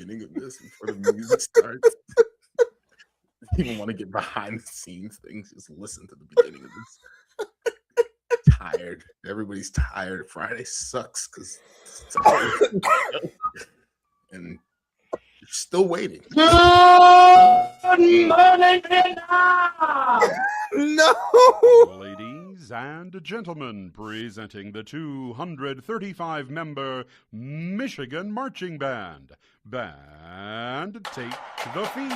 beginning of this before the music starts. Even want to get behind the scenes things, just listen to the beginning of this. Tired. Everybody's tired. Friday sucks because and you're still waiting. Good morning, No. Ladies and gentlemen, presenting the 235-member Michigan Marching Band. Band, take the field.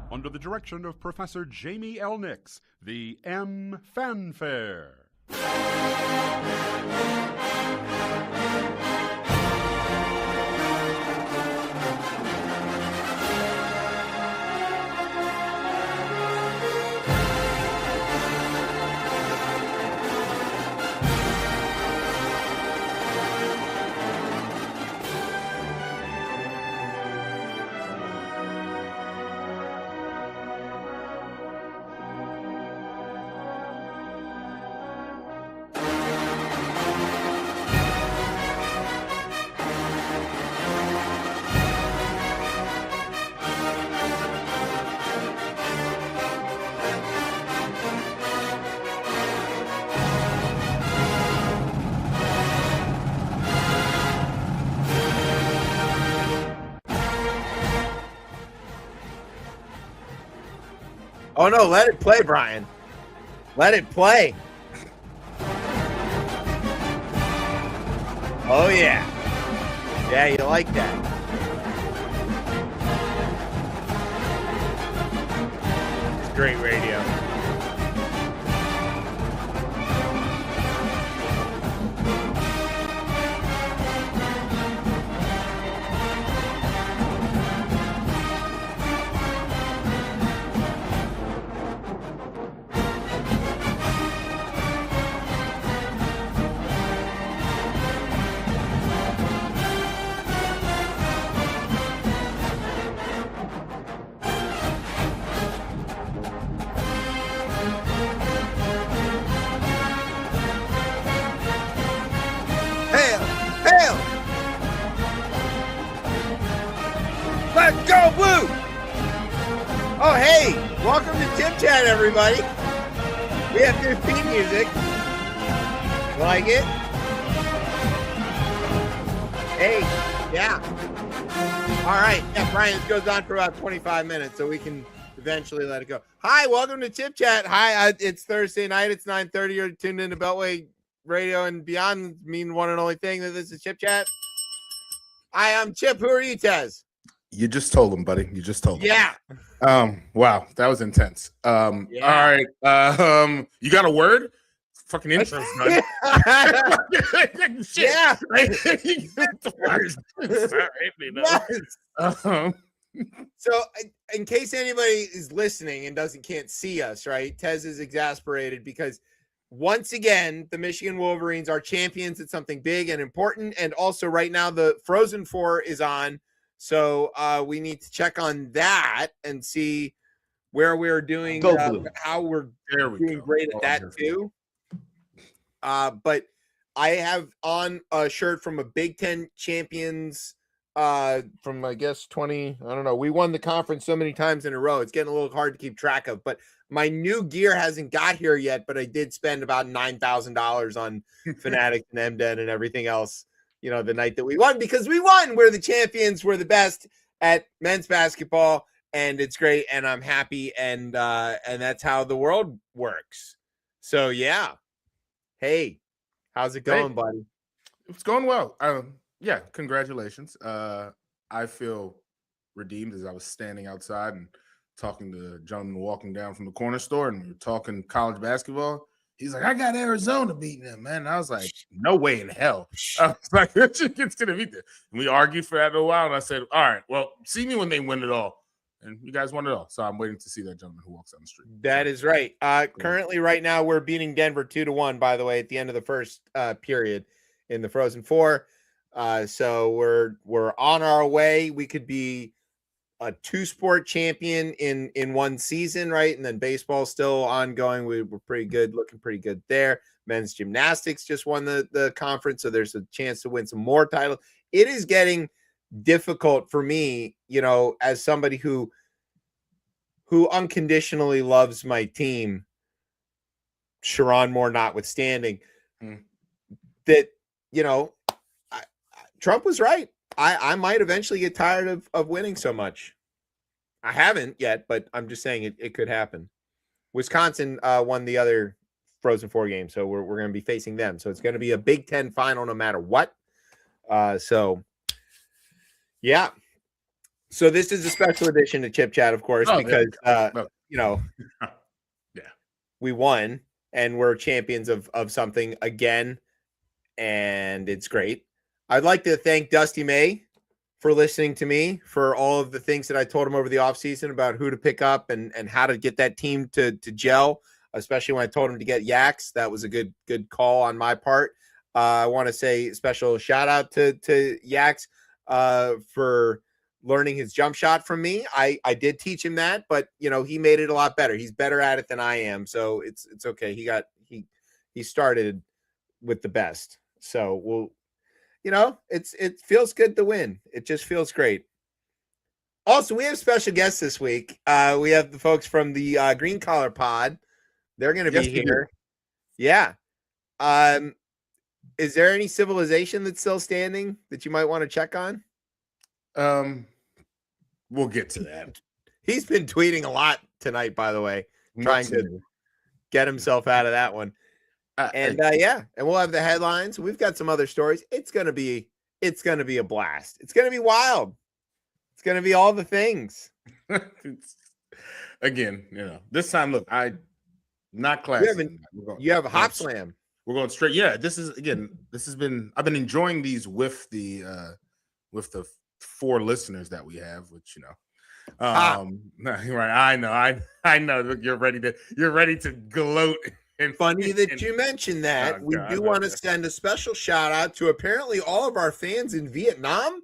Under the direction of Professor Jamie L. Nix, the M Fanfare. Oh no, let it play, Brian. Let it play. Oh yeah. Yeah, you like that. It's great radio. Let's go, Blue! Oh, hey, welcome to ChipChat, everybody. We have new theme music. Like it? Hey, yeah. All right, yeah, Brian, this goes on for about 25 minutes, so we can eventually let it go. Hi, welcome to ChipChat. Hi, it's Thursday night. It's 9:30. You're tuned into Beltway Radio and Beyond. Mean one and only thing that this is ChipChat. Hi, I'm Chip. Who are you, Tez? You just told him, buddy. You just told him. Yeah. Wow, that was intense. Yeah. All right. You got a word? Fucking intro's done. Shit. Yeah. So, in case anybody is listening and can't see us, right? Tez is exasperated because once again, the Michigan Wolverines are champions at something big and important, and also right now the Frozen Four is on. So we need to check on that and see where we're doing, how we're doing great at that too. But I have on a shirt from a Big Ten champions from, I guess, 20. I don't know. We won the conference so many times in a row. It's getting a little hard to keep track of. But my new gear hasn't got here yet, but I did spend about $9,000 on Fanatics and MDN and everything else. You know, the night that we won, because we won. We're the champions. We're the best at men's basketball, and it's great. And I'm happy. And that's how the world works. So yeah. Hey, how's it going, buddy? It's going well. Yeah, congratulations. I feel redeemed as I was standing outside and talking to the gentleman walking down from the corner store, and we were talking college basketball. He's like, I got Arizona beating them, man. And I was like, no way in hell. I was like, it's going to beat them. And we argued for that a while, and I said, all right, well, see me when they win it all. And you guys won it all. So I'm waiting to see that gentleman who walks down the street. That is right. Currently, right now, we're beating Denver 2-1, by the way, at the end of the first period in the Frozen Four. So we're on our way. We could be a two-sport champion in one season, right? And then baseball's still ongoing. We're pretty good, looking pretty good there. Men's gymnastics just won the conference, so there's a chance to win some more titles. It is getting difficult for me, as somebody who unconditionally loves my team, Sharon Moore notwithstanding, that, Trump was right. I might eventually get tired of winning so much. I haven't yet, but I'm just saying it could happen. Wisconsin won the other Frozen Four game, so we're going to be facing them. So it's going to be a Big Ten final no matter what. So, yeah. So this is a special edition of Chip Chat, of course, because, yeah, we won and we're champions of something again, and it's great. I'd like to thank Dusty May for listening to me, for all of the things that I told him over the offseason about who to pick up and how to get that team to gel, especially when I told him to get Yaks. That was a good call on my part. I want to say special shout out to Yaks for learning his jump shot from me. I did teach him that, but he made it a lot better. He's better at it than I am, so it's okay. He started with the best, so we'll. It feels good to win. It just feels great. Also, we have special guests this week. We have the folks from the Green Collar Pod. They're going to be here. Yeah. Is there any civilization that's still standing that you might want to check on? We'll get to that. He's been tweeting a lot tonight, by the way, trying to get himself out of that one. And we'll have the headlines. We've got some other stories. It's gonna be a blast. It's gonna be wild. It's gonna be all the things. Again, this time, look, not classic. You have a hop slam. We're going straight. Yeah, this has been. I've been enjoying these with the 4 listeners that we have, which right. I know. Look, you're ready to gloat. And funny that you mentioned that. We do want to send a special shout out to apparently all of our fans in Vietnam.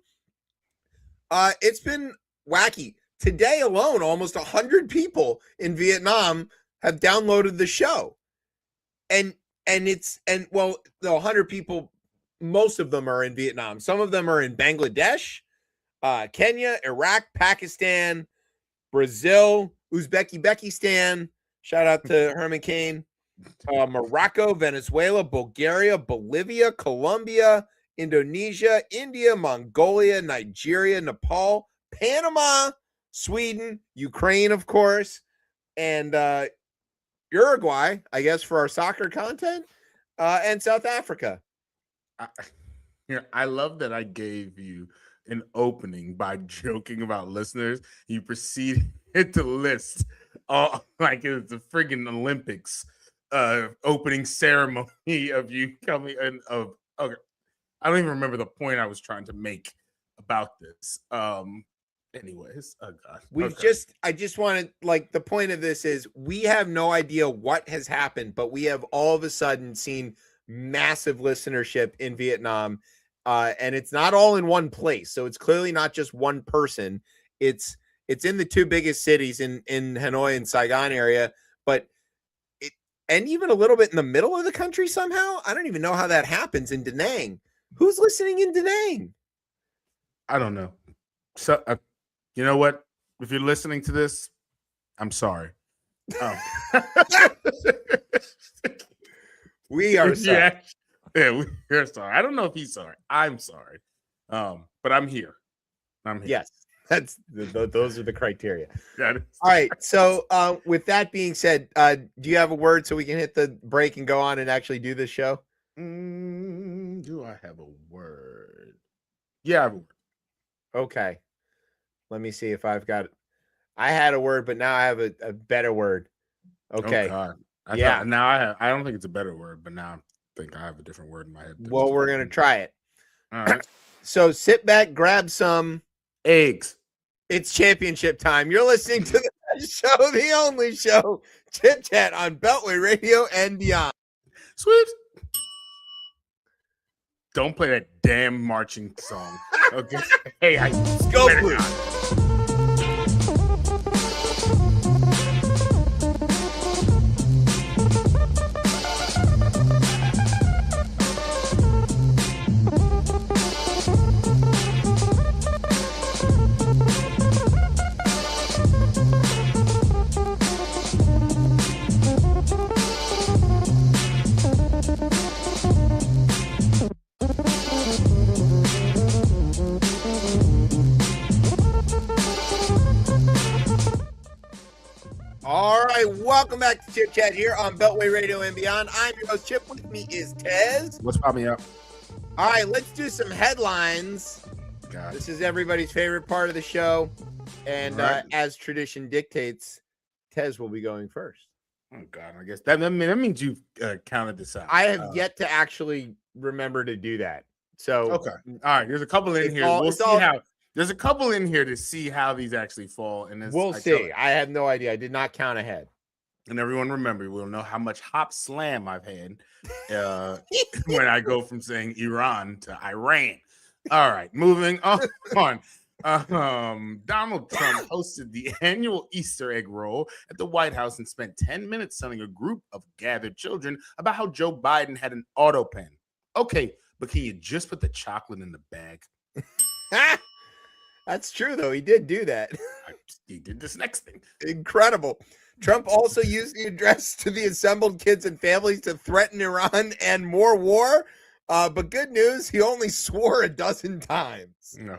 It's been wacky. Today alone, almost 100 people in Vietnam have downloaded the show. And the 100 people, most of them are in Vietnam. Some of them are in Bangladesh, Kenya, Iraq, Pakistan, Brazil, Uzbekistan. Shout out to Herman Cain. Morocco, Venezuela, Bulgaria, Bolivia, Colombia, Indonesia, India, Mongolia, Nigeria, Nepal, Panama, Sweden, Ukraine, of course, and Uruguay, I guess, for our soccer content, and South Africa. I love that I gave you an opening by joking about listeners. You proceeded to list like it's the friggin' Olympics. Opening ceremony of you coming and of okay. I don't even remember the point I was trying to make about this. Anyways, oh God. I just wanted, the point of this is we have no idea what has happened, but we have all of a sudden seen massive listenership in Vietnam. And it's not all in one place. So it's clearly not just one person. It's in the 2 biggest cities in Hanoi and Saigon area, but and even a little bit in the middle of the country somehow. I don't even know how that happens in Da Nang. Who's listening in Da Nang? I don't know. So, you know what? If you're listening to this, I'm sorry. We are sorry. We're sorry. I don't know if he's sorry. I'm sorry. But I'm here. Yes. Those are the criteria. All right. So with that being said, do you have a word so we can hit the break and go on and actually do this show? Do I have a word? Yeah, I have a word. Okay. Let me see if I've got it. I had a word, but now I have a better word. Okay. Oh, God. I don't think it's a better word, but now I think I have a different word in my head. Well, we're going to try it. All right. So sit back, grab some eggs. It's championship time. You're listening to the best show, the only show, Chip Chat on Beltway Radio and beyond. Sweeps. Don't play that damn marching song. Okay. Hey, go, please. All right, welcome back to ChipChat here on Beltway Radio and Beyond. I'm your host, Chip. With me is Tez. What's popping up? All right, let's do some headlines. God. This is everybody's favorite part of the show. And Right. as tradition dictates, Tez will be going first. Oh, God. I guess that means you've counted this out. I have yet to actually remember to do that. So, Okay. All right. There's a couple in here. We'll see how. There's a couple in here to see how these actually fall. And we'll see. I have no idea. I did not count ahead. And everyone remember, we'll know how much hop slam I've had when I go from saying Iran to Iran. All right, moving on. Donald Trump hosted the annual Easter egg roll at the White House and spent 10 minutes telling a group of gathered children about how Joe Biden had an auto pen. Okay, but can you just put the chocolate in the bag? That's true, though. He did do that. He did this next thing. Incredible. Trump also used the address to the assembled kids and families to threaten Iran and more war. But good news, he only swore a dozen times. No,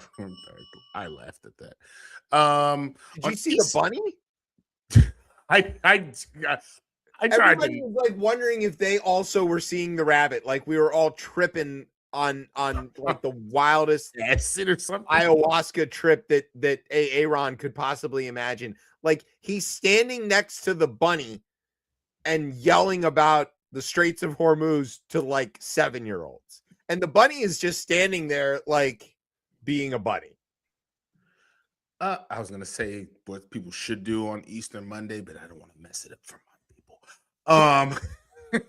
I laughed at that. Did you see the bunny? I tried Everybody to. was like wondering if they also were seeing the rabbit. Like we were all tripping on like the wildest Acid or something. ayahuasca trip that Aaron could possibly imagine. Like he's standing next to the bunny and yelling about the Straits of Hormuz to like 7-year-olds. And the bunny is just standing there like being a bunny. I was gonna say what people should do on Easter Monday, but I don't want to mess it up for my people.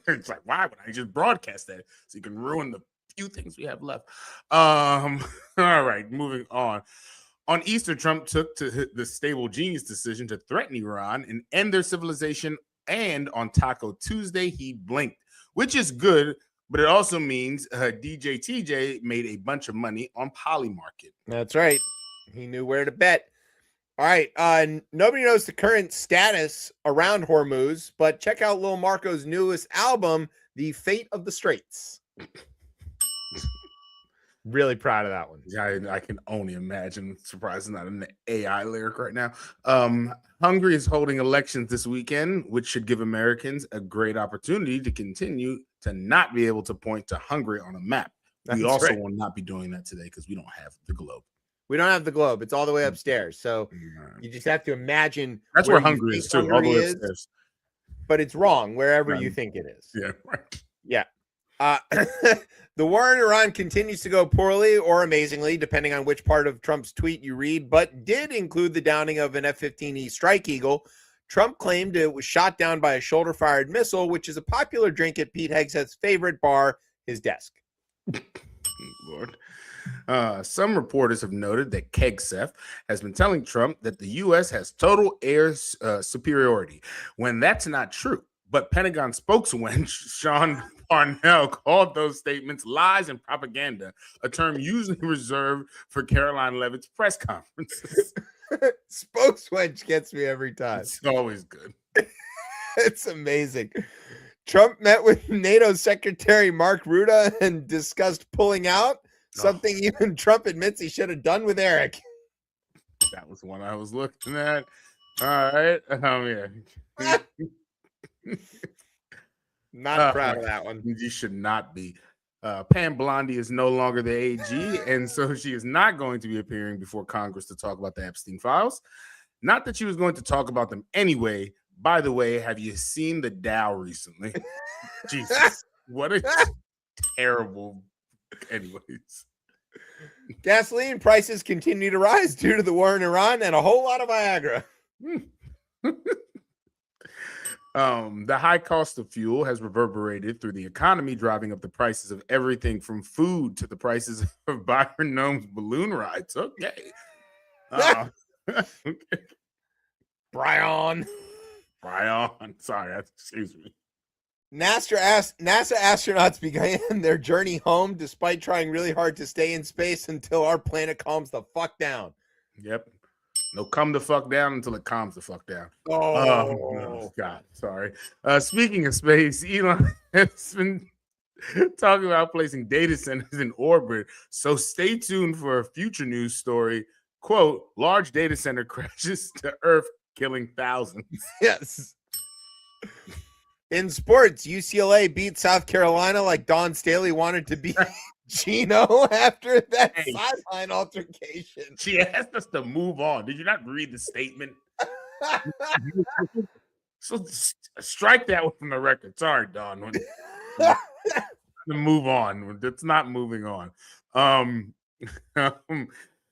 It's like, why would I just broadcast that so you can ruin the few things we have left? All right, moving on. On Easter, Trump took to the stable genius decision to threaten Iran and end their civilization. And on Taco Tuesday, he blinked, which is good, but it also means DJ TJ made a bunch of money on Polymarket. That's right. He knew where to bet. All right. Nobody knows the current status around Hormuz, but check out Lil Marco's newest album, The Fate of the Straits. Really proud of that one. I can only imagine. Surprised it's not an AI lyric right now. Hungary is holding elections this weekend, which should give Americans a great opportunity to continue to not be able to point to Hungary on a map. We also will not be doing that today because we don't have the globe. We don't have the globe. It's all the way upstairs. So you just have to imagine. That's where Hungary is too, all the way upstairs. But it's wrong wherever you think it is. Yeah, right. Yeah. The war in Iran continues to go poorly or amazingly, depending on which part of Trump's tweet you read, but did include the downing of an F-15E Strike Eagle. Trump claimed it was shot down by a shoulder-fired missile, which is a popular drink at Pete Hegseth's favorite bar, his desk. Lord. Some reporters have noted that Hegseth has been telling Trump that the U.S. has total air superiority, when that's not true. But Pentagon spokeswoman Sean Parnell called those statements lies and propaganda, a term usually reserved for Caroline Leavitt's press conferences. Spokeswench gets me every time. It's always good. It's amazing. Trump met with NATO Secretary Mark Rutte and discussed pulling out, something even Trump admits he should have done with Eric. That was one I was looking at. All right. Yeah. Not proud of that one. You should not be. Pam Blondie is no longer the AG, and so she is not going to be appearing before Congress to talk about the Epstein files. Not that she was going to talk about them anyway. By the way, have you seen the Dow recently? Jesus, what a terrible. Anyways. Gasoline prices continue to rise due to the war in Iran and a whole lot of Viagra. The high cost of fuel has reverberated through the economy, driving up the prices of everything from food to the prices of Byron Gnome's balloon rides. Okay. Okay. Brian. Sorry, excuse me. NASA astronauts began their journey home despite trying really hard to stay in space until our planet calms the fuck down. Yep. No, come the fuck down until it calms the fuck down. Oh God, sorry. Speaking of space, Elon has been talking about placing data centers in orbit. So stay tuned for a future news story. Quote, large data center crashes to Earth killing thousands. Yes. In sports, UCLA beat South Carolina like Don Staley wanted to beat Gino after that Hey. sideline altercation. She asked us to move on. Did you not read the statement? So strike that one from the record. Sorry, Don. To move on. It's not moving on.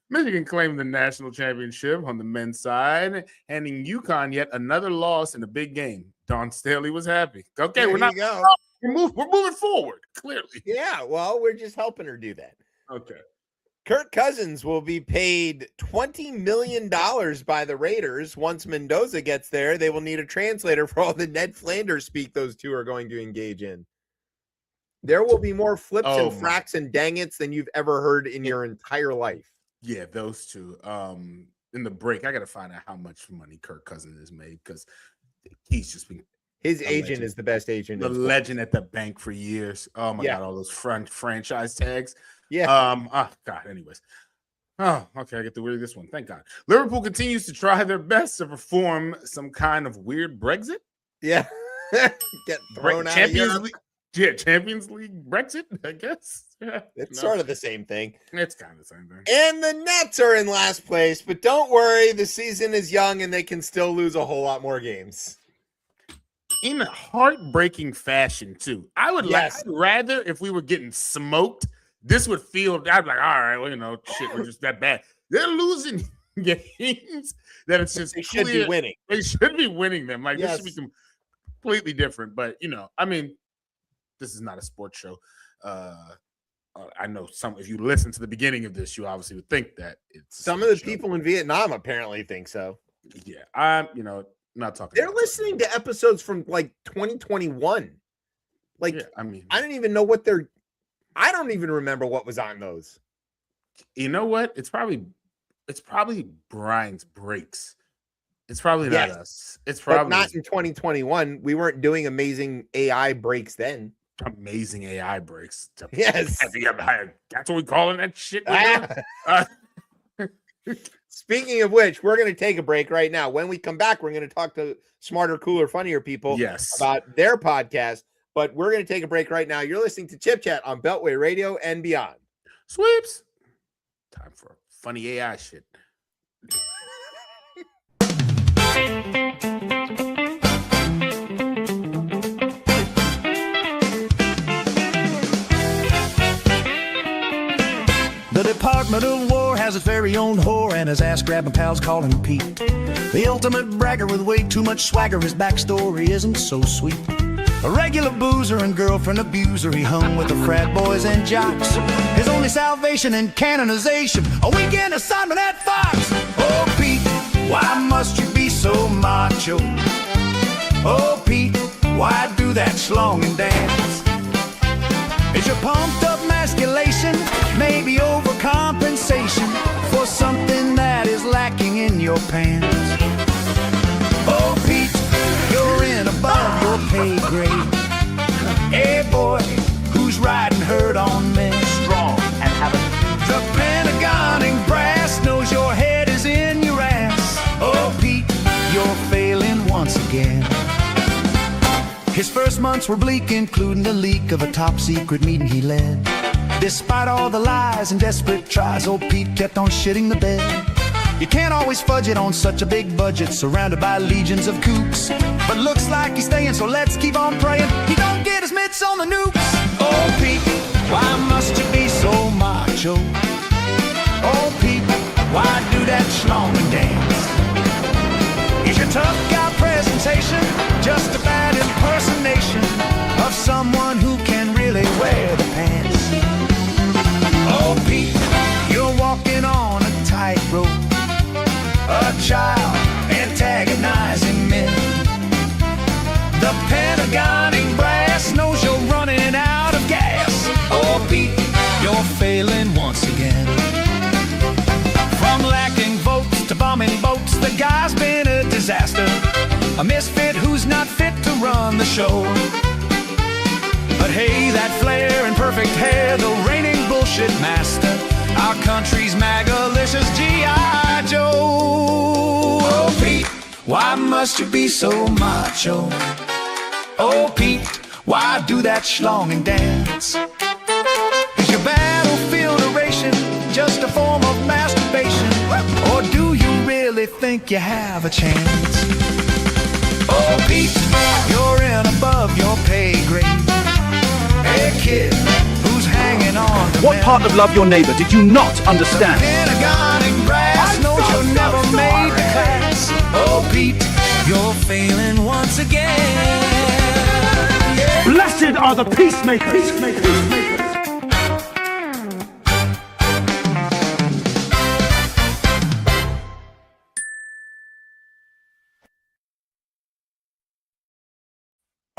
Michigan claimed the national championship on the men's side, handing UConn yet another loss in a big game. Don Staley was happy. Okay, There we're not. you go. We're moving forward. Clearly. Yeah, well, we're just helping her do that. Okay. Kirk Cousins will be paid $20 million by the Raiders. Once Mendoza gets there, they will need a translator for all the Ned Flanders speak those two are going to engage in. There will be more flips and fracks and dang-its than you've ever heard in your entire life. Yeah, those two. In the break, I got to find out how much money Kirk Cousins has made because he's just been his agent is the best agent. The legend at the bank for years. Oh my God, all those franchise tags. Yeah. Oh God. Anyways. Oh, okay. I get to read this one. Thank God. Liverpool continues to try their best to perform some kind of weird Brexit. Yeah. Get thrown out of Europe. League. Yeah, Champions League Brexit, I guess. Yeah, it's sort of the same thing. It's kind of the same thing. And the Nets are in last place, but don't worry, the season is young and they can still lose a whole lot more games. In a heartbreaking fashion, too. I'd rather if we were getting smoked, this would feel, I'd be like, all right, well, we're just that bad. They're losing games that it's just they should be winning. They should be winning them. Like, this should be completely different. But, this is not a sports show. I know if you listen to the beginning of this, you obviously would think that it's some of the people in Vietnam apparently think so. Yeah, I'm, not talking. They're listening to episodes from like 2021. Like, I mean, I don't even know what I don't even remember what was on those. You know what? It's probably Brian's breaks. It's probably not us. It's probably not in 2021. We weren't doing amazing AI breaks then. Amazing AI breaks. Yes. That's what we calling that shit. Speaking of which, we're going to take a break right now. When we come back, we're going to talk to smarter, cooler, funnier people about their podcast. But we're going to take a break right now. You're listening to Chip Chat on Beltway Radio and beyond. Sweeps. Time for funny AI shit. The Department of War has its very own whore, and his ass-grabbing pals call him Pete. The ultimate bragger with way too much swagger, his backstory isn't so sweet. A regular boozer and girlfriend abuser, he hung with the frat boys and jocks. His only salvation and canonization, a weekend assignment at Fox. Oh, Pete, why must you be so macho? Oh, Pete, why do that schlong and dance? Is your pumped up masculation maybe overcompensation for something that is lacking in your pants? Oh, Pete, you're in above your pay grade. Hey, boy, who's riding herd on me? Strong and having the Pentagoning brass knows your head is in your ass. Oh, Pete, you're failing once again. His first months were bleak, including the leak of a top-secret meeting he led. Despite all the lies and desperate tries, old Pete kept on shitting the bed. You can't always fudge it on such a big budget, surrounded by legions of kooks. But looks like he's staying, so let's keep on praying he don't get his mitts on the nukes. Oh, Pete, why must you be so macho? Oh, Pete, why do that schlong and dance? Is your tough guy presentation just a bad impersonation of someone who can really wear the pants? Oh, Pete, you're walking on a tightrope, a child antagonizing men. The Pentagoning brass knows you're running out of gas. Oh, Pete, you're failing once again. From lacking votes to bombing boats, the guy's been a disaster. A misfit who's not fit to run the show. But hey, that flair and perfect hair, the reigning bullshit master, our country's magalicious G.I. Joe. Oh, Pete, why must you be so macho? Oh, Pete, why do that schlonging dance? Is your battlefield oration just a form of masturbation? Or do you really think you have a chance? Oh, Pete, you're in above your pay grade. Hey, kid, who's hanging on to What part of Love Your Neighbor did you not understand? Pentagon and brass knows you're never made the class. Oh, Pete, you're failing once again. Yeah. Blessed are the peacemakers.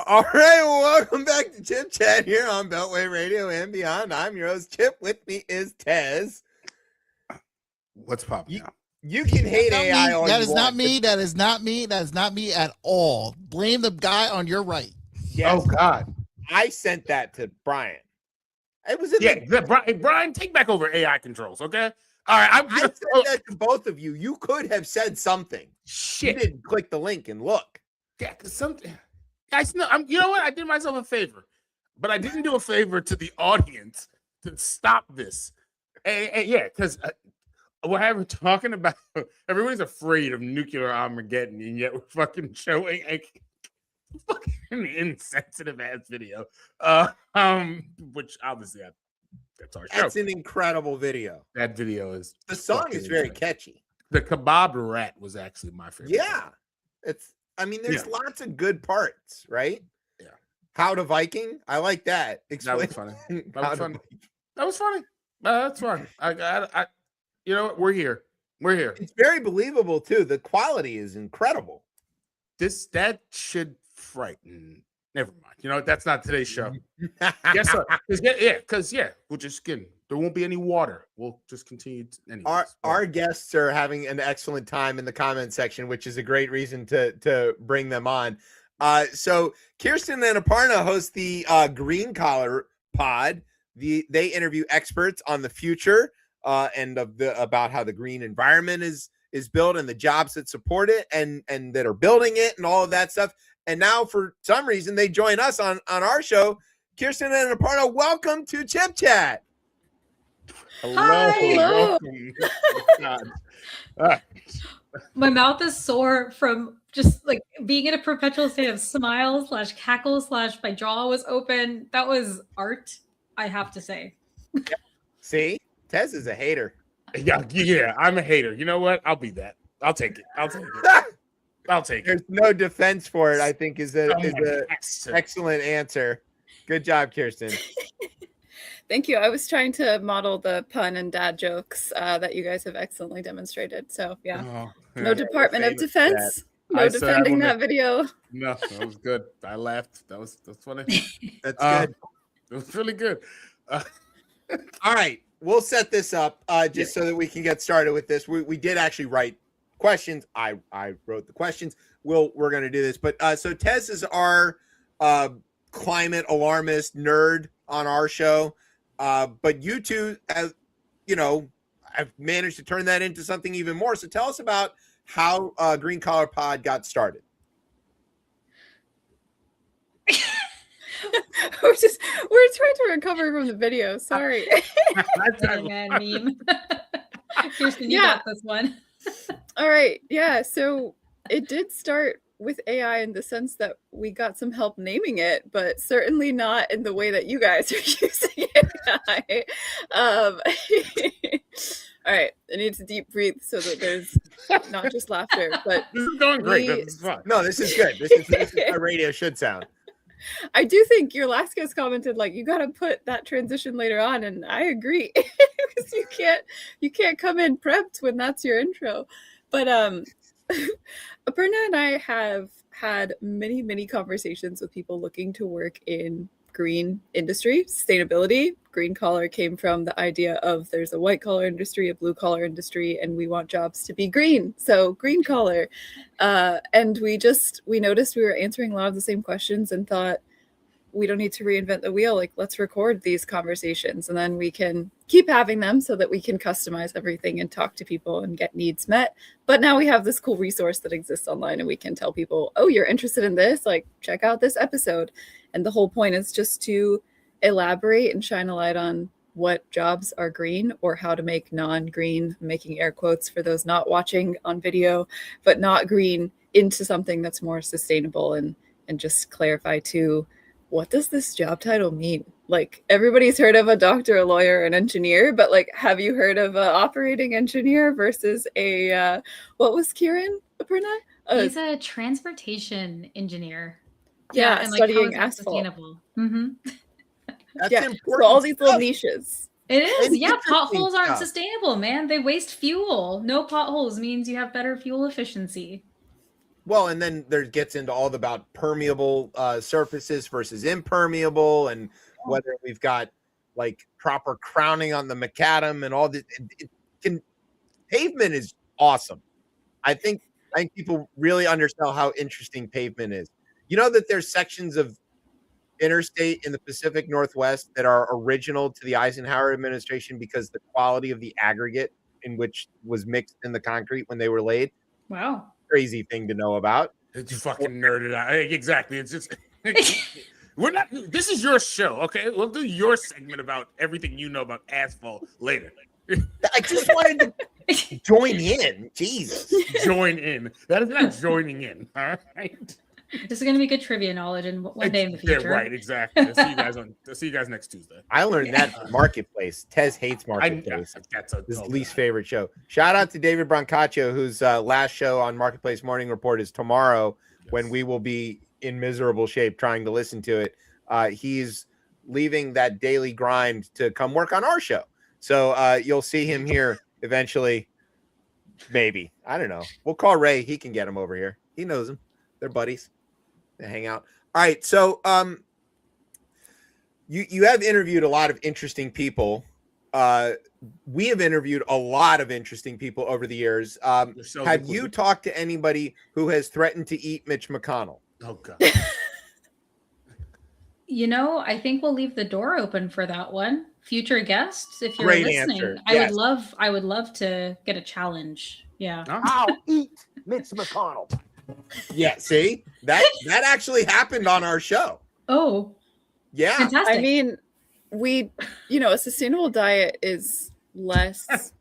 All right, well, welcome back to Chip Chat here on Beltway Radio and beyond. I'm your host, Chip. With me is Tez. What's popping now? You can hate AI all That you is not want, me. That is not me. That is not me at all. Blame the guy on your right. Yes, Oh God. I sent that to Brian. It was in Brian, take back over AI controls, okay? All right, I sent that to both of you. You could have said something. shit. You didn't click the link and look. Yeah, because something. Guys, no, you know what? I did myself a favor, but I didn't do a favor to the audience to stop this. And yeah, because we're talking about everybody's afraid of nuclear Armageddon, and yet we're fucking showing a fucking insensitive ass video. Which obviously that's our show. That's an incredible video. That video is The song is very catchy. The Kebab Rat was actually my favorite. Yeah. There's lots of good parts, right? Yeah. How to Viking. I like that. That was funny. That How was to funny. Viking. That was funny. That's fine. I you know what? We're here. We're here. It's very believable too. The quality is incredible. That should frighten. Never mind. You know what? That's not today's show. Yes, sir. Because we'll just skin. There won't be any water. We'll just continue. Our guests are having an excellent time in the comment section, which is a great reason to bring them on. So Kirsten and Aparna host the Green Collar Pod. They interview experts on the future and about how the green environment is built and the jobs that support it and that are building it and all of that stuff. And now for some reason they join us on our show. Kirsten and Aparna, welcome to Chip Chat. Hello. God. My mouth is sore from just like being in a perpetual state of smile / cackle / my jaw was open. That was art, I have to say. See, Tez is a hater. Yeah, I'm a hater. You know what? I'll be that. I'll take it. I'll take it. There's no defense for it, I think is a Yes. excellent answer. Good job, Kirsten. Thank you. I was trying to model the pun and dad jokes that you guys have excellently demonstrated. So yeah, no Department of Defense, no defending that video. No, that was good. I laughed. That's funny. That's good. It was really good. All right, we'll set this up so that we can get started with this. We did actually write questions. I wrote the questions. We're going to do this, but so Tez is our climate alarmist nerd on our show. But you two, have managed to turn that into something even more. So tell us about how Green Collar Pod got started. we're trying to recover from the video. Sorry. Man meme. Kirsten, you got this one. All right. Yeah. So it did start with AI in the sense that we got some help naming it, but certainly not in the way that you guys are using AI. All right, I need to deep breathe so that there's not just laughter, but this is going great. This is fun. No, this is good. This is how radio should sound. I do think your last guest commented like you got to put that transition later on, and I agree because you can't come in prepped when that's your intro. But Aparna and I have had many conversations with people looking to work in green industry, sustainability. Green collar came from the idea of there's a white collar industry, a blue collar industry, and we want jobs to be green. So green collar. And we noticed we were answering a lot of the same questions and thought, we don't need to reinvent the wheel. Like, let's record these conversations and then we can keep having them so that we can customize everything and talk to people and get needs met. But now we have this cool resource that exists online and we can tell people, oh, you're interested in this? Like, check out this episode. And the whole point is just to elaborate and shine a light on what jobs are green or how to make non-green, making air quotes for those not watching on video, but not green, into something that's more sustainable, and just clarify too, what does this job title mean? Like, everybody's heard of a doctor, a lawyer, an engineer, but like, have you heard of an operating engineer versus a what was Kieran, Aparna? He's a transportation engineer. Yeah, and studying how is that asphalt. sustainable? Mm-hmm. That's Yeah, important. so all these little stuff. niches. It is. And Yeah, interesting potholes aren't stuff. sustainable, man. They waste fuel. No potholes means you have better fuel efficiency. Well, and then there gets into all about permeable surfaces versus impermeable, and whether we've got like proper crowning on the macadam and all this. Pavement is awesome. I think people really understand how interesting pavement is. You know that there's sections of interstate in the Pacific Northwest that are original to the Eisenhower administration because the quality of the aggregate in which was mixed in the concrete when they were laid. Wow. Crazy thing to know about. You fucking nerded out. Exactly. It's just we're not. This is your show, okay? We'll do your segment about everything you know about asphalt later. I just wanted to join in. Jesus. Join in. That is not joining in. All right. This is going to be good trivia knowledge in one day in the future. Yeah, right. Exactly. I'll see you guys next Tuesday. I learned that from Marketplace. Tez hates Marketplace. That's his least favorite show. Shout out to David Brancaccio, whose last show on Marketplace Morning Report is tomorrow, when we will be in miserable shape trying to listen to it. He's leaving that daily grind to come work on our show. So you'll see him here eventually. Maybe. I don't know. We'll call Ray. He can get him over here. He knows him. They're buddies. They hang out. All right. So you have interviewed a lot of interesting people. We have interviewed a lot of interesting people over the years. Have you talked to anybody who has threatened to eat Mitch McConnell? Oh, God. You know, I think we'll leave the door open for that one. Future guests, if you're Great listening, answer. I Yes. would love to get a challenge. Yeah. I'll eat Mitch McConnell. Yeah, see? That actually happened on our show. Oh. Yeah. Fantastic. I mean, a sustainable diet is less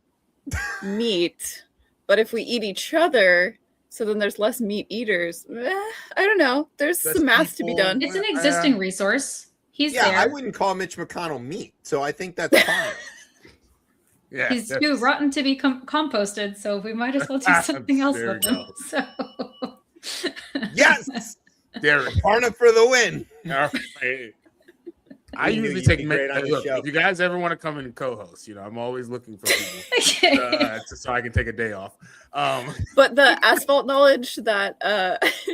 meat, but if we eat each other, so then there's less meat eaters. I don't know. There's some math to be done. It's an existing resource. He's Yeah, there. I wouldn't call Mitch McConnell meat, so I think that's fine. Yeah, He's too rotten to be composted, so we might as well do something else There with we him. go. So Yes. There. Parna for the win. All right. I We knew usually you'd take be great on this look, show. if you guys ever want to come in and co-host, I'm always looking for people so I can take a day off. But the asphalt knowledge that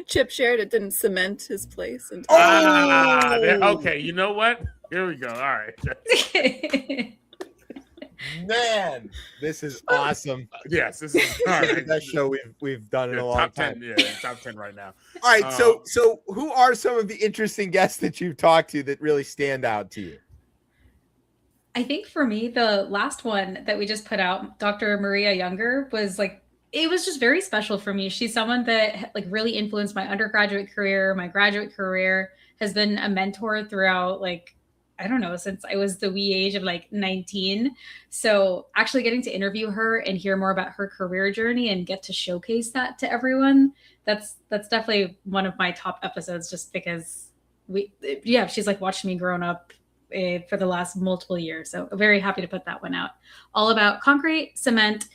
Chip shared, it didn't cement his place. Okay, you know what? Here we go. All right. Man, this is awesome. Yes, this is all This is right. the best show we've done in a long top time. 10, top 10 right now. All right, so who are some of the interesting guests that you've talked to that really stand out to you? I think for me, the last one that we just put out, Dr. Maria Younger, was it was just very special for me. She's someone that really influenced my undergraduate career, my graduate career, has been a mentor throughout I don't know, since I was the wee age of 19. So actually getting to interview her and hear more about her career journey and get to showcase that to everyone, that's definitely one of my top episodes, just because she's watched me growing up for the last multiple years. So very happy to put that one out. All about concrete, cement,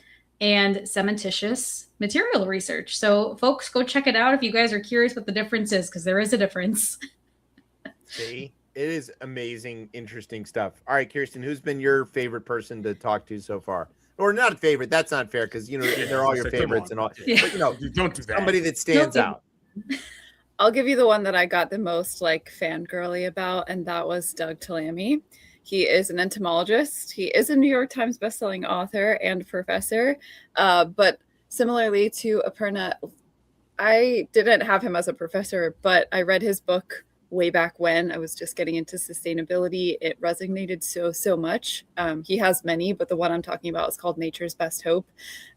and cementitious material research. So folks, go check it out if you guys are curious what the difference is, because there is a difference. See, it is amazing, interesting stuff. All right, Kirsten, who's been your favorite person to talk to so far? Or not a favorite, that's not fair, because they're all your favorites and all. Yeah. But don't do that. Somebody that stands out. I'll give you the one that I got the most fangirly about, and that was Doug Talamy. He is an entomologist. He is a New York Times bestselling author and professor. But similarly to Aparna, I didn't have him as a professor, but I read his book way back when I was just getting into sustainability, it resonated so much. He has many, but the one I'm talking about is called Nature's Best Hope.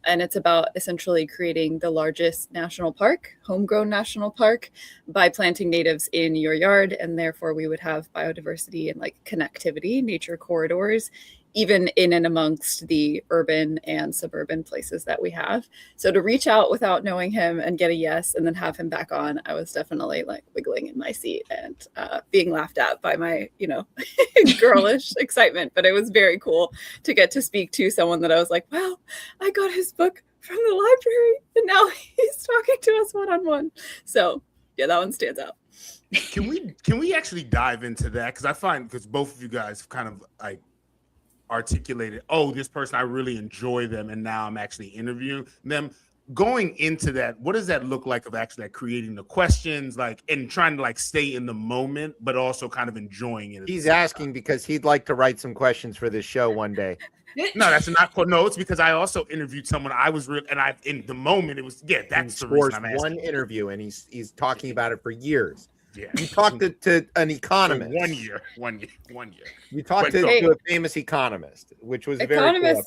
And it's about essentially creating the largest national park, homegrown national park, by planting natives in your yard. And therefore we would have biodiversity and like connectivity, nature corridors, even in and amongst the urban and suburban places that we have. So to reach out without knowing him and get a yes and then have him back on, I was definitely like wiggling in my seat and being laughed at by my, girlish excitement. But it was very cool to get to speak to someone that I was like, wow, I got his book from the library and now he's talking to us one-on-one. So yeah, that one stands out. Can we actually dive into that? Because both of you guys kind of like articulated, oh, this person, I really enjoy them, and now I'm actually interviewing them. Going into that, what does that look like of actually like creating the questions, like, and trying to like stay in the moment, but also kind of enjoying it? He's asking because he'd like to write some questions for this show one day. No, that's not. No, it's because I also interviewed someone I was real, and in the moment it was that's the reason I'm asking. One interview, and he's talking about it for years. Yeah, you talked to an economist. One year. You talked to a famous economist, which was very cool.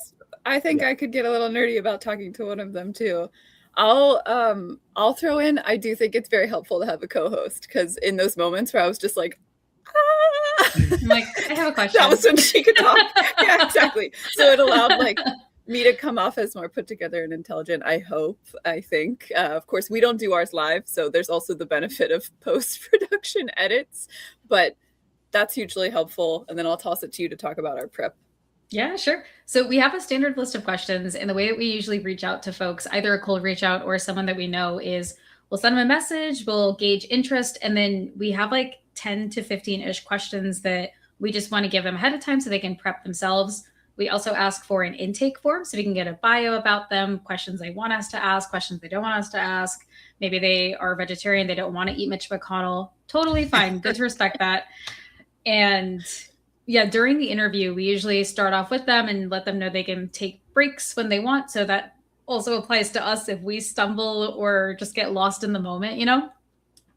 I think I could get a little nerdy about talking to one of them too. I'll throw in, I do think it's very helpful to have a co-host, because in those moments where I was just like, I'm like, I have a question. That was when she could talk. Yeah, exactly. So it allowed like me to come off as more put together and intelligent, I think. Of course, we don't do ours live, so there's also the benefit of post-production edits, but that's hugely helpful. And then I'll toss it to you to talk about our prep. Yeah, sure. So we have a standard list of questions, and the way that we usually reach out to folks, either a cold reach out or someone that we know, is we'll send them a message, we'll gauge interest, and then we have like 10 to 15-ish questions that we just want to give them ahead of time so they can prep themselves. We also ask for an intake form so we can get a bio about them, questions they want us to ask, questions they don't want us to ask. Maybe they are vegetarian, they don't want to eat Mitch McConnell. Totally fine. Good to respect that. And yeah, during the interview, we usually start off with them and let them know they can take breaks when they want. So that also applies to us if we stumble or just get lost in the moment,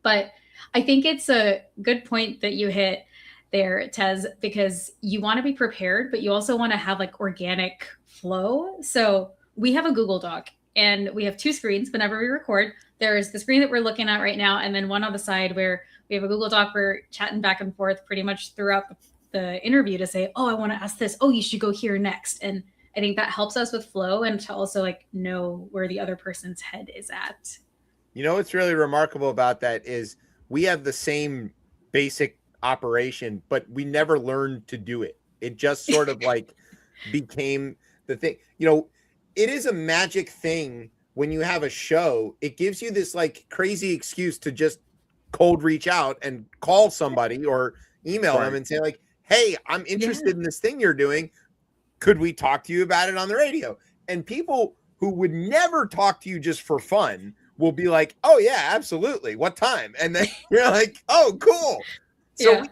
But I think it's a good point that you hit there, Tez, because you want to be prepared, but you also want to have like organic flow. So we have a Google Doc and we have two screens whenever we record. There's the screen that we're looking at right now, and then one on the side where we have a Google Doc. We're chatting back and forth pretty much throughout the interview to say, oh, I want to ask this. Oh, you should go here next. And I think that helps us with flow and to also like know where the other person's head is at. What's really remarkable about that is we have the same basic operation, but we never learned to do it. It just sort of like became the thing. It is a magic thing when you have a show. It gives you this like crazy excuse to just cold reach out and call somebody or email them and say like, hey, I'm interested in this thing you're doing. Could we talk to you about it on the radio? And people who would never talk to you just for fun will be like, oh yeah, absolutely. What time? And then you're like, oh, cool. So,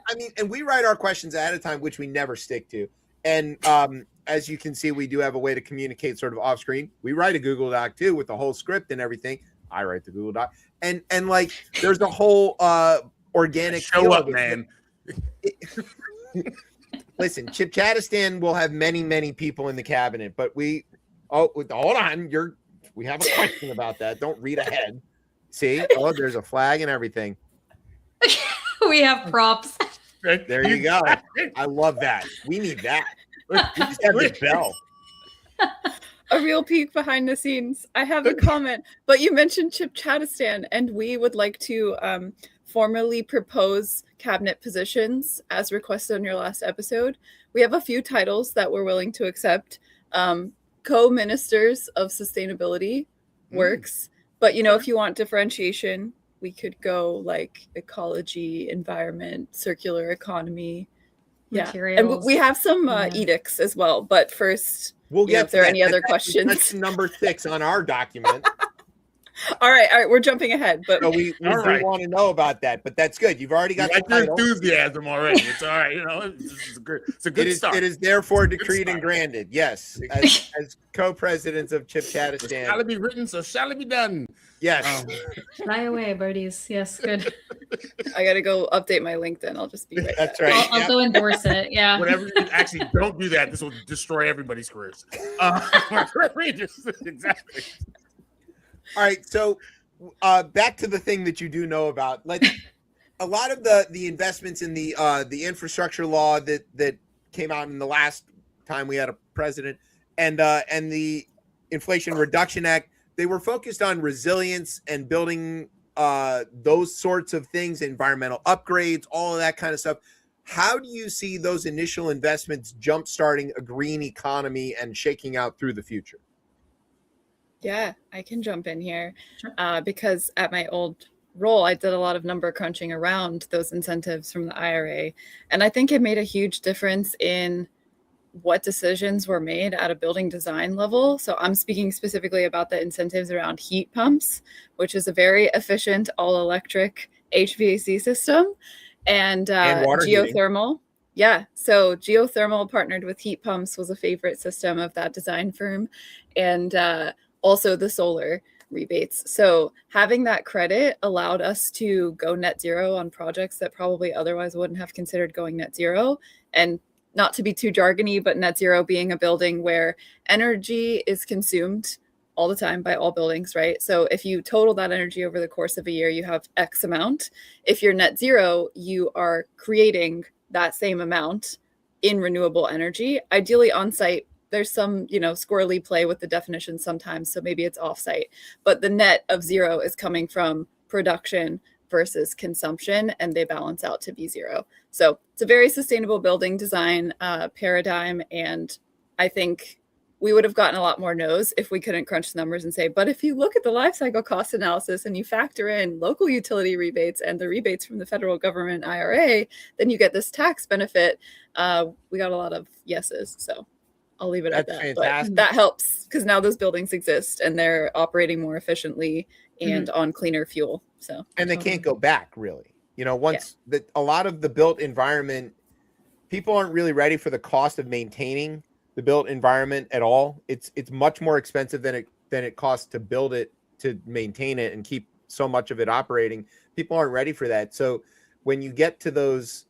we write our questions ahead of time, which we never stick to. And as you can see, we do have a way to communicate sort of off screen. We write a Google Doc too with the whole script and everything. I write the Google Doc. And like, there's a whole organic show up, man. Listen, ChipChatistan will have many, many people in the cabinet, but hold on. We have a question about that. Don't read ahead. See? Oh, there's a flag and everything. We have props. There you go. I love that. We need that. We just have the bell. A real peek behind the scenes. I have a comment, but you mentioned ChipChatistan, and we would like to formally propose cabinet positions as requested on your last episode. We have a few titles that we're willing to accept. Co-ministers of sustainability works, but if you want differentiation, we could go like ecology, environment, circular economy, materials. And we have some edicts as well. But first, we'll get if there are any other questions. That's number 6 on our document. All right, we're jumping ahead, but so we do want to know about that. But that's good. You've already got the enthusiasm already. It's all right. It's a good start. It is therefore decreed and granted. Yes, as co-presidents of ChipChatistan. Shall it be written, so shall it be done. Yes. Fly away, birdies. Yes, good. I gotta go update my LinkedIn. I'll just be right That's back. right. I'll go endorse it. Yeah. Whatever. Actually, don't do that. This will destroy everybody's careers. Exactly. All right. So back to the thing that you do know about. A lot of the investments in the infrastructure law that came out in the last time we had a president, and the Inflation Reduction Act, they were focused on resilience and building those sorts of things, environmental upgrades, all of that kind of stuff. How do you see those initial investments jumpstarting a green economy and shaking out through the future? Yeah, I can jump in here Sure. because at my old role, I did a lot of number crunching around those incentives from the IRA. And I think it made a huge difference in what decisions were made at a building design level. So I'm speaking specifically about the incentives around heat pumps, which is a very efficient all electric HVAC system, and water heating. geothermal. Yeah, so geothermal partnered with heat pumps was a favorite system of that design firm, and also the solar rebates. So having that credit allowed us to go net zero on projects that probably otherwise wouldn't have considered going net zero. And not to be too jargony, but net zero being a building where energy is consumed all the time by all buildings, right? So if you total that energy over the course of a year, you have X amount. If you're net zero, you are creating that same amount in renewable energy, ideally on site. There's some, squirrely play with the definition sometimes, so maybe it's off-site, but the net of zero is coming from production versus consumption, and they balance out to be zero. So it's a very sustainable building design paradigm, and I think we would have gotten a lot more no's if we couldn't crunch the numbers and say, but if you look at the life cycle cost analysis and you factor in local utility rebates and the rebates from the federal government IRA, then you get this tax benefit. We got a lot of yeses, so I'll leave it at that. Fantastic. But that helps because now those buildings exist and they're operating more efficiently and on cleaner fuel. So And they can't go back, really. Once a lot of the built environment, people aren't really ready for the cost of maintaining the built environment at all. It's much more expensive than it costs to build it, to maintain it, and keep so much of it operating. People aren't ready for that. So when you get to those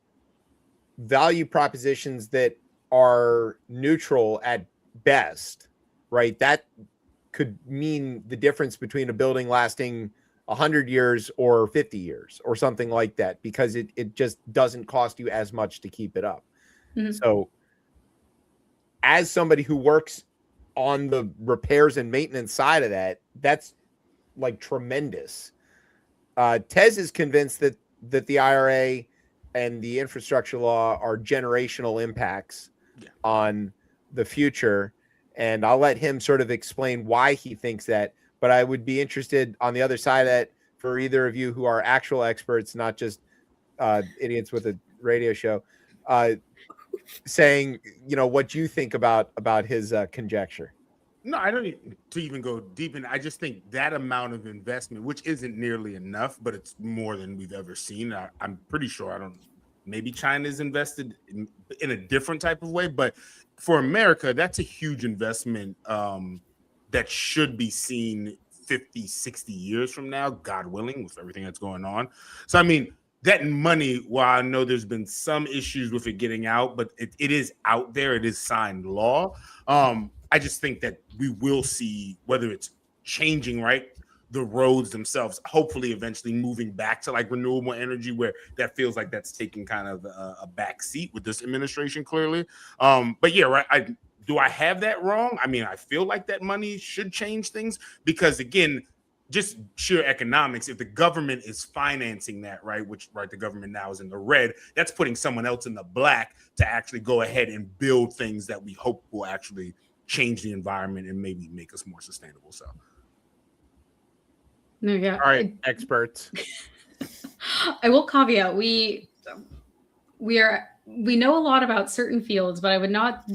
value propositions that are neutral at best, right? That could mean the difference between a building lasting 100 years or 50 years or something like that, because it just doesn't cost you as much to keep it up. So as somebody who works on the repairs and maintenance side of that, that's like tremendous. Tez is convinced that the IRA and the infrastructure law are generational impacts on the future. And I'll let him sort of explain why he thinks that. But I would be interested on the other side of that for either of you who are actual experts, not just idiots with a radio show, saying, what you think about his conjecture. No, I don't need to even go deep in. I just think that amount of investment, which isn't nearly enough, but it's more than we've ever seen. I'm pretty sure maybe China's invested in a different type of way, but for America, that's a huge investment that should be seen 50, 60 years from now, God willing, with everything that's going on. So, I mean, that money, while I know there's been some issues with it getting out, but it is out there. It is signed law. I just think that we will see whether it's changing, right? The roads themselves, hopefully eventually moving back to like renewable energy, where that feels like that's taking kind of a back seat with this administration, clearly. But yeah, right. Do I have that wrong? I mean, I feel like that money should change things because, again, just sheer economics, if the government is financing that, right, which the government now is in the red, that's putting someone else in the black to actually go ahead and build things that we hope will actually change the environment and maybe make us more sustainable. So, no, yeah. All right, experts. I will caveat we know a lot about certain fields, but I would not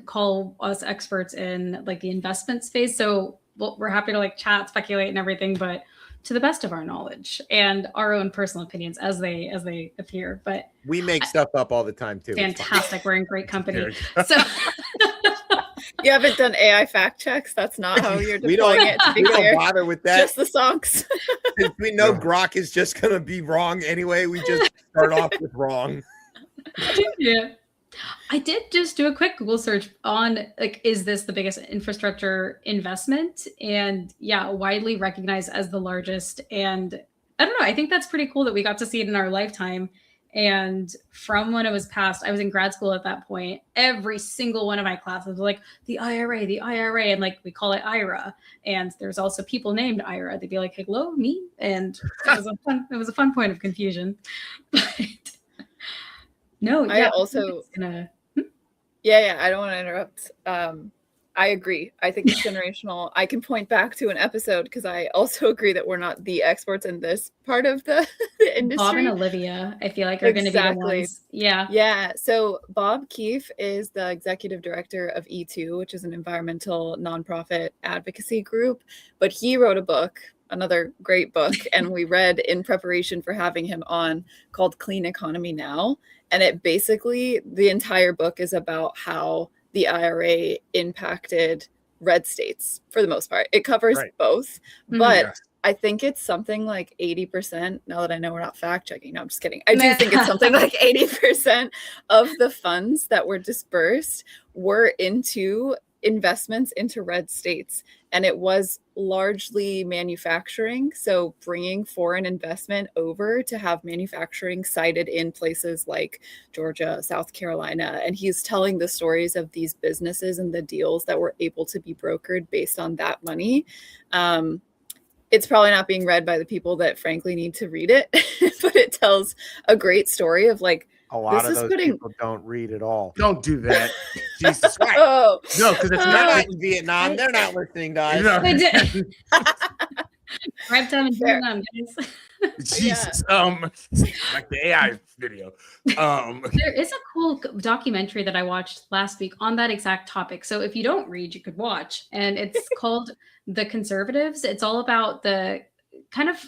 call us experts in like the investment space. So we're happy to like chat, speculate, and everything, but to the best of our knowledge and our own personal opinions as they appear. But we make stuff up all the time too. Fantastic. We're in great company. So You haven't done AI fact checks. That's not how you're We deploying don't, it. To be we don't clear, bother with that. just the songs. Since we know Yeah. Grok is just going to be wrong anyway, we just start off with wrong. Yeah. I did just do a quick Google search on like, is this the biggest infrastructure investment? And yeah, widely recognized as the largest. And I don't know, I think that's pretty cool that we got to see it in our lifetime. And from when it was passed, I was in grad school at that point. Every single one of my classes was like the IRA, and like we call it IRA. And there's also people named Ira. They'd be like, "Hello, me," and it was a fun point of confusion. But no, I yeah, also- it's gonna. Yeah, I don't want to interrupt. I agree. I think it's generational. I can point back to an episode because I also agree that we're not the experts in this part of the industry. Bob and Olivia, I feel like, are going to be the Exactly. ones. Yeah. Yeah. So Bob Keefe is the executive director of E2, which is an environmental nonprofit advocacy group. But he wrote a book, another great book, and we read in preparation for having him on, called Clean Economy Now. And it basically, the entire book is about how the IRA impacted red states for the most part. It covers Right. both, Mhm. but Yes. I think it's something like 80%. Now that I know we're not fact checking, no, I'm just kidding. I do think it's something like 80% of the funds that were dispersed were into investments into red states. And it was largely manufacturing. So bringing foreign investment over to have manufacturing sited in places like Georgia, South Carolina. And he's telling the stories of these businesses and the deals that were able to be brokered based on that money. It's probably not being read by the people that frankly need to read it, but it tells a great story of like, A lot This of is those putting- people don't read at all. Don't do that. Jesus Christ. oh, No, because it's They're not not like in Vietnam. They're not listening to us. you know, They did. Right time and Fair. Vietnam, guys. Jesus. Like the AI video. There is a cool documentary that I watched last week on that exact topic. So if you don't read, you could watch. And it's called The Conservatives. It's all about the kind of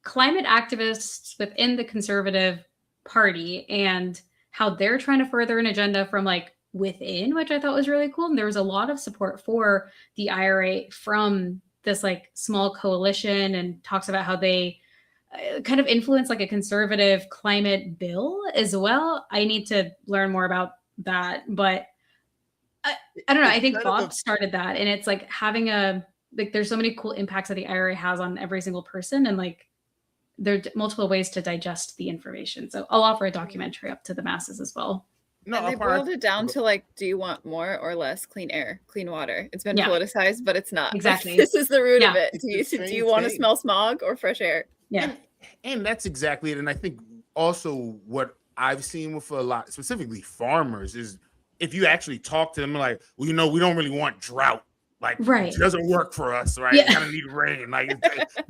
climate activists within the conservative party and how they're trying to further an agenda from like within, which I thought was really cool. And there was a lot of support for the IRA from this like small coalition, and talks about how they kind of influence like a conservative climate bill as well. I need to learn more about that, but I don't know. I It's think kind of Bob started that, and it's like having a like. There's so many cool impacts that the IRA has on every single person, and like there are multiple ways to digest the information. So I'll offer a documentary up to the masses as well. no, and they I'm fine. boiled it down to like, do you want more or less clean air, clean water? It's been Yeah. politicized, but it's not. Exactly. This is the root of Yeah. it. It's Do the you, same do you want to thing. smell smog or fresh air? Yeah. And that's exactly it. And I think also what I've seen with a lot, specifically farmers, is if you actually talk to them, like, well, you know, we don't really want drought. Like, Right. it doesn't work for us, right? Yeah. We kind of need rain. Like,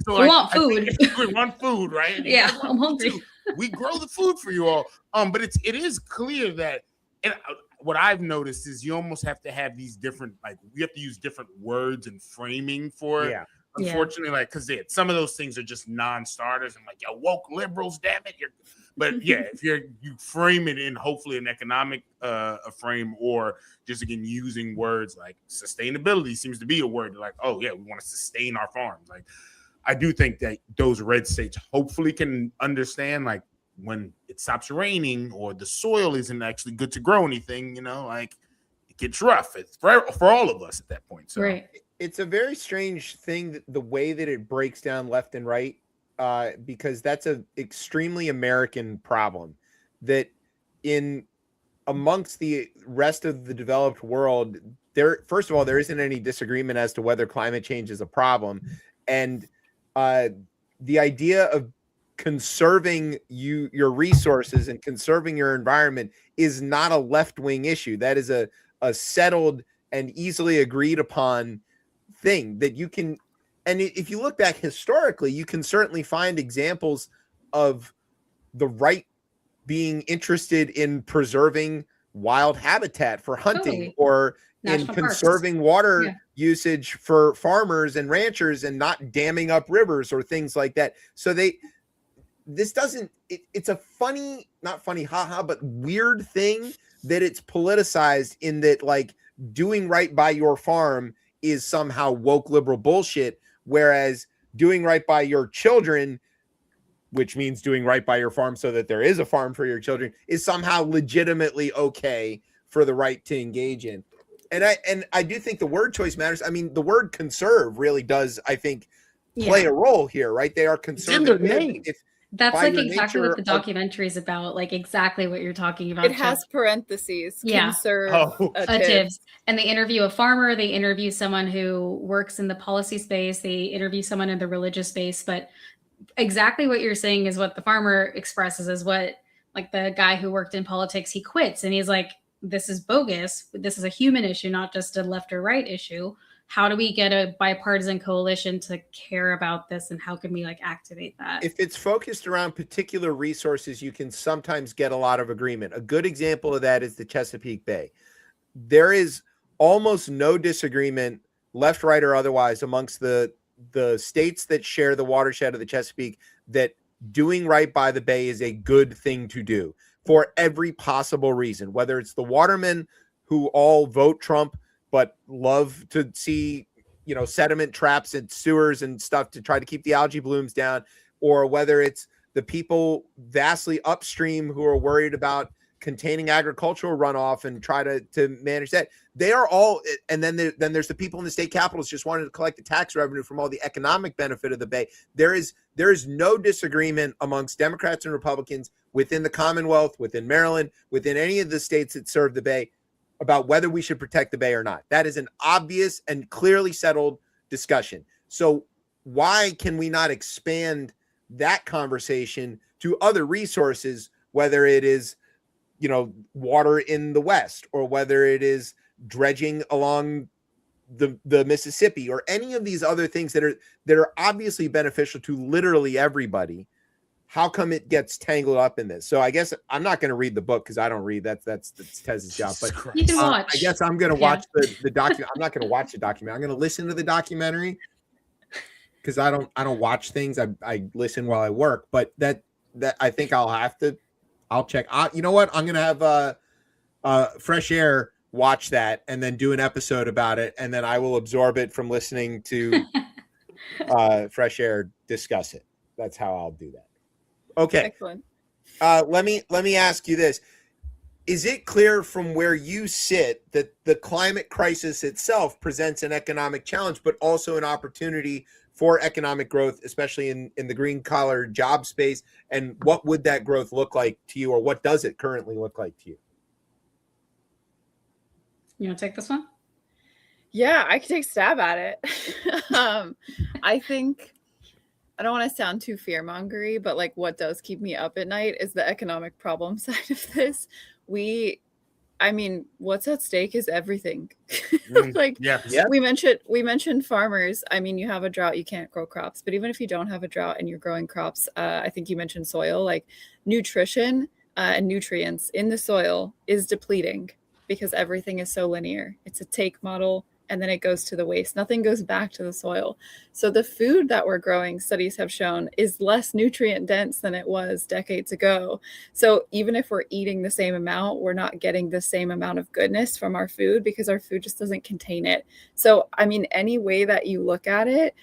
so We like, want I think food. we want food, right? And you Yeah, guys want I'm food hungry. too. We grow the food for you all. But it is clear that, and what I've noticed is you almost have to have these different, like, you have to use different words and framing for it. Yeah. Yeah. Unfortunately, like, because some of those things are just non-starters and like, yo, woke liberals, damn it. But yeah, if you frame it in hopefully an economic a frame, or just again using words like sustainability seems to be a word like, oh yeah, we want to sustain our farms. Like, I do think that those red states hopefully can understand, like, when it stops raining or the soil isn't actually good to grow anything, you know, like, it gets rough. It's for all of us at that point. So Right. It's a very strange thing, that the way that it breaks down left and right, because that's a extremely American problem. That in amongst the rest of the developed world, first of all, there isn't any disagreement as to whether climate change is a problem, and the idea of conserving your resources and conserving your environment is not a left-wing issue. That is a settled and easily agreed upon thing that you can. And if you look back historically, you can certainly find examples of the right being interested in preserving wild habitat for hunting, Totally. or National in parks. conserving water Yeah. usage for farmers and ranchers, and not damming up rivers or things like that. So it's a funny, not funny, haha, but weird thing that it's politicized, in that, like, doing right by your farm is somehow woke liberal bullshit, whereas doing right by your children, which means doing right by your farm so that there is a farm for your children, is somehow legitimately okay for the right to engage in. And I do think the word choice matters. I mean, the word conserve really does, I think, play a role here, right? They are conservative. That's by like your exactly what nature the documentary is about, like exactly what you're talking about. It has parentheses. Yeah. Conservatives. And they interview a farmer, they interview someone who works in the policy space, they interview someone in the religious space, but exactly what you're saying is what the farmer expresses, is what, like, the guy who worked in politics, he quits and he's like, this is bogus. This is a human issue, not just a left or right issue. How do we get a bipartisan coalition to care about this, and how can we like activate that? If it's focused around particular resources, you can sometimes get a lot of agreement. A good example of that is the Chesapeake Bay. There is almost no disagreement, left, right, or otherwise, amongst the states that share the watershed of the Chesapeake, that doing right by the bay is a good thing to do for every possible reason, whether it's the watermen who all vote Trump but love to see, sediment traps and sewers and stuff to try to keep the algae blooms down, or whether it's the people vastly upstream who are worried about containing agricultural runoff and try to manage that. They are all, and then there's the people in the state capitals just wanting to collect the tax revenue from all the economic benefit of the bay. There is no disagreement amongst Democrats and Republicans within the Commonwealth, within Maryland, within any of the states that serve the bay, about whether we should protect the bay or not. That is an obvious and clearly settled discussion. So why can we not expand that conversation to other resources, whether it is, water in the West, or whether it is dredging along the Mississippi, or any of these other things that are obviously beneficial to literally everybody? How come it gets tangled up in this? So I guess I'm not going to read the book because I don't read. That's Tez's job. But you can watch. I guess I'm going to watch the document. I'm not going to watch the documentary. I'm going to listen to the documentary because I don't watch things. I listen while I work. But that I think I'll check. You know what? I'm going to have Fresh Air watch that and then do an episode about it, and then I will absorb it from listening to Fresh Air discuss it. That's how I'll do that. Okay. Excellent. Let me ask you this. Is it clear from where you sit that the climate crisis itself presents an economic challenge, but also an opportunity for economic growth, especially in the green collar job space? And what would that growth look like to you, or what does it currently look like to you? You want to take this one? Yeah, I can take a stab at it. I think, I don't want to sound too fear-mongery, but like what does keep me up at night is the economic problem side of this. What's at stake is everything. We mentioned farmers. I mean, you have a drought, you can't grow crops. But even if you don't have a drought and you're growing crops, I think you mentioned soil, like nutrition and nutrients in the soil is depleting because everything is so linear. It's a take model, and then it goes to the waste. Nothing goes back to the soil. So the food that we're growing, studies have shown, is less nutrient dense than it was decades ago. So even if we're eating the same amount, we're not getting the same amount of goodness from our food because our food just doesn't contain it. So, I mean, any way that you look at it,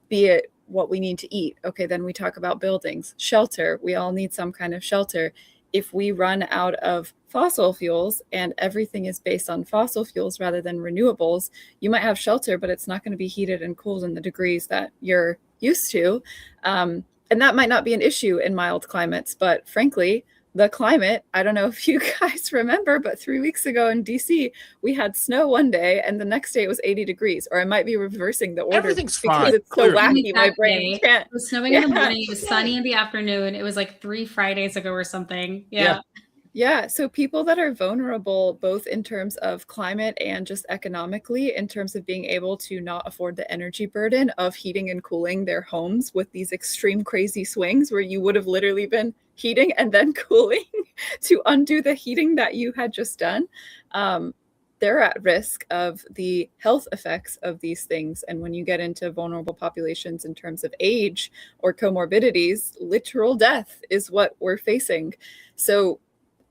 be it what we need to eat. Okay, then we talk about buildings, shelter. We all need some kind of shelter. If we run out of fossil fuels and everything is based on fossil fuels rather than renewables, you might have shelter, but it's not going to be heated and cooled in the degrees that you're used to. And that might not be an issue in mild climates, but frankly, the climate, I don't know if you guys remember, but 3 weeks ago in DC, we had snow one day and the next day it was 80 degrees, or I might be reversing the order. Everything's because fine. it's so wacky. My brain can't. It was snowing in the morning. It was sunny in the afternoon. It was like 3 Fridays ago or something. Yeah. So people that are vulnerable, both in terms of climate and just economically, in terms of being able to not afford the energy burden of heating and cooling their homes with these extreme crazy swings where you would have literally been heating and then cooling to undo the heating that you had just done. They're at risk of the health effects of these things. And when you get into vulnerable populations in terms of age or comorbidities, literal death is what we're facing. So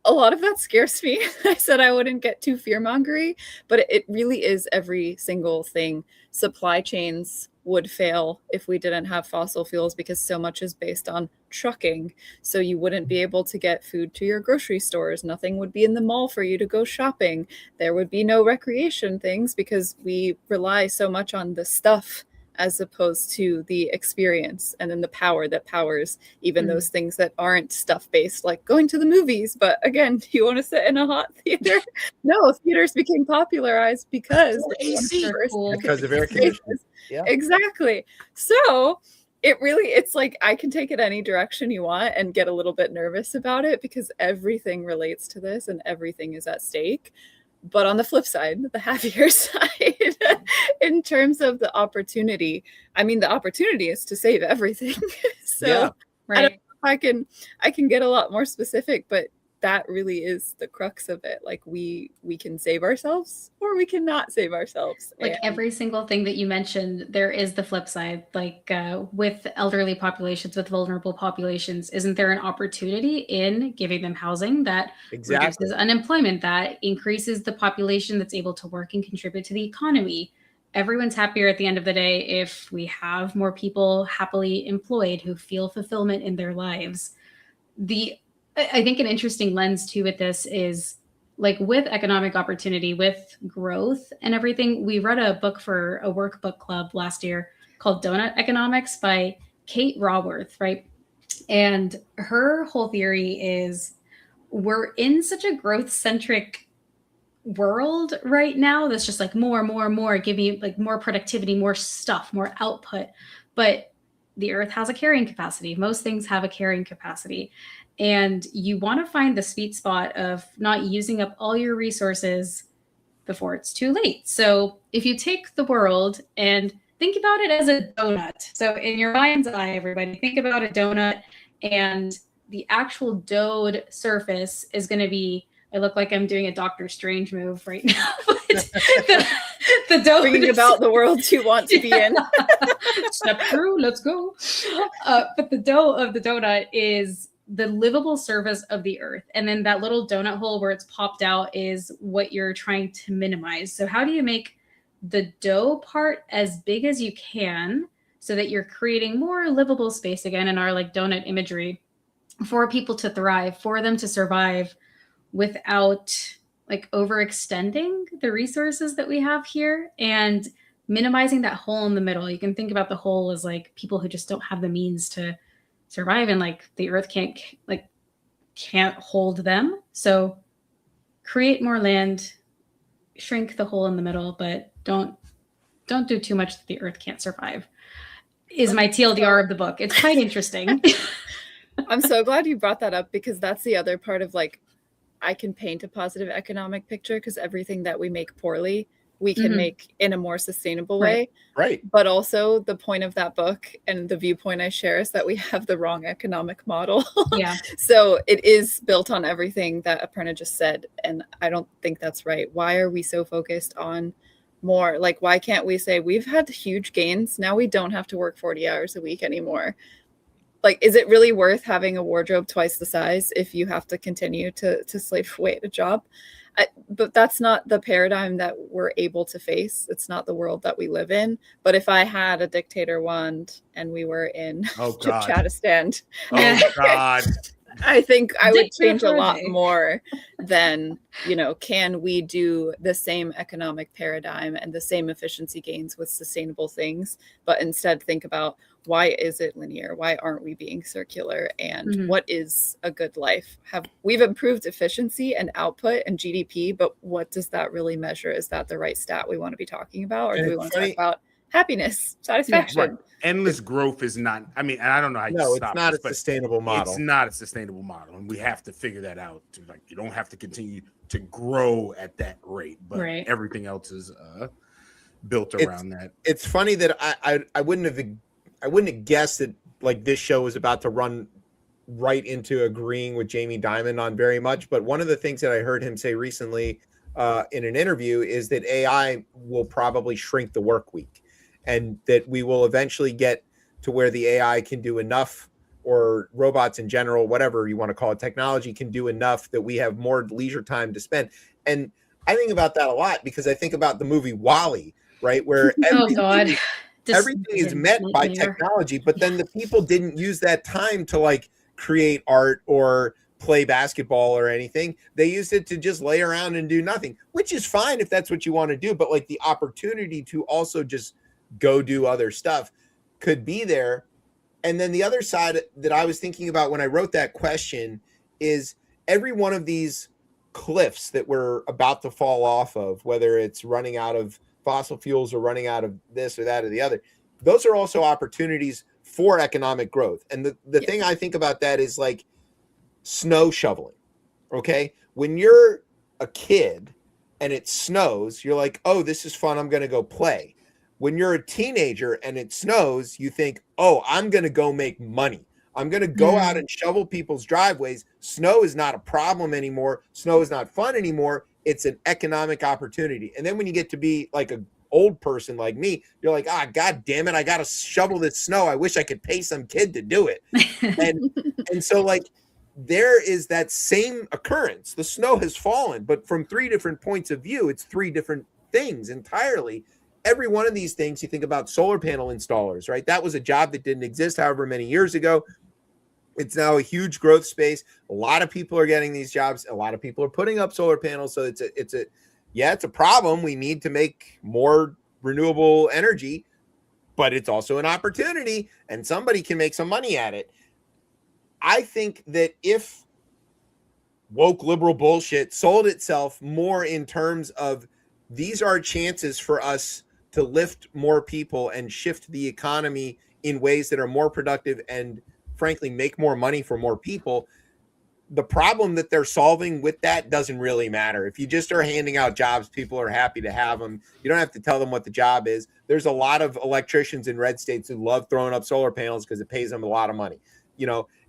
a lot of that scares me. I said I wouldn't get too fear-mongery, but it really is every single thing. Supply chains would fail if we didn't have fossil fuels because so much is based on trucking. So you wouldn't be able to get food to your grocery stores. Nothing would be in the mall for you to go shopping. There would be no recreation things because we rely so much on the stuff as opposed to the experience and then the power that powers even those things that aren't stuff based, like going to the movies. But again, do you want to sit in a hot theater? No, theaters became popularized because AC because of air conditioning. Yeah, exactly. So it's like I can take it any direction you want and get a little bit nervous about it because everything relates to this and everything is at stake. But on the flip side, the happier side, in terms of the opportunity, I mean, the opportunity is to save everything. So Yeah, I don't know if I can get a lot more specific, but that really is the crux of it. Like we can save ourselves or we cannot save ourselves. Like every single thing that you mentioned, there is the flip side. Like with elderly populations, with vulnerable populations, isn't there an opportunity in giving them housing that reduces unemployment, that increases the population that's able to work and contribute to the economy? Everyone's happier at the end of the day if we have more people happily employed who feel fulfillment in their lives. I think an interesting lens too with this is like with economic opportunity, with growth and everything. We read a book for a workbook club last year called Donut Economics by Kate Raworth, right? And her whole theory is we're in such a growth centric world right now that's just like more, give me like more productivity, more stuff, more output. But the earth has a carrying capacity. Most things have a carrying capacity. And you want to find the sweet spot of not using up all your resources before it's too late. So if you take the world and think about it as a donut. So in your mind's eye, everybody, think about a donut, and the actual doughed surface is going to be, I look like I'm doing a Doctor Strange move right now. the dough bringing about the world you want to be in. Step through, let's go. But the dough of the donut is the livable surface of the earth. And then that little donut hole where it's popped out is what you're trying to minimize. So how do you make the dough part as big as you can so that you're creating more livable space, again, in our like donut imagery, for people to thrive, for them to survive without like overextending the resources that we have here and minimizing that hole in the middle. You can think about the hole as like people who just don't have the means to survive, and like the earth can't hold them. So create more land, shrink the hole in the middle, but don't do too much that the earth can't survive, is my TLDR of the book. It's quite interesting. I'm so glad you brought that up because that's the other part of like, I can paint a positive economic picture because everything that we make poorly, we can make in a more sustainable way. Right. But also the point of that book and the viewpoint I share is that we have the wrong economic model. Yeah. So it is built on everything that Aparna just said. And I don't think that's right. Why are we so focused on more? Like, why can't we say we've had huge gains? Now we don't have to work 40 hours a week anymore. Like, is it really worth having a wardrobe twice the size if you have to continue to slave away at a job? But that's not the paradigm that we're able to face. It's not the world that we live in. But if I had a dictator wand and we were in ChipChatistan, oh God, I think I would change a lot more than, can we do the same economic paradigm and the same efficiency gains with sustainable things, but instead think about why is it linear? Why aren't we being circular? And what is a good life? We've improved efficiency and output and GDP, but what does that really measure? Is that the right stat we want to be talking about? Or do we want to talk about happiness, satisfaction? Right. Endless growth is not, I mean, I don't know how you No, stop it's not this, a sustainable model. It's not a sustainable model. And we have to figure that out. Like, you don't have to continue to grow at that rate, but everything else is built around that. It's funny that I wouldn't have guessed that like this show was about to run right into agreeing with Jamie Dimon on very much. But one of the things that I heard him say recently in an interview is that AI will probably shrink the work week, and that we will eventually get to where the AI can do enough or robots in general, whatever you want to call it, technology can do enough that we have more leisure time to spend. And I think about that a lot because I think about the movie WALL-E, right? Where Oh God. everything is met by technology, but then the people didn't use that time to like create art or play basketball or anything. They used it to just lay around and do nothing, which is fine if that's what you want to do. But like the opportunity to also just go do other stuff could be there. And then the other side that I was thinking about when I wrote that question is every one of these cliffs that we're about to fall off of, whether it's running out of fossil fuels or running out of this or that or the other, those are also opportunities for economic growth. And the thing I think about that is like snow shoveling. Okay. When you're a kid and it snows, you're like, oh, this is fun. I'm going to go play. When you're a teenager and it snows, you think, oh, I'm going to go make money. I'm going to go out and shovel people's driveways. Snow is not a problem anymore. Snow is not fun anymore. It's an economic opportunity. And then when you get to be like an old person like me, you're like, God damn it, I got to shovel this snow. I wish I could pay some kid to do it. And so like there is that same occurrence. The snow has fallen, but from 3 different points of view, it's 3 different things entirely. Every one of these things, you think about solar panel installers, right? That was a job that didn't exist however many years ago. It's now a huge growth space. A lot of people are getting these jobs. A lot of people are putting up solar panels. So it's a problem. We need to make more renewable energy, but it's also an opportunity and somebody can make some money at it. I think that if woke liberal bullshit sold itself more in terms of these are chances for us to lift more people and shift the economy in ways that are more productive and frankly make more money for more people, the problem that they're solving with that doesn't really matter. If you just are handing out jobs, people are happy to have them. You don't have to tell them what the job is. There's a lot of electricians in red states who love throwing up solar panels because it pays them a lot of money,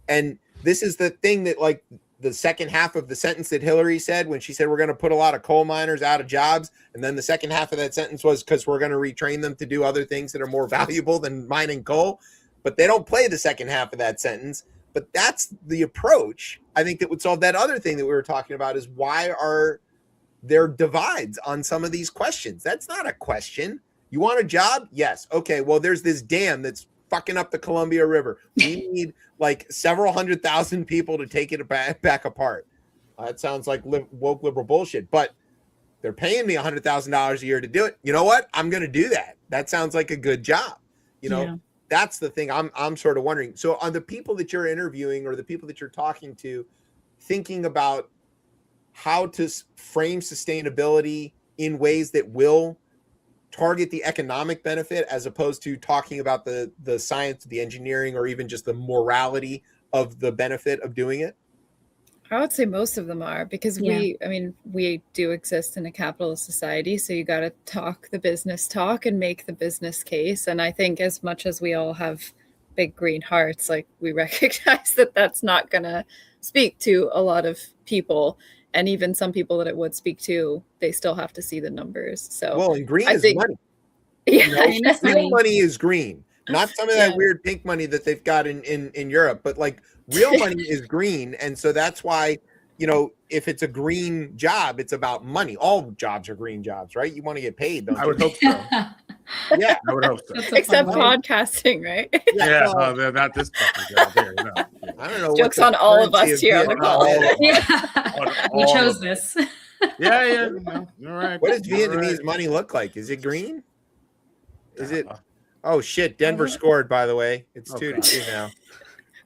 and this is the thing that like the second half of the sentence that Hillary said when she said we're going to put a lot of coal miners out of jobs. And then the second half of that sentence was because we're going to retrain them to do other things that are more valuable than mining coal. But they don't play the second half of that sentence. But that's the approach I think that would solve that other thing that we were talking about is why are there divides on some of these questions? That's not a question. You want a job? Yes. Okay. Well, there's this dam that's fucking up the Columbia River. We need like several 100,000 people to take it back apart. That sounds like woke liberal bullshit, but they're paying me $100,000 a year to do it. You know what? I'm going to do that. That sounds like a good job. That's the thing I'm sort of wondering. So are the people that you're interviewing or the people that you're talking to thinking about how to frame sustainability in ways that will target the economic benefit as opposed to talking about the science, the engineering, or even just the morality of the benefit of doing it? I would say most of them are because we do exist in a capitalist society. So you got to talk the business talk and make the business case. And I think as much as we all have big green hearts, like we recognize that that's not going to speak to a lot of people. And even some people that it would speak to, they still have to see the numbers. So well, and green is money. Yeah, real money is green. Not some of that weird pink money that they've got in Europe, but like real money is green. And so that's why, if it's a green job, it's about money. All jobs are green jobs, right? You want to get paid, don't you? I would hope so. Yeah, I would hope so. Except podcasting, right? Yeah, they're not this fucking job here. No. I don't know. Jokes on all of us here on the call. We chose this. Yeah. All right. What does Vietnamese money look like? Is it green? Is it? Oh shit! Denver scored. By the way, it's 2-2 now.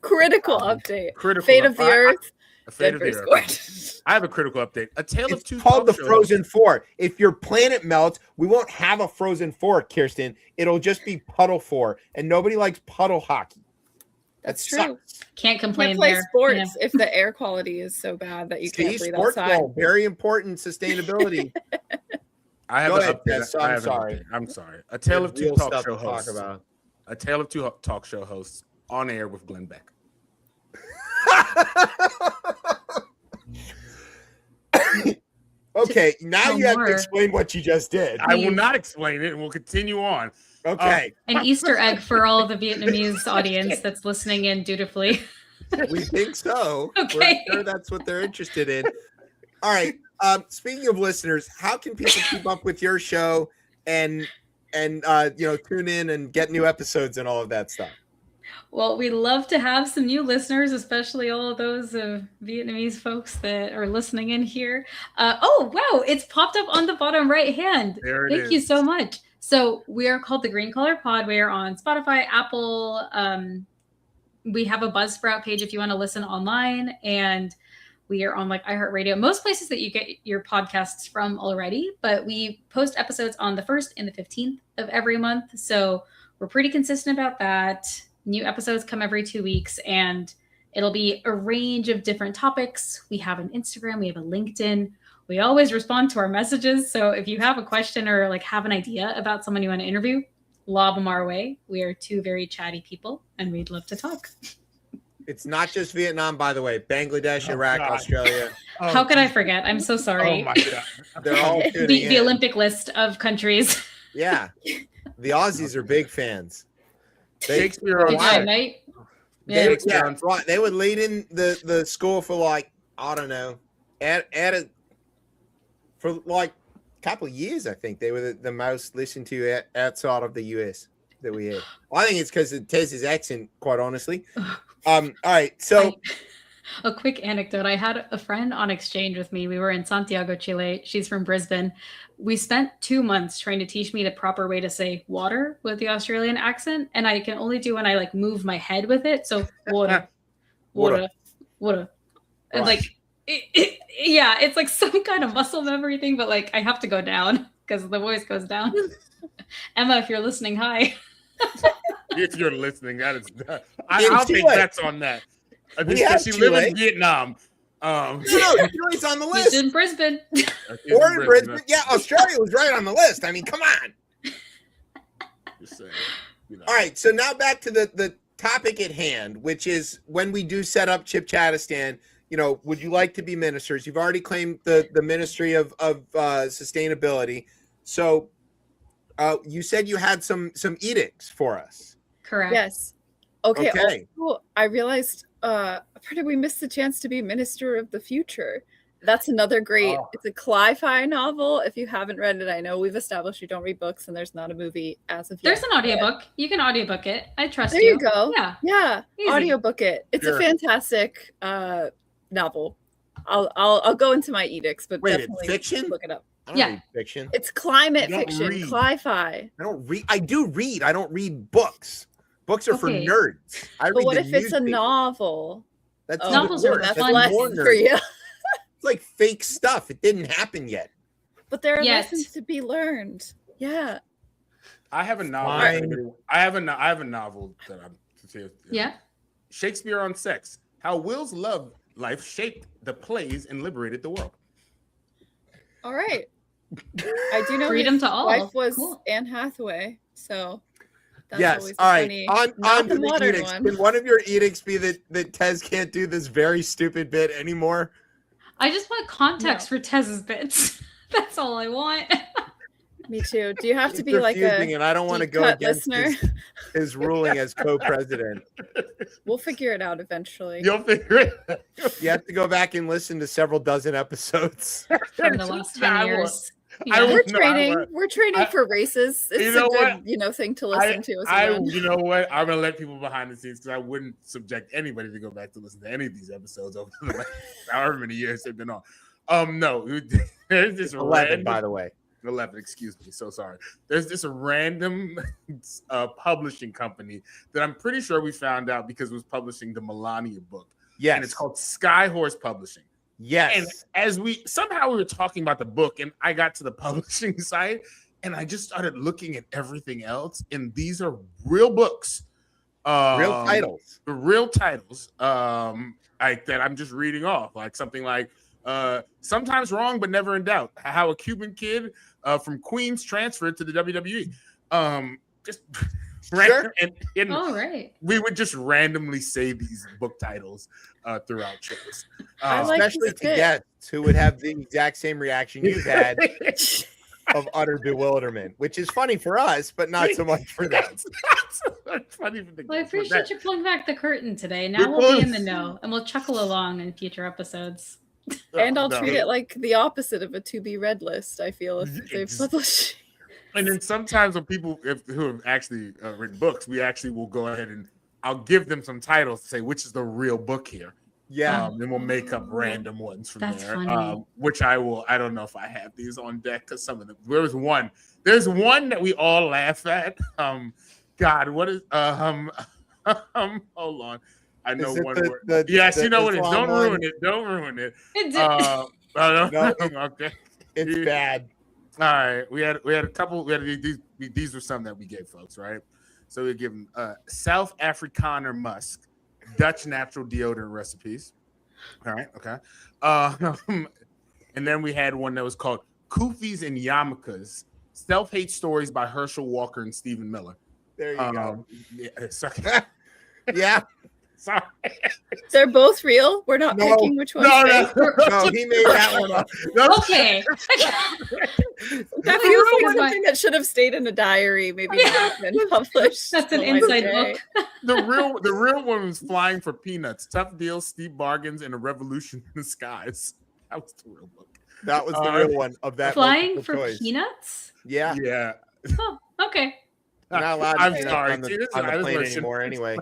Critical update. Critical Fate of the Earth. Fate of the Earth. I have a critical update. A Tale of Two. It's called the Frozen Four. If your planet melts, we won't have a Frozen Four, Kirsten. It'll just be Puddle Four, and nobody likes puddle hockey. That's true. Can't complain. Can't play there. sports if the air quality is so bad that you can't breathe outside. Ball, very important sustainability. I have an update. I'm I'm sorry. A Tale of Two talk show hosts. About. A Tale of Two talk show hosts on air with Glenn Beck. Okay, now you have to explain what you just did. I will not explain it, and we'll continue on. Okay. An Easter egg for all of the Vietnamese audience that's listening in dutifully. We think so. Okay. We're sure that's what they're interested in. All right. Speaking of listeners, how can people keep up with your show and tune in and get new episodes and all of that stuff? Well, we love to have some new listeners, especially all of those Vietnamese folks that are listening in here. Oh, wow. It's popped up on the bottom right hand. There it Thank you is. so much. So we are called the Green Collar Pod. We are on Spotify, Apple. We have a Buzzsprout page if you want to listen online. And we are on like iHeartRadio, most places that you get your podcasts from already. But we post episodes on the 1st and the 15th of every month. So we're pretty consistent about that. New episodes come every 2 weeks, and it'll be a range of different topics. We have an Instagram, we have a LinkedIn. We always respond to our messages. So if you have a question or like have an idea about someone you want to interview, lob them our way. We are two very chatty people, and we'd love to talk. It's not just Vietnam, by the way. Bangladesh, Iraq, God. Australia. How could I forget? I'm so sorry. Oh my God. They're all tuning the in. Olympic list of countries. Yeah. The Aussies are big fans. Shakespeare Good on time, Six. mate. They, Yeah. right. They would lead in the school for like, I don't know, for like a couple of years. I think they were the most listened to outside of the US that we had. I think it's because of Tez's accent, quite honestly. All right. So A quick anecdote. I had a friend on exchange with me. We were in Santiago, Chile. She's from Brisbane. We spent 2 months trying to teach me the proper way to say water with the Australian accent. And I can only do when I like move my head with it. So water, water, water. And Right. like, yeah, it's like some kind of muscle memory thing, but like I have to go down because the voice goes down. Emma, if you're listening, hi. If you're listening, that is. In I'll take Chile. bets on that. We have She lives in Chile. Vietnam. No, Chile's on the She's list. in Brisbane. Or in Brisbane. Yeah, Australia was right on the list. I mean, come on. Just saying, All right, so now back to the topic at hand, which is when we do set up ChipChatistan, would you like to be ministers? You've already claimed the Ministry of Sustainability. So you said you had some edicts for us. Correct. Yes. Okay. Okay. Also, I realized apparently we missed the chance to be Minister of the Future. That's another great. Oh. It's a Cli-Fi novel. If you haven't read it, I know we've established you don't read books, and there's not a movie as of yet. There's an audiobook. You can audiobook it. I trust There you. you go. Yeah. Yeah. Easy. Audiobook it. It's Sure. a fantastic novel. I'll go into my edicts, but Wait, it's definitely fiction? look it up. I don't Yeah. read fiction. It's climate You don't fiction, read. Cli-Fi. I don't read. I do read. I don't read books. Books are for Okay. nerds. I But read what the if it's a newspaper. novel? That's Oh, even Novels are worse. that's fun. less more for nerdy. you. It's like fake stuff. It didn't happen yet. But there are Yes. lessons to be learned. Yeah. I have a novel. Fine. I have a novel that I'm. Yeah. Shakespeare on Sex: How Will's love life shaped the plays and liberated the world. All right. I do know Freedom his to all. wife was Cool. Anne Hathaway, so that's Yes. always All right. funny. On Not to the the modern edicts. one. Can one of your edicts be that Tez can't do this very stupid bit anymore? I just want context for Tez's bits. That's all I want. Me too. Do you have to It's be like refusing, a and I don't want to deep go cut against listener? his ruling as co-president. We'll figure it out eventually. You'll figure it out. You have to go back and listen to several dozen episodes. From the last Nah, 10 I years. I Yeah. will- We're No, I training. won't. We're training I- for races. It's You a know good, what? thing to listen to as I, a win. you know what? I'm gonna let people behind the scenes because I wouldn't subject anybody to go back to listen to any of these episodes over the last however many years they've been on. No, there's this 11, random, by the way. 11. Excuse me, so sorry. There's this random publishing company that I'm pretty sure we found out because it was publishing the Melania book, Yes. and it's called Skyhorse Publishing. Yes. And as we were talking about the book, and I got to the publishing site, and I just started looking at everything else, and these are real books, Real titles. the real titles, that I'm just reading off, like something like "Sometimes Wrong but Never in Doubt: How a Cuban Kid from Queens Transferred to the WWE." Just random, and All right. we would just randomly say these book titles throughout shows. I like Especially this to bit. guests who would have the exact same reaction you've had. of utter bewilderment, which is funny for us, but not so much for them. That's funny for the Well, I kids, but appreciate that- you pulling back the curtain today. We're Now we'll be pulling- in the know, and we'll chuckle along in future episodes. And I'll No. treat it like the opposite of a to be read list. I feel if they've Ex- published. And then sometimes when people who have actually written books, we actually will go ahead and I'll give them some titles to say which is the real book here. Yeah. And we'll make up random ones from That's there. funny. Which I will. I don't know if I have these on deck because some of them. There's one that we all laugh at. God, what is hold on. I know Is it one the- word. the- Yes, the you know what it is. Islam Don't ruin one? it. Don't ruin it. It No, No, okay. It's Yeah. bad. All right, we had a couple. These were some that we gave folks, right? So we give them South Afrikaner musk, Dutch natural deodorant recipes. All right, okay. And then we had one that was called Kufis and Yarmulkes, Self-Hate Stories by Herschel Walker and Stephen Miller. There you go. Yeah, sorry. Yeah. Sorry. They're both real. We're not No. picking which one's No, fake. No, he made that one up. No. That Okay. feels like something that should have stayed in a diary, maybe not been published. That's an till like inside today. book. The real one was Flying for Peanuts, Tough Deals, Steep Bargains, and a Revolution in the Skies. That was the real book. That was the real one of that. Flying multiple for choice. peanuts? Yeah. Yeah. Oh, okay. You're not allowed to I'm say that sorry. on the, See, this is- on the I just plane wanna shit- anymore anyway.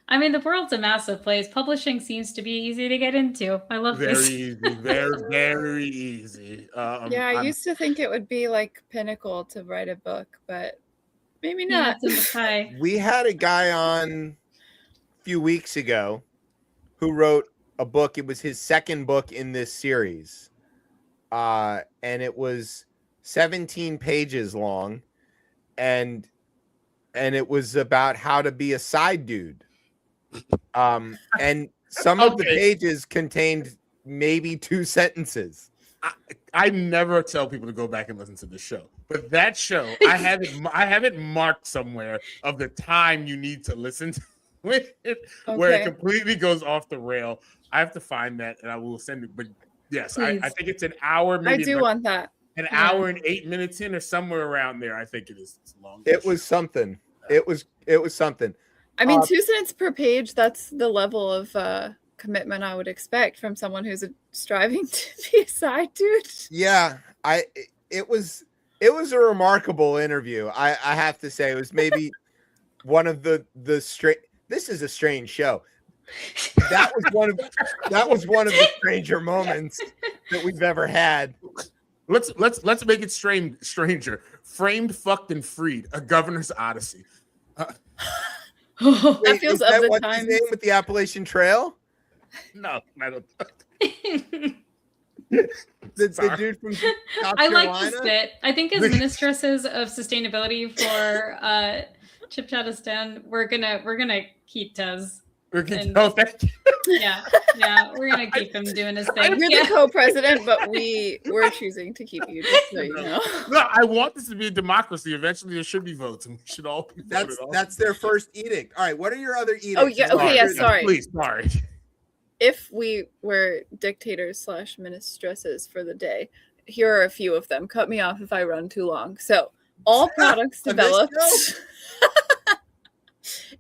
I mean, the world's a massive place. Publishing seems to be easy to get into. I love Very this. easy, very easy. Yeah, I used to think it would be like pinnacle to write a book, but maybe not. Peanuts in the pie. We had a guy on a few weeks ago who wrote a book. It was his second book in this series. And it was 17 pages long. And it was about how to be a side dude. And some of the Okay. pages contained maybe 2 sentences. I never tell people to go back and listen to the show, but that show I have it marked somewhere of the time you need to listen to it, where it Okay. completely goes off the rail. I have to find that and I will send it. But yes, I Please. think it's an hour, I maybe do want that. an yeah. hour and 8 minutes in, or somewhere around there. I think it is. It's long. It was something. It was something. I mean, Uh, 2 sentences per page, that's the level of commitment I would expect from someone who's striving to be a side dude. Yeah, it was a remarkable interview. I have to say, it was maybe one of the straight. This is a strange show. That was one of the stranger moments that we've ever had. Let's make it stranger. Framed, fucked, and freed. A Governor's Odyssey. That Wait, feels is that of the what's his times. name with the Appalachian Trail? No, I don't. The Sorry. dude from South I like Carolina? this bit. I think as ministresses of sustainability for ChipChat Astan, we're gonna keep Tez. And- Oh, thank you. Yeah, we're gonna keep him doing his thing. You're Yeah. the co-president, but we're choosing to keep you, just so you know. No, I want this to be a democracy. Eventually, there should be votes, and we should all be voted on. That's their first edict. All right, what are your other edicts? Oh, yeah, okay, yeah, sorry. Please, sorry. If we were dictators / ministresses for the day, here are a few of them. Cut me off if I run too long. So, all products On this developed.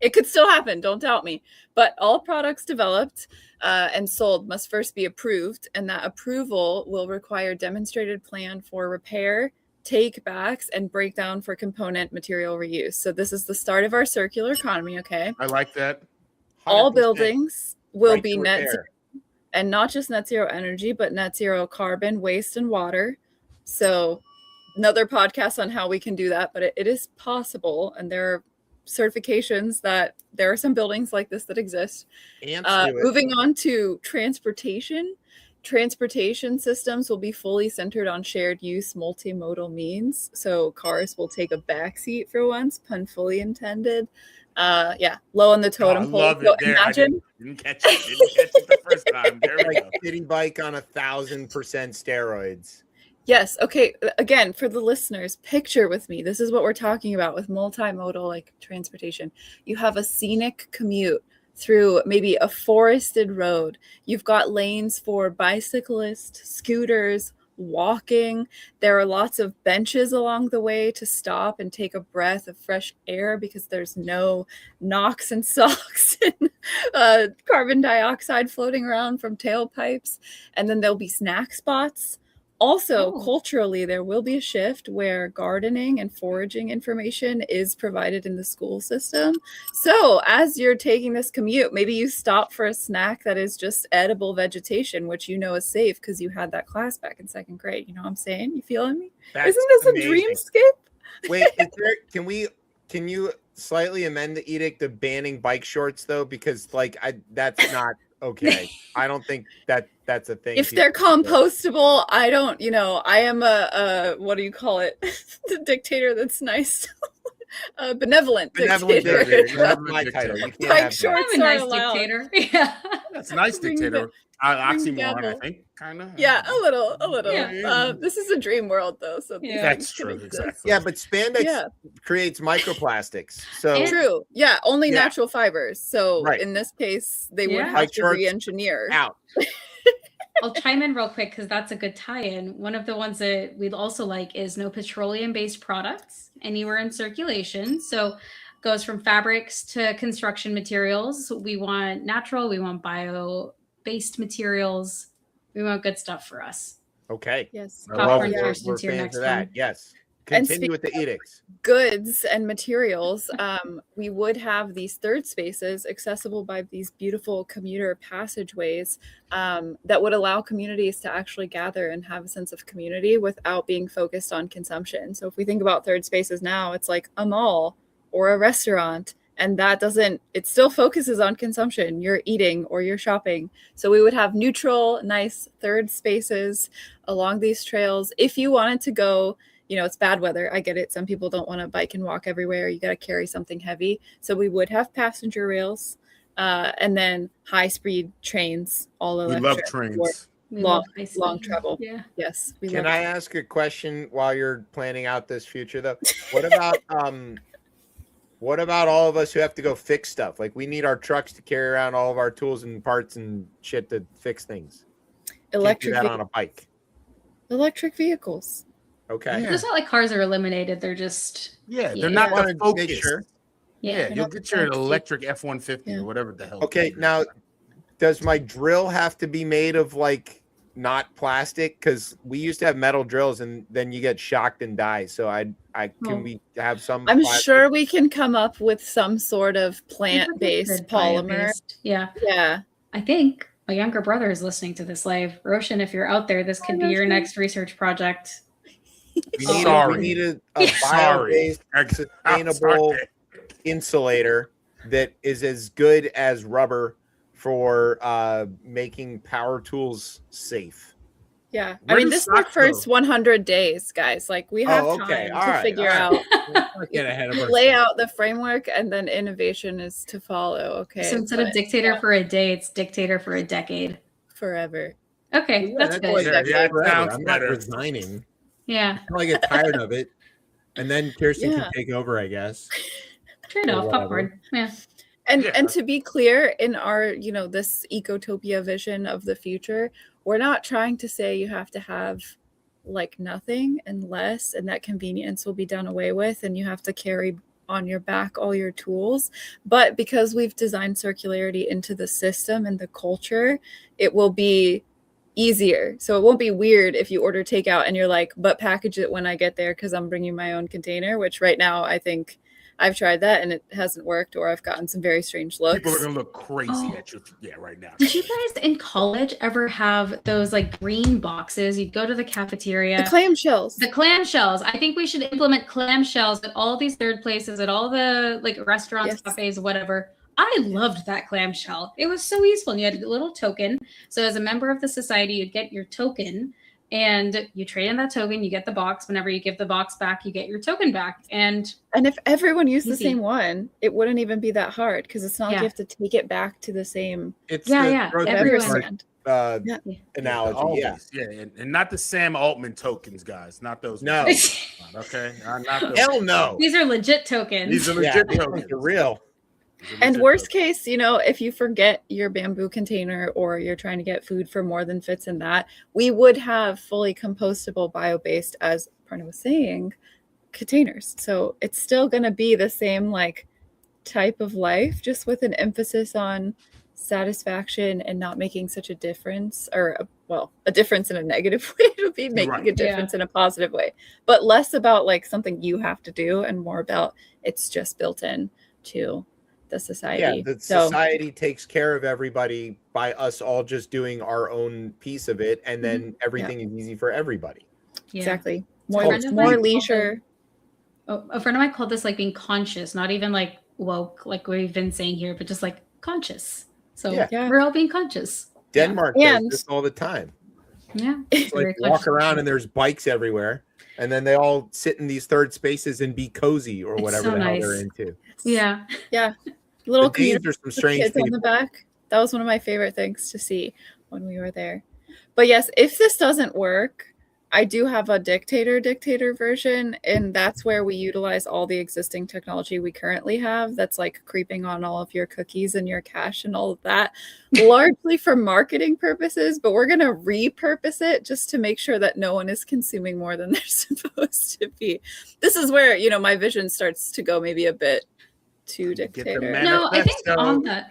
It could still happen, don't doubt me. But all products developed and sold must first be approved, and that approval will require demonstrated plan for repair, take backs, and breakdown for component material reuse. So this is the start of our circular economy, okay? I like that. All 100% buildings will right be to net repair. zero, and not just net zero energy, but net zero carbon, waste, and water. So another podcast on how we can do that, but it is possible, and there are certifications that there are some buildings like this that exist. Ants do it. Moving on to transportation systems will be fully centered on shared use multimodal means. So cars will take a backseat for once, pun fully intended. Low on the Oh, I totem pole. love So it. There, I imagine didn't catch it. Didn't catch it the first time. There we Like go. city bike on 1,000% steroids. Yes. Okay. Again, for the listeners, picture with me. This is what we're talking about with multimodal like transportation. You have a scenic commute through maybe a forested road. You've got lanes for bicyclists, scooters, walking. There are lots of benches along the way to stop and take a breath of fresh air because there's no NOx and SOx and carbon dioxide floating around from tailpipes. And then there'll be snack spots. Also, culturally, there will be a shift where gardening and foraging information is provided in the school system. So as you're taking this commute, maybe you stop for a snack that is just edible vegetation, which you know is safe because you had that class back in 2nd grade. You know what I'm saying? You feeling me? That's Isn't this amazing. a dreamscape? Wait, can you slightly amend the edict of banning bike shorts though? Because that's not okay. I don't think that's a thing. If they're compostable, I don't, I am a what do you call it? The dictator that's nice. Benevolent dictator. That's my title. You can't Bike have shorts I'm a nice are allowed. dictator. Yeah. That's a nice dictator. Oxymoron, I think, kind of. Yeah, a little. Yeah. This is a dream world, though. So these Yeah. things That's can true. exist. Exactly. Yeah, but spandex creates microplastics. So True. Yeah, only Yeah. natural fibers. So Right. in this case, they would Yeah. have Bike to shorts re-engineer. out. I'll chime in real quick because that's a good tie-in. One of the ones that we'd also like is no petroleum-based products anywhere in circulation. So goes from fabrics to construction materials. We want natural, we want bio-based materials. We want good stuff for us. Okay. Yes. I love it. First We're into your fans next of that. one. Yes. And Continue with the edicts. Goods and materials, we would have these third spaces accessible by these beautiful commuter passageways that would allow communities to actually gather and have a sense of community without being focused on consumption. So if we think about third spaces now, it's like a mall or a restaurant, and it still focuses on consumption. You're eating or you're shopping. So we would have neutral, nice third spaces along these trails. If you wanted to go, it's bad weather. I get it. Some people don't want to bike and walk everywhere. You got to carry something heavy. So we would have passenger rails and then high-speed trains, all We electric. love trains. We Long- love ice long cream. travel. Yeah. Yes. We Can love I ask a question while you're planning out this future though? What about all of us who have to go fix stuff? Like we need our trucks to carry around all of our tools and parts and shit to fix things. electric, Can't do that on a bike. electric vehicles. Okay. Yeah. It's not like cars are eliminated. They're just Yeah, Yeah. they're not Wanna the make focus. sure. Yeah, They're you'll not get the your focus. electric F-150 Yeah. or whatever the hell. Okay, now does my drill have to be made of like not plastic? Because we used to have metal drills and then you get shocked and die. So can Oh. we have some I'm plastic? sure we can come up with some sort of plant-based polymer. bio-based. Yeah. Yeah. I think my younger brother is listening to this live. Roshan, if you're out there, this could be your Roshan. next research project. Sorry. We need a Sorry. bio-based sustainable insulator that is as good as rubber for making power tools safe. Yeah. Where I mean, do this is our stocks first go? 100 days, guys. Like we have okay. time All to right. figure All out, Get ahead of lay ourselves. out the framework, and then innovation is to follow. Okay. So instead of but dictator for a day, it's dictator for a decade. forever. Okay, that's good. Yeah, that Forever. sounds I'm not better. resigning Yeah. until I get tired of it, and then Kirsten Yeah. can take over, I guess. Trade off whatever. popcorn. Yeah. And Yeah. and to be clear, in our, this ecotopia vision of the future, we're not trying to say you have to have like nothing and less, and that convenience will be done away with, and you have to carry on your back all your tools. But because we've designed circularity into the system and the culture, it will be easier. So it won't be weird if you order takeout and you're like, but package it when I get there because I'm bringing my own container, which right now I think I've tried that and it hasn't worked, or I've gotten some very strange looks. People are gonna look crazy Oh. at you. Yeah, right now. Did you guys in college ever have those like green boxes? You'd go to the cafeteria. The clamshells. The clamshells. I think we should implement clamshells at all these third places, at all the like restaurants, Yes. cafes, whatever. I loved that clamshell. It was so useful. And you had a little token. So as a member of the society, you'd get your token and you trade in that token, you get the box. Whenever you give the box back, you get your token back. And And if everyone used the Easy. same one, it wouldn't even be that hard because it's not like Yeah. you have to take it back to the same It's Yeah, the yeah, grocery everyone. store, understand. uh, Yeah. analogy. Always. Yeah. Yeah, and not the Sam Altman tokens, guys. Not those. No. Okay, not those. Hell no. these are legit tokens. These are Yeah, legit these tokens. ones are real. And worst case, if you forget your bamboo container or you're trying to get food for more than fits in that, we would have fully compostable bio-based, as Prana was saying, containers. So it's still going to be the same like type of life, just with an emphasis on satisfaction and not making such a difference, or a difference in a negative way. It'll be making a difference in a positive way, but less about like something you have to do and more about it's just built in to the society. Yeah, the society takes care of everybody by us all just doing our own piece of it, and then everything is easy for everybody. Exactly. More leisure. A friend of mine called this like being conscious, not even like woke, like we've been saying here, but just like conscious. So we're all being conscious. Denmark does this all the time. Yeah. It's like walk around and there's bikes everywhere, and then they all sit in these third spaces and be cozy or whatever the hell they're into. Yeah. Yeah. Little Danes are some strange kids people. on the back. That was one of my favorite things to see when we were there. But yes, if this doesn't work, I do have a dictator version, and that's where we utilize all the existing technology we currently have that's like creeping on all of your cookies and your cache and all of that, largely for marketing purposes, but we're going to repurpose it just to make sure that no one is consuming more than they're supposed to be. This is where, my vision starts to go maybe a bit too dictator. No, I think on that.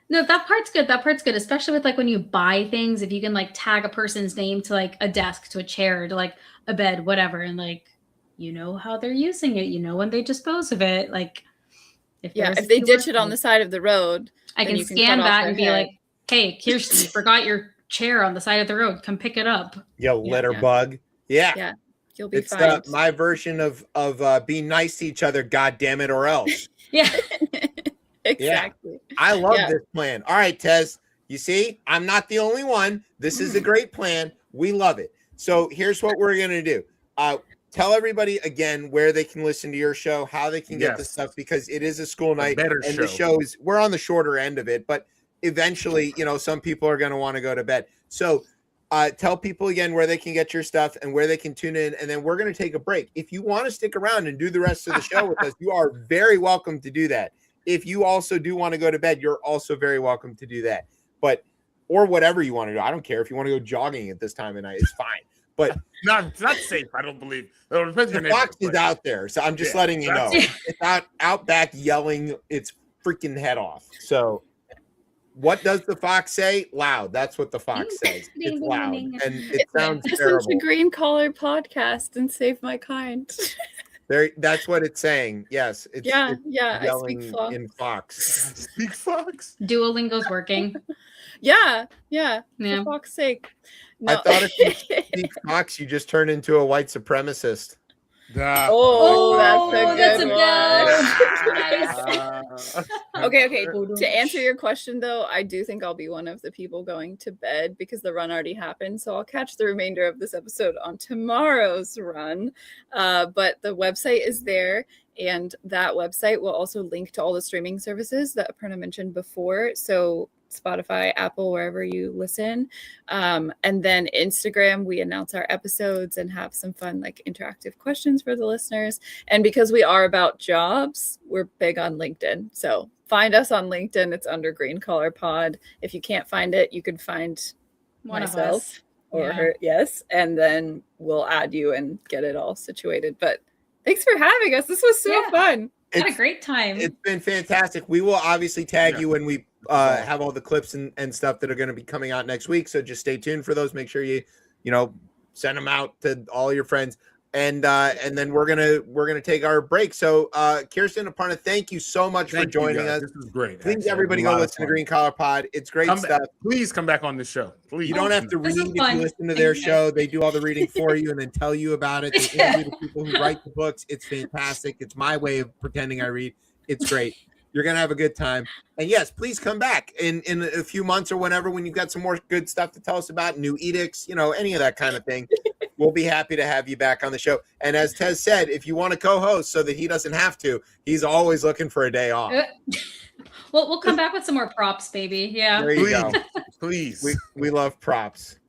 No, that part's good. That part's good, especially with like when you buy things, if you can like tag a person's name to like a desk, to a chair, to like a bed, whatever, and like how they're using it, when they dispose of it. Like if they ditch it on the side of the road, I can scan that and be like, hey, Kirsten, you forgot your chair on the side of the road. Come pick it up. Yo, litter bug. Yeah. Yeah. You'll be fine. It's my version of being nice to each other, God damn it, or else. Yeah. Exactly. Yeah. I love this plan. All right, Tez, you see, I'm not the only one. This is a great plan. We love it. So here's what we're going to do. Tell everybody again where they can listen to your show, how they can get the stuff, because it is a school night and the show is, we're on the shorter end of it, but eventually, some people are going to want to go to bed. So tell people again where they can get your stuff and where they can tune in. And then we're going to take a break. If you want to stick around and do the rest of the show with us, you are very welcome to do that. If you also do want to go to bed, you're also very welcome to do that. Or whatever you want to do. I don't care if you want to go jogging at this time of night. It's fine. But it's not safe. I don't believe. The fox is out there, so I'm just letting you know. It's out back yelling its freaking head off. So, what does the fox say? Loud. That's what the fox says. It's loud, and it sounds terrible. Listen to Green Collar Podcast and save my kind. That's what it's saying. Yes. It's yelling in fox. Speak fox. Duolingo's working. Yeah. For fox's sake. No. I thought if you speak fox, you just turn into a white supremacist. That's a good one. Okay. To answer your question, though, I do think I'll be one of the people going to bed because the run already happened. So I'll catch the remainder of this episode on tomorrow's run. But the website is there. And that website will also link to all the streaming services that Aparna mentioned before. So Spotify, Apple, wherever you listen. And then Instagram, we announce our episodes and have some fun, like interactive questions for the listeners. And because we are about jobs, we're big on LinkedIn. So find us on LinkedIn. It's under Green Collar Pod. If you can't find it, you can find myself or her. Yes. And then we'll add you and get it all situated. But thanks for having us. This was so fun. Had a great time. It's been fantastic. We will obviously tag you when we have all the clips and stuff that are going to be coming out next week. So just stay tuned for those. Make sure you send them out to all your friends. And then we're gonna take our break. So Kirsten, Aparna, thank you so much for joining us. This is great. Please, everybody, go listen to Green Collar Pod. It's great stuff. Please come back on the show. Please. You don't have to read if you listen to their show. They do all the reading for you and then tell you about it. They interview the people who write the books. It's fantastic. It's my way of pretending I read. It's great. You're gonna have a good time. And yes, please come back in a few months or whenever when you've got some more good stuff to tell us about, new edicts, any of that kind of thing. We'll be happy to have you back on the show. And as Tez said, if you want to co-host so that he doesn't have to, he's always looking for a day off. Well, we'll come back with some more props, baby. Yeah. There you go. Please. We love props.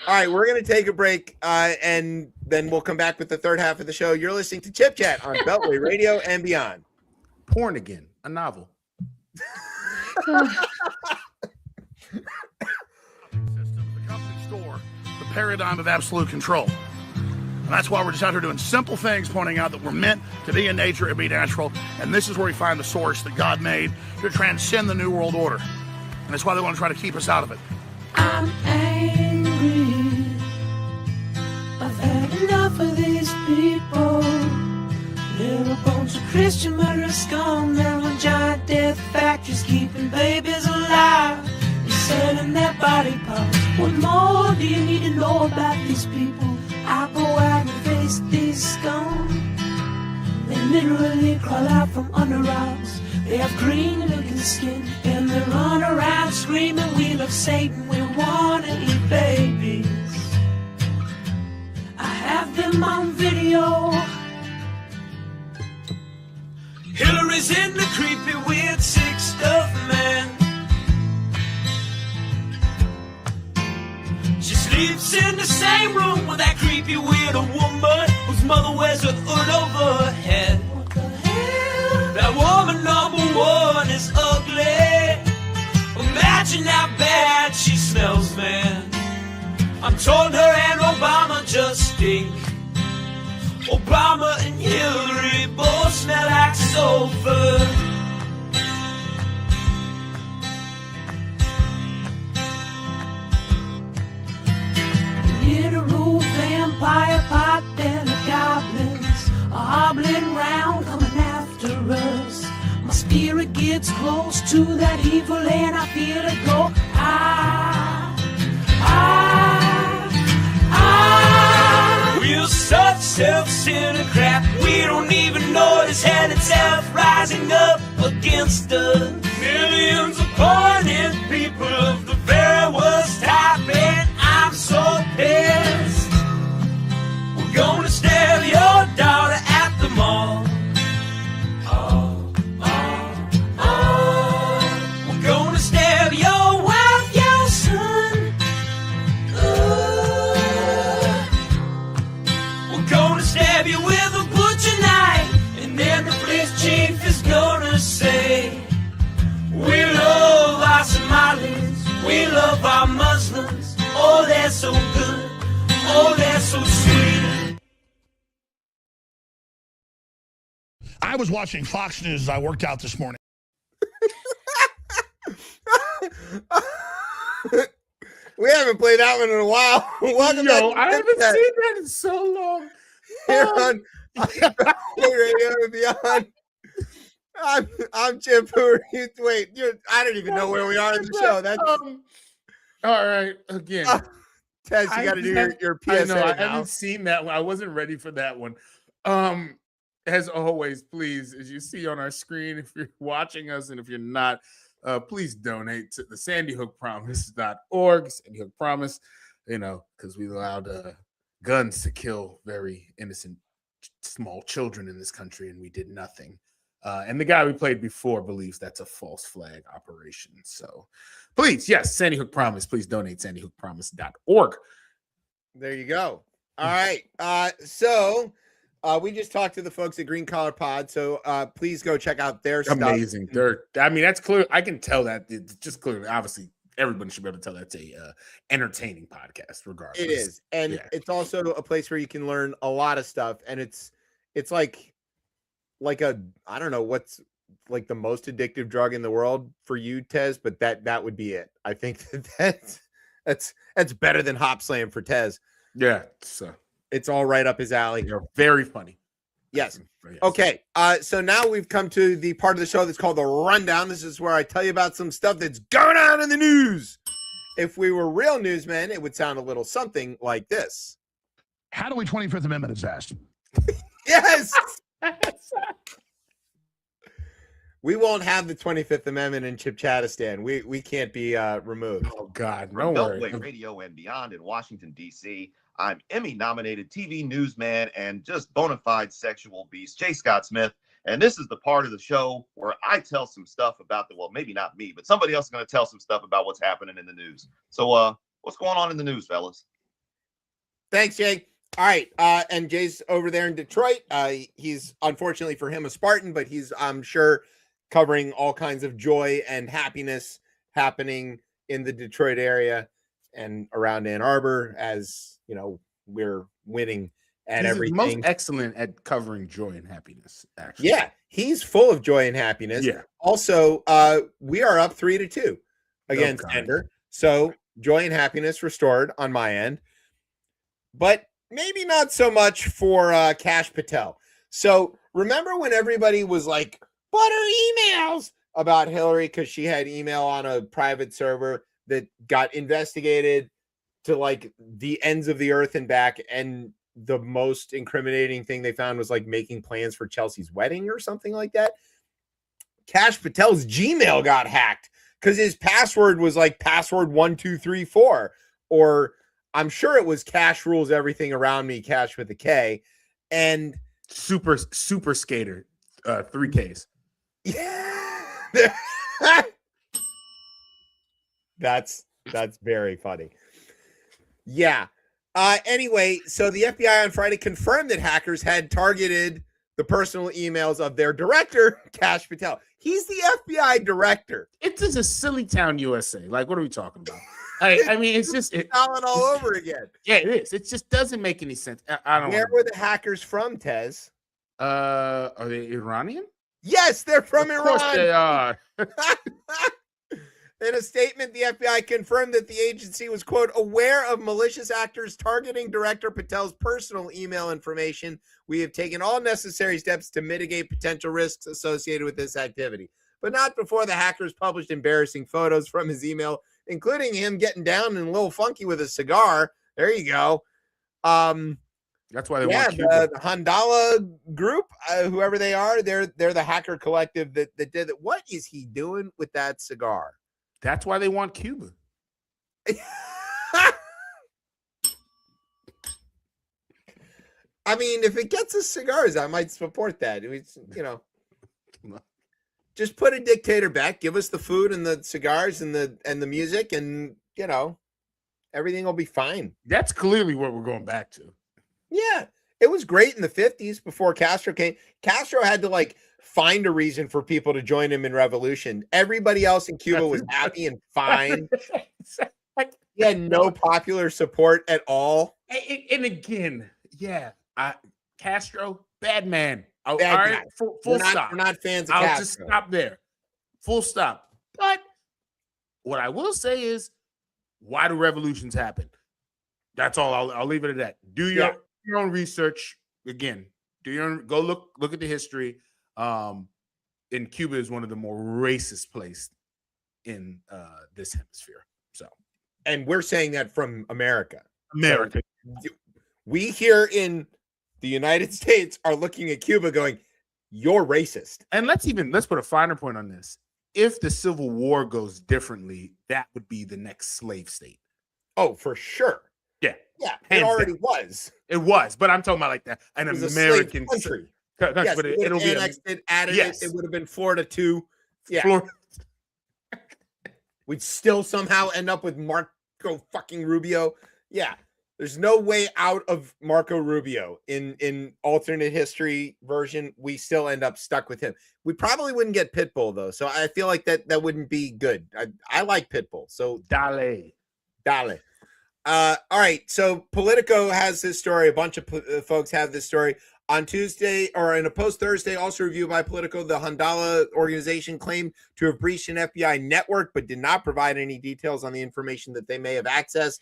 All right, we're going to take a break, and then we'll come back with the third half of the show. You're listening to Chip Chat on Beltway Radio and beyond. Porn Again, a novel. System, the company store, the paradigm of absolute control. And that's why we're just out here doing simple things, pointing out that we're meant to be in nature and be natural. And this is where we find the source that God made to transcend the New World Order. And that's why they want to try to keep us out of it. I'm angry. I've had enough of these people. They're a bunch of Christian murderers, scum. They're on giant death factories, keeping babies alive. You're selling their body parts. What more do you need to know about these people? I go out and face these scum. They literally crawl out from under rocks. They have green looking skin, and they run around screaming, we love Satan, we wanna eat babies. I have them on video. Hillary's in the creepy, weird, sick stuff, man. She sleeps in the same room with that creepy, weird woman whose mother wears a hood over her head. What the hell? That woman number one is ugly. Imagine how bad she smells, man. I'm told her and Obama just stink. Obama and Hillary both smell like sulfur. Near the roof, vampire pot belly goblins are hobbling round, coming after us. My spirit gets close to that evil and I feel it go. We're such self-centered crap. We don't even notice hell itself rising up against us. Millions of pointed people of the very worst type, and I'm so pissed. We're gonna steal your daughter at the mall. We're gonna steal your wife, your son. We're gonna stab you with a butcher knife, and then the police chief is gonna say, we love our Somalis, we love our Muslims. Oh, they're so good, oh, they're so sweet. I was watching Fox News as I worked out this morning. We haven't played that one in a while. Welcome back Yo, to I haven't ChipChat seen that in so long. here on Radio and Beyond. I'm Chip. Who are you? Wait, I don't even know where we are in the show. That's all right. Again, Tez, you got to do your PSA I know, I now. haven't seen that one. I wasn't ready for that one. As always, please, as you see on our screen, if you're watching us and if you're not, please donate to the sandyhookpromise.org. Sandy Hook Promise, because we allowed guns to kill very innocent small children in this country, and we did nothing. And the guy we played before believes that's a false flag operation. So please, yes, Sandy Hook Promise, please donate sandyhookpromise.org. There you go. All right. So we just talked to the folks at Green Collar Pod. So please go check out their stuff. Amazing. That's clear. I can tell that it's just clearly, obviously, everybody should be able to tell that's a entertaining podcast, regardless. It is. And it's also a place where you can learn a lot of stuff. And it's like I don't know what's like the most addictive drug in the world for you, Tez, but that would be it. I think that's better than Hop Slam for Tez. Yeah. It's all right up his alley. You're very funny. Yes. Okay. So now we've come to the part of the show that's called the Rundown. This is where I tell you about some stuff that's going on in the news. If we were real newsmen, it would sound a little something like this. How do we 25th Amendment is asked? Yes. We won't have the 25th Amendment in Chipchatistan. We can't be removed. Oh, God. No From worries. Beltway Radio and beyond in Washington, D.C., I'm Emmy-nominated TV newsman and just bona fide sexual beast, J. Scott Smith. And this is the part of the show where I tell some stuff about well, maybe not me, but somebody else is going to tell some stuff about what's happening in the news. So what's going on in the news, fellas? Thanks, Jay. All right. And Jay's over there in Detroit. He's, unfortunately for him, a Spartan, but he's, I'm sure, covering all kinds of joy and happiness happening in the Detroit area and around Ann Arbor, as you know, we're winning at He's everything. most excellent at covering joy and happiness, actually. Yeah, he's full of joy and happiness. Yeah. Also, we are up 3-2 against God. Ender. So joy and happiness restored on my end. But maybe not so much for Kash Patel. So remember when everybody was like, butter emails about Hillary because she had email on a private server that got investigated to like the ends of the earth and back, and the most incriminating thing they found was like making plans for Chelsea's wedding or something like that. Kash Patel's Gmail got hacked because his password was like password 1234, or I'm sure it was Cash rules everything around me, Cash with a K, and super skater, 3Ks. Yeah, that's very funny. Yeah. Anyway, so the FBI on Friday confirmed that hackers had targeted the personal emails of their director, Kash Patel. He's the FBI director. It's just a silly town, USA. Like, what are we talking about? I mean, it's just Stalin all over again. Yeah, it is. It just doesn't make any sense. I don't. Where were the hackers from, Tez? Are they Iranian? Yes, they're from Iran. Of course they are. In a statement, the FBI confirmed that the agency was, quote, aware of malicious actors targeting Director Patel's personal email information. We have taken all necessary steps to mitigate potential risks associated with this activity, but not before the hackers published embarrassing photos from his email, including him getting down and a little funky with a cigar. There you go. That's why they want Cuba. The Handala group, whoever they are, they're the hacker collective that did it. What is he doing with that cigar? That's why they want Cuba. I mean, if it gets us cigars, I might support that. It's, you know, just put a dictator back, give us the food and the cigars and the music, and you know, everything will be fine. That's clearly what we're going back to. Yeah, it was great in the 50s before Castro came. Castro had to like find a reason for people to join him in revolution. Everybody else in Cuba was happy and fine. He had no popular support at all. And again, yeah, Castro, bad man. Bad all guy. right, full stop. We're not fans of I'll Castro. just stop there. Full stop. But what I will say is, why do revolutions happen? That's all. I'll leave it at that. Do your own research. Again, go look at the history. And Cuba is one of the more racist places in this hemisphere. So, and we're saying that from America. So, we here in the United States are looking at Cuba going, you're racist. And let's put a finer point on this. If the Civil War goes differently, that would be the next slave state. Oh, for sure. Yeah. Yeah. It already was. It was, but I'm talking about like that. An American country. Yes, but it'll be annexed it, added it. It would have been Florida too. Yeah. Florida. We'd still somehow end up with Marco fucking Rubio. Yeah. There's no way out of Marco Rubio in alternate history version. We still end up stuck with him. We probably wouldn't get Pitbull though. So I feel like that wouldn't be good. I like Pitbull. So Dale. All right. So Politico has this story. A bunch of folks have this story. On Tuesday, or in a post Thursday, also reviewed by Politico, the Handala organization claimed to have breached an FBI network, but did not provide any details on the information that they may have accessed.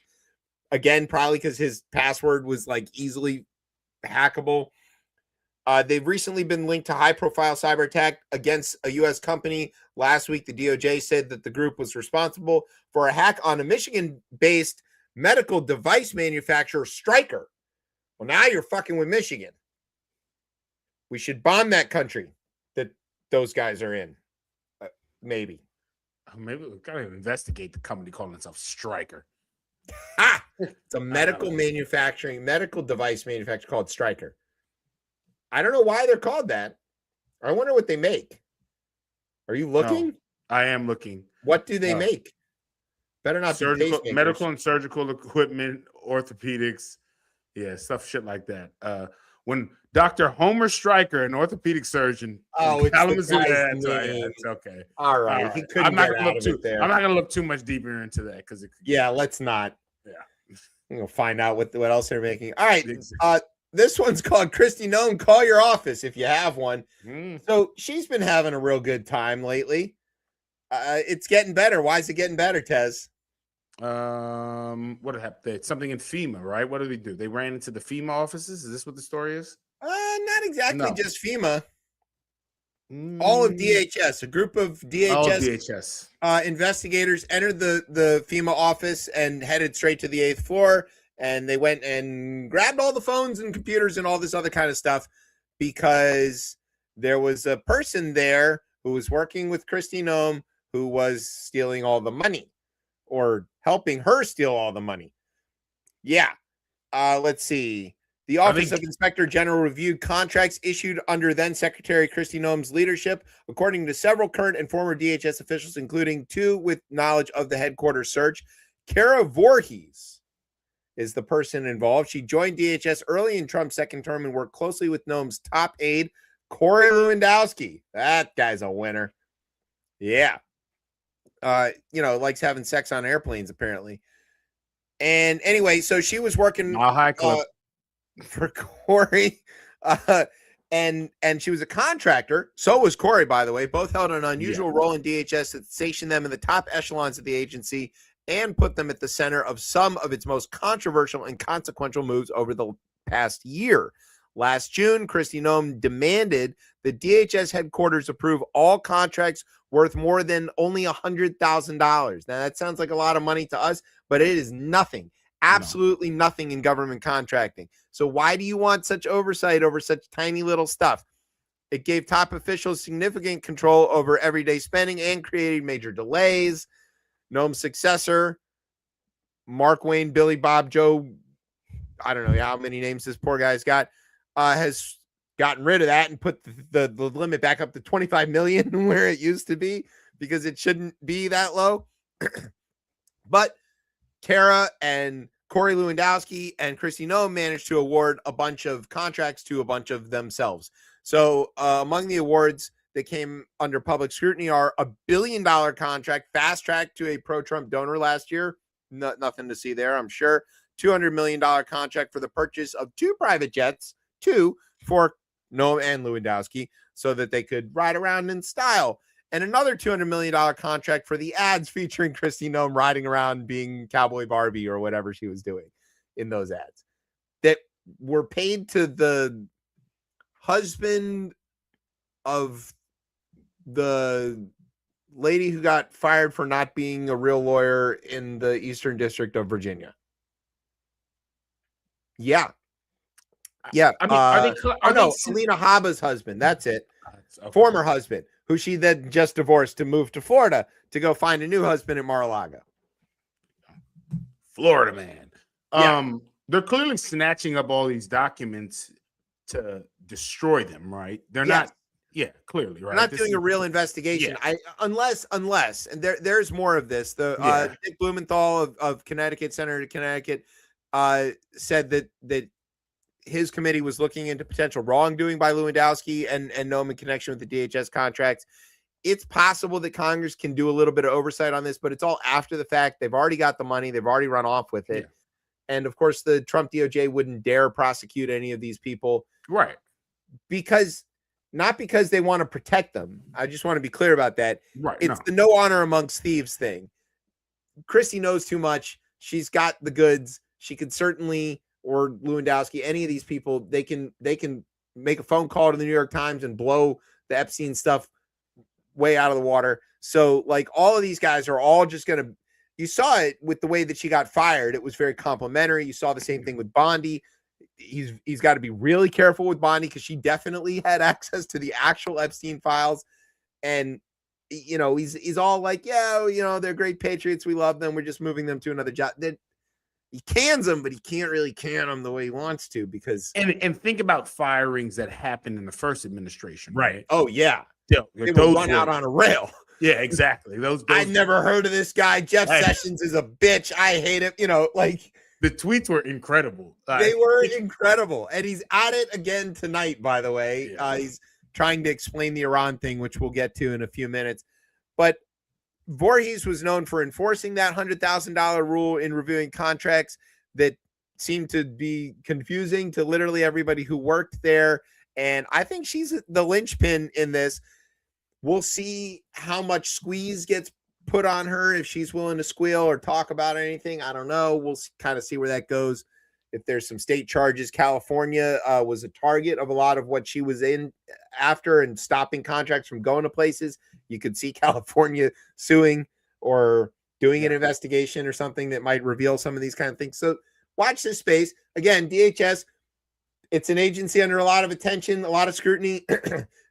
Again, probably because his password was like easily hackable. They've recently been linked to high-profile cyber attack against a U.S. company. Last week, the DOJ said that the group was responsible for a hack on a Michigan-based medical device manufacturer, Stryker. Well, now you're fucking with Michigan. We should bomb that country that those guys are in. Maybe. Maybe we've got to investigate the company calling itself Stryker. It's a medical device manufacturer called Stryker. I don't know why they're called that. I wonder what they make. Are you looking? No, I am looking. What do they make? Better not be medical and surgical equipment, orthopedics, yeah, shit like that. When Dr. Homer Stryker, an orthopedic surgeon. Oh, it's Kalamazoo. the Yeah, guy's yeah, name. it's okay. All right. All He right. couldn't I'm not get gonna out look of too. it there. I'm not gonna look too much deeper into that because Yeah, let's not. Yeah. We'll find out what else they're making. All right. Exactly. This one's called Christy Nome. Call your office if you have one. Mm. So she's been having a real good time lately. It's getting better. Why is it getting better, Tez? What happened? Something in FEMA, right? What did they do? They ran into the FEMA offices. Is this what the story is? Not exactly No. just FEMA. All of DHS, a group of All of DHS DHS. investigators entered the FEMA office and headed straight to the 8th floor. And they went and grabbed all the phones and computers and all this other kind of stuff because there was a person there who was working with Christy Nome who was stealing all the money or helping her steal all the money. Yeah. Let's see. The Office of Inspector General reviewed contracts issued under then Secretary Christy Nome's leadership, according to several current and former DHS officials, including 2 with knowledge of the headquarters search. Kara Voorhees is the person involved. She joined DHS early in Trump's second term and worked closely with Nome's top aide, Corey Lewandowski. That guy's a winner. Yeah. Likes having sex on airplanes, apparently. And anyway, so she was working for Corey, and she was a contractor. So was Corey, by the way. Both held an unusual role in DHS that stationed them in the top echelons of the agency and put them at the center of some of its most controversial and consequential moves over the past year. Last June, Christy Nome demanded the DHS headquarters approve all contracts worth more than only $100,000. Now, that sounds like a lot of money to us, but it is nothing. Absolutely nothing in government contracting. So why do you want such oversight over such tiny little stuff? It gave top officials significant control over everyday spending and created major delays. Nome's successor, Mark Wayne, Billy Bob Joe, I don't know how many names this poor guy's got, has gotten rid of that and put the limit back up to 25 million where it used to be because it shouldn't be that low. But Kara and Corey Lewandowski and Christy Nome managed to award a bunch of contracts to a bunch of themselves. So among the awards that came under public scrutiny are a $1 billion contract fast tracked to a pro-Trump donor last year. Nothing to see there, I'm sure. $200 million contract for the purchase of 2 private jets, 2 for Nome and Lewandowski, so that they could ride around in style. And another $200 million contract for the ads featuring Christy Nome riding around being Cowboy Barbie or whatever she was doing in those ads that were paid to the husband of the lady who got fired for not being a real lawyer in the Eastern District of Virginia. Yeah. Yeah. I mean, Alina Habba's husband. That's it. Okay. Former husband, who she then just divorced to move to Florida to go find a new husband in Mar-a-Lago. Florida man. They're clearly snatching up all these documents to destroy them, right? They're not. Yeah, clearly, right. They're not doing a real investigation. Unless, and there's more of this. Dick Blumenthal of Connecticut, Senator of Connecticut, said that his committee was looking into potential wrongdoing by Lewandowski and Nome in connection with the DHS contracts. It's possible that Congress can do a little bit of oversight on this, but it's all after the fact. They've already got the money. They've already run off with it. Yeah. And of course, the Trump DOJ wouldn't dare prosecute any of these people. Right. Not because they want to protect them. I just want to be clear about that. Right. It's the no honor amongst thieves thing. Christy knows too much. She's got the goods. She could certainly, or Lewandowski, any of these people, they can make a phone call to the New York Times and blow the Epstein stuff way out of the water. So like all of these guys are all just going to, you saw it with the way that she got fired. It was very complimentary. You saw the same thing with Bondi. He's got to be really careful with Bondi because she definitely had access to the actual Epstein files. And, you know, he's all like, yeah, you know, they're great patriots. We love them. We're just moving them to another job. Then he cans them, but he can't really can them the way he wants to because. And think about firings that happened in the first administration. Right. Oh, yeah. They those run out on a rail. Yeah, exactly. Those I never heard of this guy. Jeff Sessions is a bitch. I hate him. You know, like The tweets were incredible. They were incredible. And he's at it again tonight, by the way. Yeah. He's trying to explain the Iran thing, which we'll get to in a few minutes. But Voorhees was known for enforcing that $100,000 rule in reviewing contracts that seemed to be confusing to literally everybody who worked there. And I think she's the linchpin in this. We'll see how much squeeze gets put on her, if she's willing to squeal or talk about anything. I don't know. We'll kind of see where that goes. If there's some state charges, California was a target of a lot of what she was in after and stopping contracts from going to places. You could see California suing or doing an investigation or something that might reveal some of these kind of things. So watch this space. Again, DHS, it's an agency under a lot of attention, a lot of scrutiny.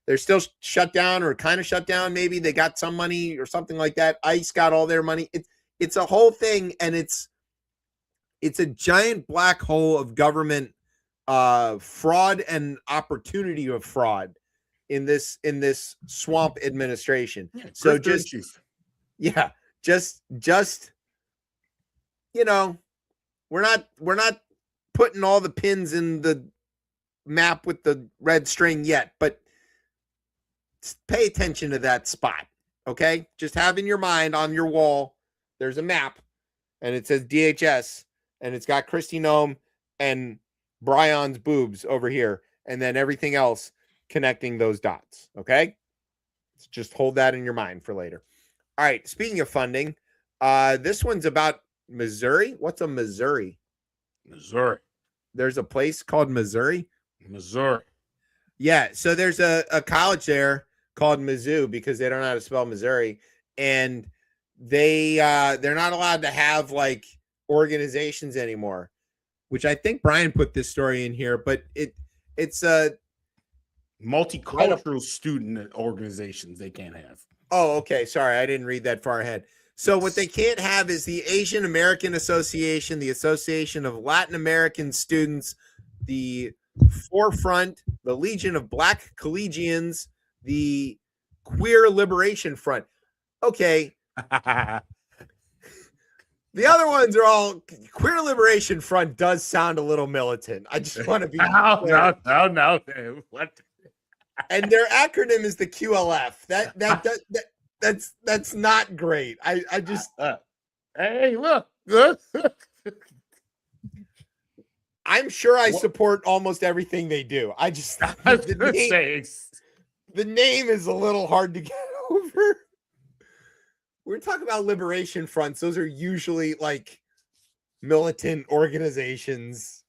They're still shut down or kind of shut down. Maybe they got some money or something like that. ICE got all their money. It's a whole thing, and it's a giant black hole of government fraud and opportunity of fraud in this swamp administration. Yeah, so just we're not putting all the pins in the map with the red string yet, but pay attention to that spot. Okay, just have in your mind on your wall there's a map and it says DHS and it's got Kristi Noem and Brian's boobs over here, and then everything else connecting those dots. Okay, just hold that in your mind for later. All right, speaking of funding, this one's about Missouri. What's a Missouri? Missouri. There's a place called Missouri. Missouri. Yeah, so there's a college there called Mizzou because they don't know how to spell Missouri, and they're not allowed to have like organizations anymore, which I think Brian put this story in here, but it's a multicultural student organizations they can't have. Oh, okay. Sorry, I didn't read that far ahead. So what they can't have is the Asian American Association, the Association of Latin American Students, the Forefront, the Legion of Black Collegians, the Queer Liberation Front. Okay. The other ones are all Queer Liberation Front does sound a little militant. I just want to be no. What? And their acronym is the QLF. That's not great. I just hey, look. I'm sure I support almost everything they do. I just the name is a little hard to get over. We're talking about liberation fronts. Those are usually like militant organizations.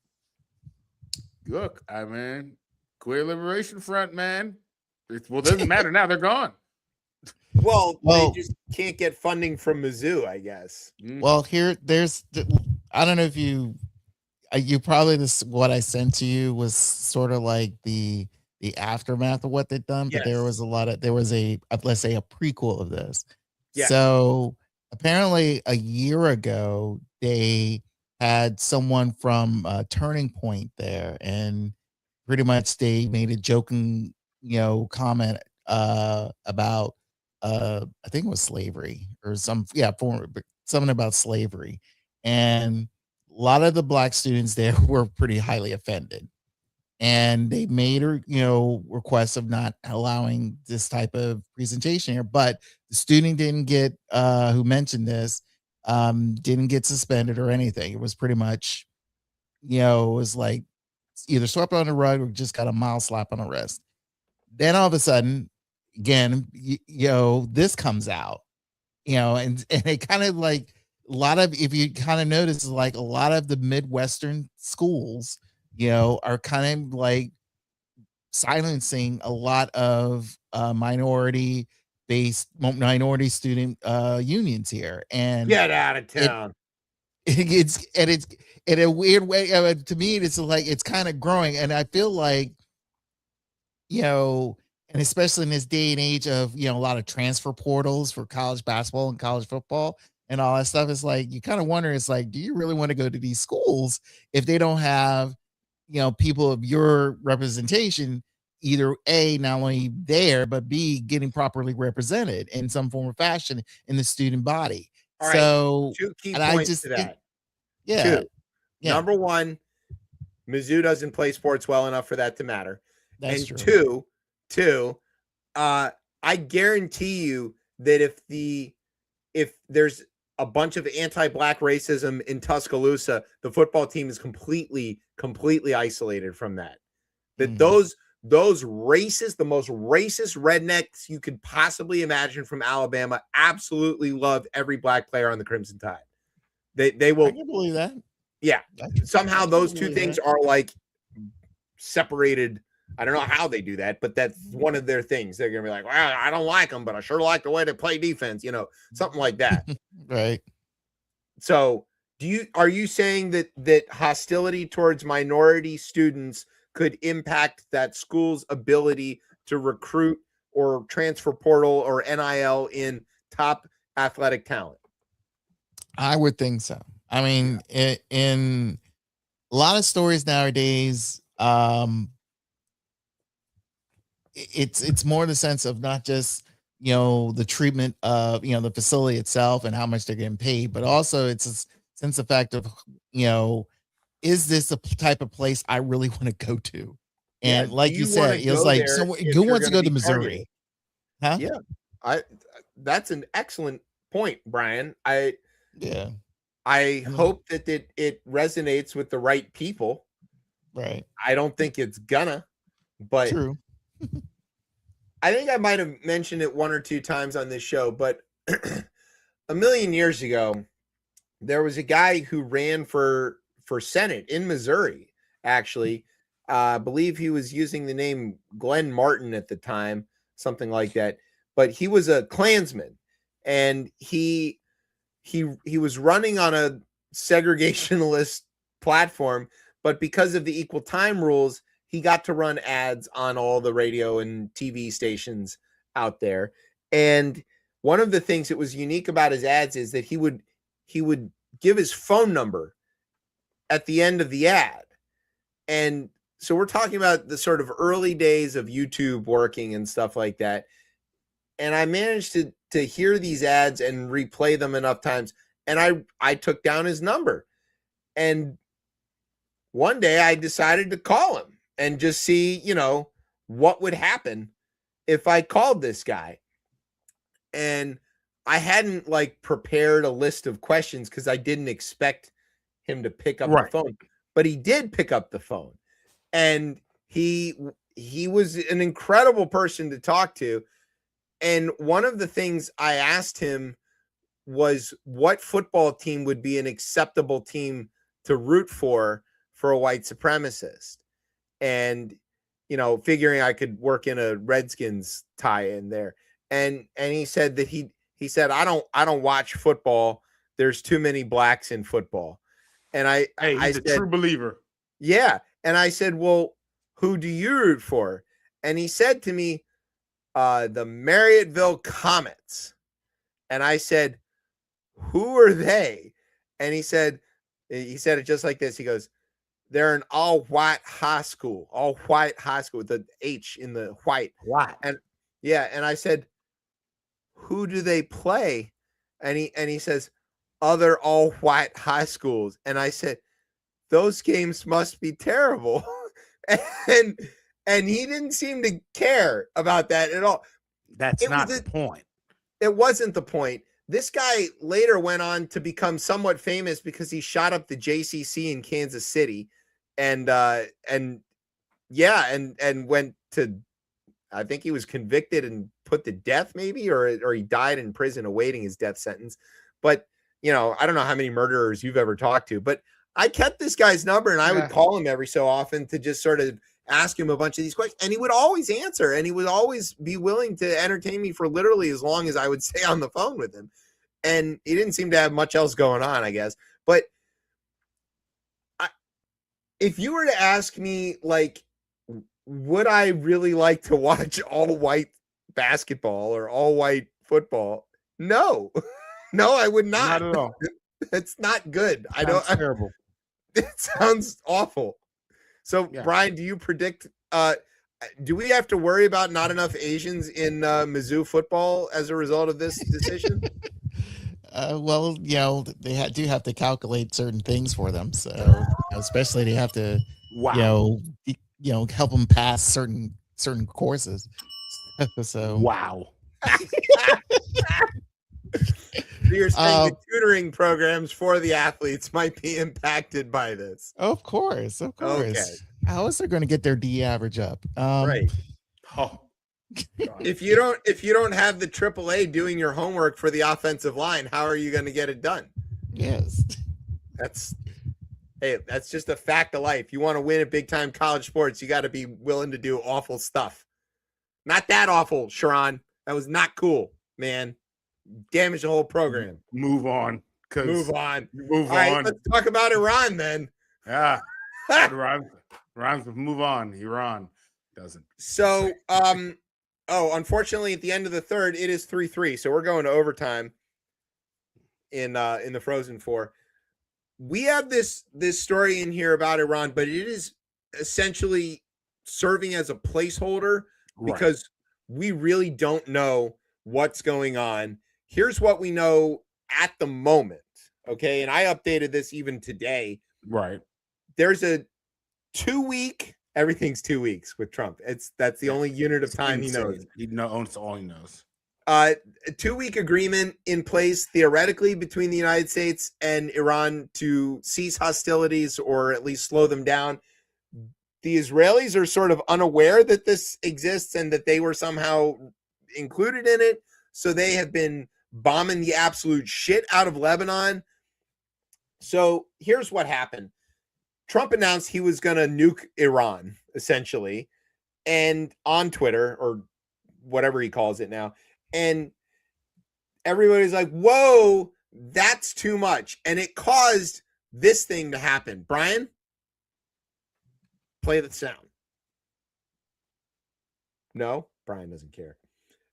Look, Queer Liberation Front, man. It doesn't matter now. They're gone. Well, they just can't get funding from Mizzou, I guess. Well, I don't know if you probably what I sent to you was sort of like the aftermath of what they've done, but there was let's say a prequel of this. Yeah. So apparently a year ago they had someone from Turning Point there, and pretty much they made a joking, comment about I think it was slavery or something about slavery, and a lot of the black students there were pretty highly offended, and they made her requests of not allowing this type of presentation here. But the student didn't get who mentioned this didn't get suspended or anything. It was pretty much it was like either swept on the rug or just got a mild slap on the wrist. Then all of a sudden, again, this comes out, and it kind of like a lot of, if you kind of notice, like a lot of the Midwestern schools, are kind of like silencing a lot of minority student unions here. And get out of town. It's in a weird way. To me, it's like it's kind of growing, and I feel like, and especially in this day and age of a lot of transfer portals for college basketball and college football and all that stuff, it's like you kind of wonder, it's like, do you really want to go to these schools if they don't have people of your representation, either A, not only there, but B, getting properly represented in some form or fashion in the student body? All right. So 2 key points to that. Yeah. 2. Yeah. Number one, Mizzou doesn't play sports well enough for that to matter. That's and true. two, I guarantee you that if there's a bunch of anti-black racism in Tuscaloosa, the football team is completely isolated from that. That those racist, the most racist rednecks you could possibly imagine from Alabama, absolutely love every black player on the Crimson Tide. They will. I can believe that. Yeah. Somehow those two believe things that. are like separated. I don't know how they do that, but that's one of their things. They're gonna be like, well, I don't like them, but I sure like the way they play defense, something like that. Right. So are you saying that hostility towards minority students could impact that school's ability to recruit or transfer portal or NIL in top athletic talent? I would think so. I mean, in a lot of stories nowadays, it's more the sense of not just the treatment of the facility itself and how much they're getting paid, but also it's a sense of fact of is this a type of place I really want to go to? And Yeah, like do you you said, wanna it was go like there so if who you're wants to gonna go to be Missouri? targeted? Huh? Yeah, that's an excellent point, Brian. Yeah. I hope that it resonates with the right people. Right. I don't think it's gonna, but True. I think I might have mentioned it one or two times on this show, but a million years ago, there was a guy who ran for Senate in Missouri, actually. I believe he was using the name Glenn Martin at the time, something like that. But he was a Klansman, and he was running on a segregationalist platform, but because of the equal time rules, he got to run ads on all the radio and TV stations out there. And one of the things that was unique about his ads is that he would give his phone number at the end of the ad. And so we're talking about the sort of early days of YouTube working and stuff like that. And I managed to hear these ads and replay them enough times. And I took down his number. And one day I decided to call him and just see, what would happen if I called this guy. And I hadn't prepared a list of questions because I didn't expect him to pick up the phone, but he did pick up the phone. And he was an incredible person to talk to. And one of the things I asked him was what football team would be an acceptable team to root for a white supremacist. And, figuring I could work in a Redskins tie in there. And he said that he said, I don't watch football. There's too many blacks in football. And I He's a true believer. Yeah. And I said, well, who do you root for? And he said to me, the Marriotteville Comets. And I said, who are they? And he said it just like this. He goes, they're an all-white high school with the H in the white. White. And yeah. And I said, who do they play? And he says, other all-white high schools. And I said, those games must be terrible. and he didn't seem to care about that at all. That's not the point. It wasn't the point. This guy later went on to become somewhat famous because he shot up the JCC in Kansas City and went to, I think he was convicted and put to death maybe, or he died in prison awaiting his death sentence. But, I don't know how many murderers you've ever talked to, but I kept this guy's number and I would call him every so often to just sort of ask him a bunch of these questions, and he would always answer, and he would always be willing to entertain me for literally as long as I would stay on the phone with him. And he didn't seem to have much else going on, I guess. But if you were to ask me, would I really like to watch all white basketball or all white football? No, no, I would not. Not at all. It's not good. Sounds terrible. It sounds awful. So, yeah. Brian, do you predict? Do we have to worry about not enough Asians in Mizzou football as a result of this decision? Well, they do have to calculate certain things for them. So, especially they have to, Wow. help them pass certain courses. So, Wow. So you're saying the tutoring programs for the athletes might be impacted by this? Of course. Okay. How else they're going to get their D average up? Right. Oh, If you don't have the AAA doing your homework for the offensive line, how are you going to get it done? Yes. That's just a fact of life. You want to win at big time college sports, you got to be willing to do awful stuff. Not that awful, Sharon. That was not cool, man. Damage the whole program. Move on. Move on. Move All right, on. let's talk about Iran then. Yeah. Rhymes with move on. Iran doesn't. So, unfortunately, at the end of the third, it is 3-3. So we're going to overtime in the Frozen Four. We have this story in here about Iran, but it is essentially serving as a placeholder because we really don't know what's going on. Here's what we know at the moment. Okay. And I updated this even today. Right. There's a 2-week, everything's 2 weeks with Trump. That's the only unit of time he knows. He knows all he knows. A 2-week agreement in place theoretically between the United States and Iran to cease hostilities or at least slow them down. The Israelis are sort of unaware that this exists and that they were somehow included in it. So they have been bombing the absolute shit out of Lebanon. So here's what happened. Trump announced he was going to nuke Iran, essentially, and on Twitter or whatever he calls it now. And everybody's like, whoa, that's too much. And it caused this thing to happen. Brian, play the sound. No, Brian doesn't care.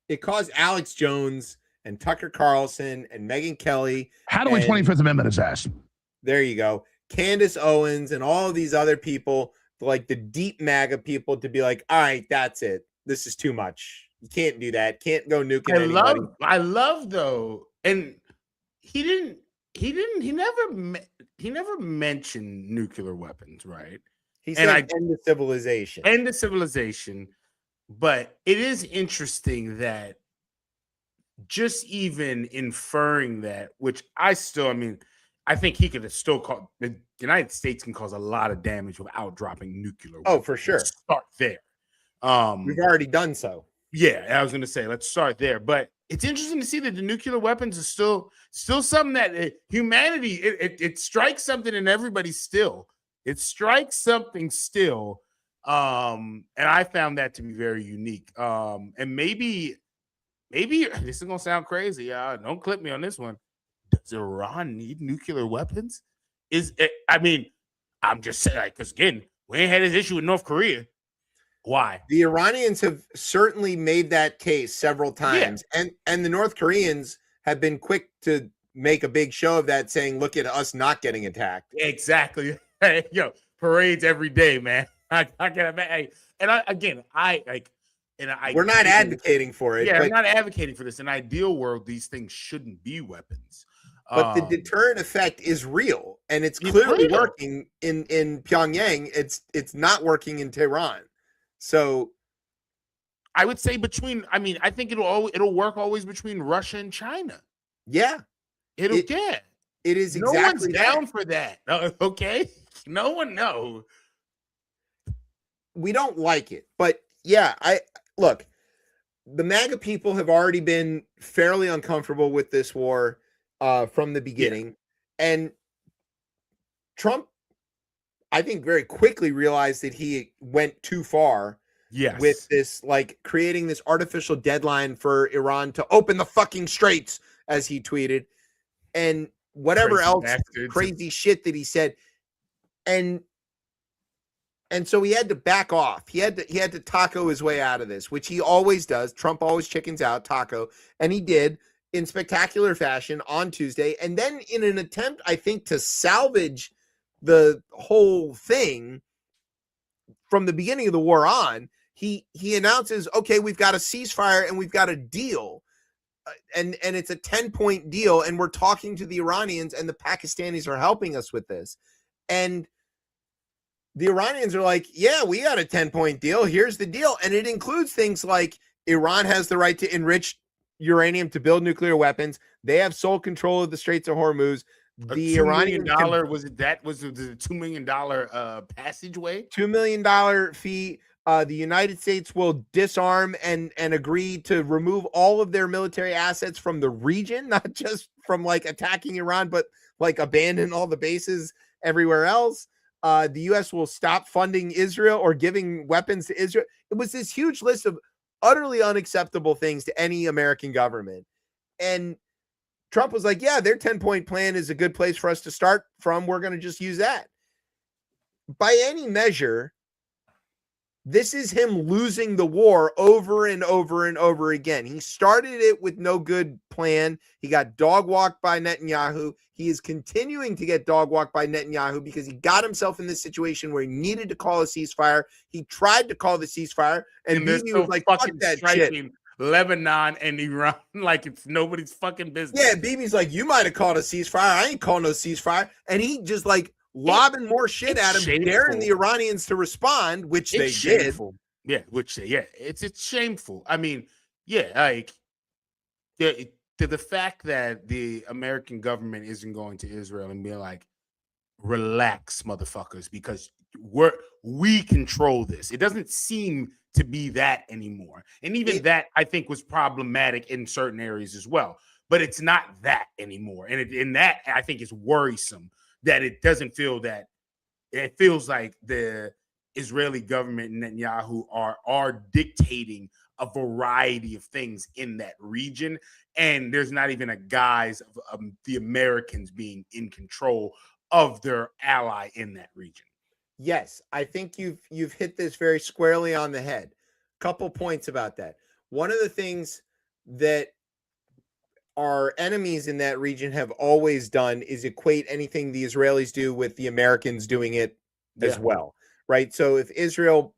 It caused Alex Jones and Tucker Carlson and Megyn Kelly. How do we 25th Amendment his ass? There you go. Candace Owens and all of these other people, like the deep MAGA people, to be like, all right, that's it. This is too much. You can't do that. Can't go nuking anybody. I love though, and he never mentioned nuclear weapons, right? He said end of civilization. End of civilization. But it is interesting that just even inferring that, which I think he could have still called the United States can cause a lot of damage without dropping nuclear weapons. Oh, for sure. Let's start there. We've already done so. Yeah, I was going to say, let's start there. But it's interesting to see that the nuclear weapons are still something that humanity, it strikes something in everybody still. It strikes something still. And I found that to be very unique. And maybe this is going to sound crazy. Don't clip me on this one. Does Iran need nuclear weapons? I'm just saying, because again, we ain't had this issue with North Korea. Why? The Iranians have certainly made that case several times, and the North Koreans have been quick to make a big show of that, saying, "Look at us not getting attacked." Exactly. Parades every day, man. I can imagine. We're not advocating for it. Yeah, we're not advocating for this. In an ideal world, these things shouldn't be weapons. But the deterrent effect is real, and it's clearly working in Pyongyang. It's not working in Tehran. So I would say I think it'll work always between Russia and China. Yeah. It is exactly no one's down for that. Okay. No one knows. We don't like it. But yeah, look, the MAGA people have already been fairly uncomfortable with this war from the beginning. Yeah. And Trump, I think, very quickly realized that he went too far with this, like creating this artificial deadline for Iran to open the fucking straits, as he tweeted, and whatever crazy shit that he said. And so he had to back off. He had to taco his way out of this, which he always does. Trump always chickens out, taco. And he did in spectacular fashion on Tuesday. And then in an attempt, I think, to salvage the whole thing from the beginning of the war on, he announces, okay, we've got a ceasefire and we've got a deal. and it's a 10-point deal, and we're talking to the Iranians, and the Pakistanis are helping us with this. And the Iranians are like, yeah, we got a 10-point deal. Here's the deal. And it includes things like Iran has the right to enrich uranium to build nuclear weapons. They have sole control of the Straits of Hormuz. The $2 Iranians million was it the $2 million passageway? $2 million fee. The United States will disarm and agree to remove all of their military assets from the region, not just from like attacking Iran, but like abandon all the bases everywhere else. The U.S. will stop funding Israel or giving weapons to Israel. It was this huge list of utterly unacceptable things to any American government. And Trump was like, yeah, their 10-point plan is a good place for us to start from. We're going to just use that. By any measure, this is him losing the war over and over and over again. He started it with no good plan. He got dog walked by Netanyahu. He is continuing to get dog walked by Netanyahu because he got himself in this situation where he needed to call a ceasefire. He tried to call the ceasefire, and Bibi was like, fuck that shit. Lebanon and Iran like it's nobody's fucking business. Yeah, Bibi's like, you might have called a ceasefire. I ain't calling no ceasefire. And he just like lobbing more shit at him, daring the Iranians to respond, which they did. Yeah, it's shameful. I mean, yeah, like the fact that the American government isn't going to Israel and being like, relax, motherfuckers, because we control this. It doesn't seem to be that anymore. And even that, I think, was problematic in certain areas as well. But it's not that anymore. And that, I think, is worrisome, that it doesn't feel that. It feels like the Israeli government and Netanyahu are dictating a variety of things in that region. And there's not even a guise of the Americans being in control of their ally in that region. Yes, I think you've hit this very squarely on the head. Couple points about that. One of the things that our enemies in that region have always done is equate anything the Israelis do with the Americans doing it as well, right? So if Israel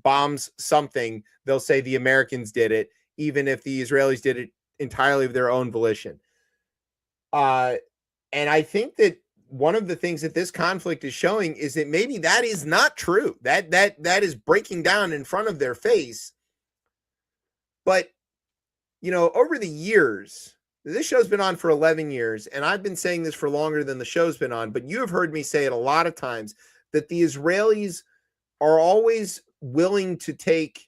bombs something, they'll say the Americans did it, even if the Israelis did it entirely of their own volition. And I think that one of the things that this conflict is showing is that maybe that is not true. That is breaking down in front of their face. But, you know, over the years, this show's been on for 11 years, and I've been saying this for longer than the show's been on, but you have heard me say it a lot of times, that the Israelis are always willing to take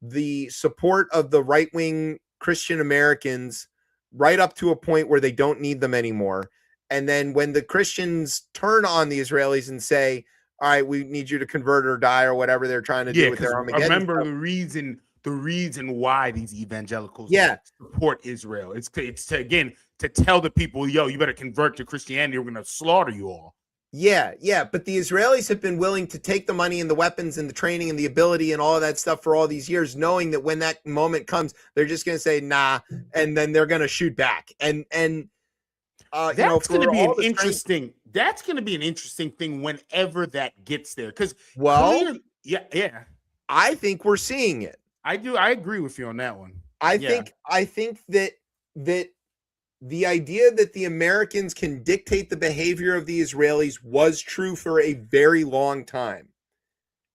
the support of the right-wing Christian Americans right up to a point where they don't need them anymore. And then when the Christians turn on the Israelis and say, all right, we need you to convert or die or whatever they're trying to do with their Armageddon. Remember the reason why these evangelicals support Israel. It's to tell the people, yo, you better convert to Christianity. We're going to slaughter you all. Yeah. But the Israelis have been willing to take the money and the weapons and the training and the ability and all of that stuff for all these years, knowing that when that moment comes, they're just going to say, nah, and then they're going to shoot back. And that's going to be an interesting. That's going to be an interesting thing whenever that gets there. Because I think we're seeing it. I do. I agree with you on that one. I think that the idea that the Americans can dictate the behavior of the Israelis was true for a very long time,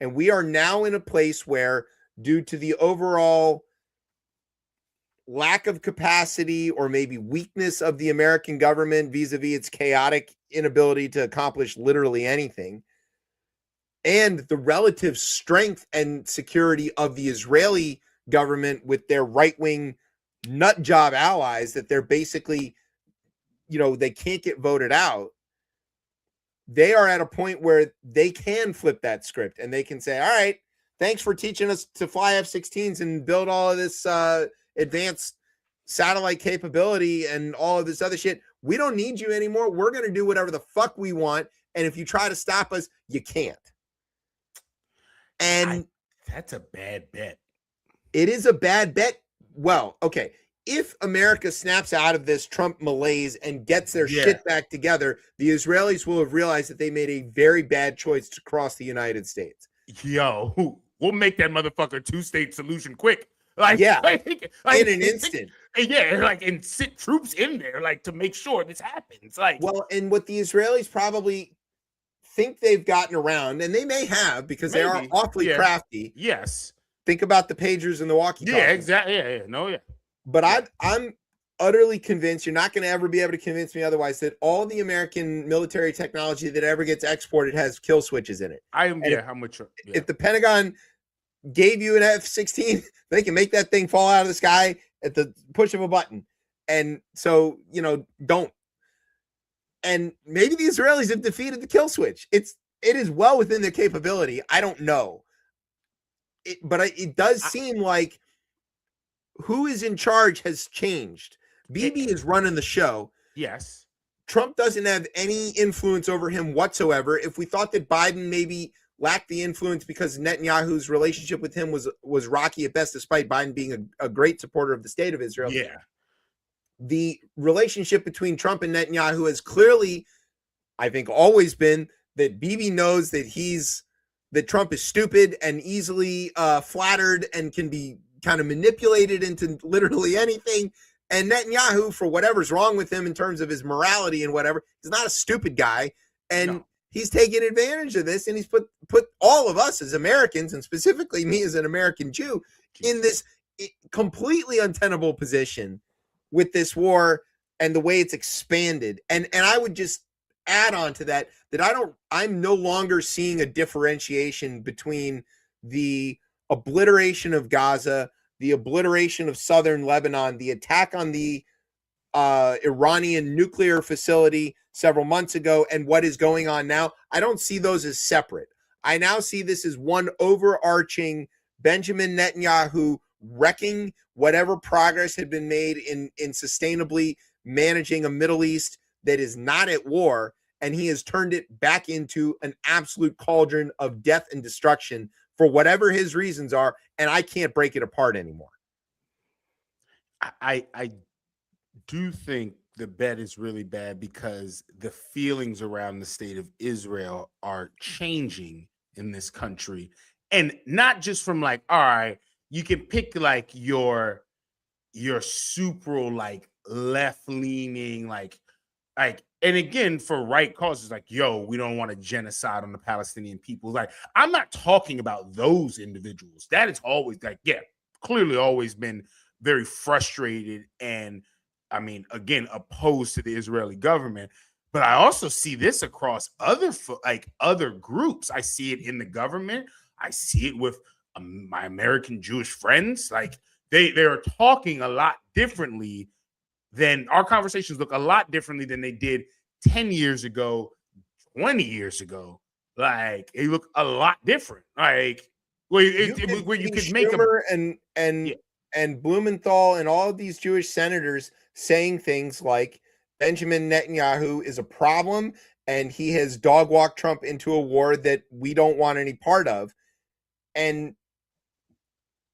and we are now in a place where, due to the overall lack of capacity or maybe weakness of the American government vis-a-vis its chaotic inability to accomplish literally anything, and the relative strength and security of the Israeli government with their right-wing nut job allies, that they're basically, they can't get voted out. They are at a point where they can flip that script and they can say, all right, thanks for teaching us to fly F-16s and build all of this advanced satellite capability and all of this other shit. We don't need you anymore. We're going to do whatever the fuck we want. And if you try to stop us, you can't. And that's a bad bet. It is a bad bet. Well, okay. If America snaps out of this Trump malaise and gets their shit back together, the Israelis will have realized that they made a very bad choice to cross the United States. Yo, we'll make that motherfucker two-state solution quick. In an instant. Yeah, like, and sit troops in there, like, to make sure this happens. Like, Well, and what the Israelis probably think they've gotten around, and they may have because they are maybe, awfully yeah, crafty. yes, Think about the pagers and the walkie-talkies. yeah, exactly, yeah, no, yeah. But I'm utterly convinced, you're not going to ever be able to convince me otherwise, that all the American military technology that ever gets exported has kill switches in it. How much? Yeah. If the Pentagon gave you an F-16, they can make that thing fall out of the sky at the push of a button. And so, don't. And maybe the Israelis have defeated the kill switch. It is well within their capability. I don't know. But it does seem like who is in charge has changed. Bibi is running the show. Yes. Trump doesn't have any influence over him whatsoever. If we thought that Biden maybe lacked the influence because Netanyahu's relationship with him was rocky at best, despite Biden being a great supporter of the state of Israel. Yeah. The relationship between Trump and Netanyahu has clearly, I think, always been that Bibi knows that Trump is stupid and easily flattered and can be kind of manipulated into literally anything. And Netanyahu, for whatever's wrong with him in terms of his morality and whatever, he's not a stupid guy. And he's taken advantage of this, and he's put all of us as Americans, and specifically me as an American Jew, in this completely untenable position with this war and the way it's expanded. And I would just add on to that I'm no longer seeing a differentiation between the obliteration of Gaza, the obliteration of southern Lebanon, the attack on the Iranian nuclear facility several months ago, and what is going on now. I don't see those as separate. I now see this as one overarching Benjamin Netanyahu wrecking whatever progress had been made in sustainably managing a Middle East that is not at war, and he has turned it back into an absolute cauldron of death and destruction for whatever his reasons are, and I can't break it apart anymore. I do think the bet is really bad because the feelings around the state of Israel are changing in this country, and not just from like, all right, you can pick like your super like left leaning like, and again, for right causes, like, yo, we don't want a genocide on the Palestinian people. Like, I'm not talking about those individuals. That is always like, yeah, clearly always been very frustrated and, I mean, again, opposed to the Israeli government. But I also see this across other groups. I see it in the government. I see it with my American Jewish friends. Like, they are talking a lot differently than our conversations look a lot differently than they did 10 years ago, 20 years ago. Like, they look a lot different. Like, where you could make Schumer and Blumenthal and all of these Jewish senators saying things like Benjamin Netanyahu is a problem and he has dog walked Trump into a war that we don't want any part of. And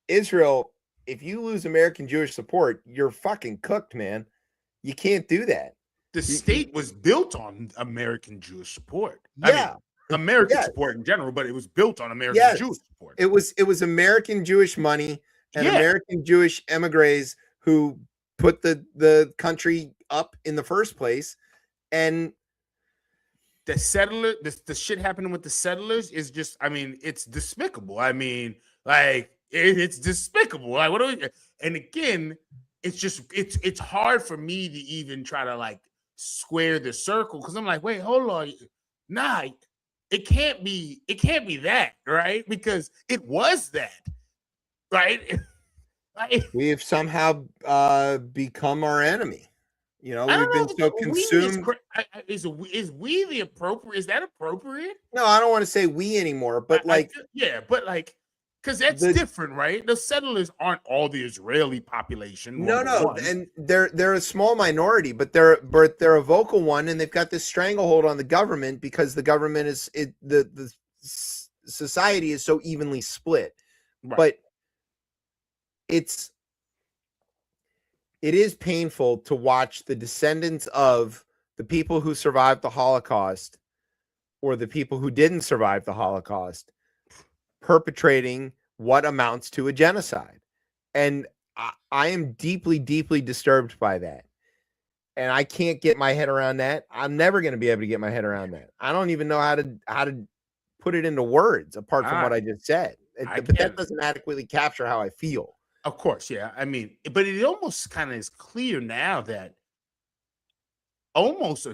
Israel, if you lose American Jewish support, you're fucking cooked, man. You can't do that. The state was built on American Jewish support. Yeah. I mean, American support in general, but it was built on American Jewish support. It was American Jewish money and American Jewish emigres who put the country up in the first place. And the shit happening with the settlers is just, I mean, it's despicable. I mean, like, it's despicable. Like, what do we? And again, it's just it's hard for me to even try to like square the circle because I'm like, wait, hold on, nah, it can't be that, right? Because it was that, right? We have somehow become our enemy. You know, we've been so consumed. Is we the appropriate? Is that appropriate? No, I don't want to say we anymore, but but because that's different, right? The settlers aren't all the Israeli population. No, and they're a small minority, but they're a vocal one, and they've got this stranglehold on the government because the government the society is so evenly split. Right. But it is painful to watch the descendants of the people who survived the Holocaust or the people who didn't survive the Holocaust perpetrating what amounts to a genocide. And I am deeply, deeply disturbed by that. And I can't get my head around that. I'm never going to be able to get my head around that. I don't even know how to put it into words apart from what I just said. But that doesn't adequately capture how I feel. Of course, yeah. I mean, but it almost kind of is clear now that almost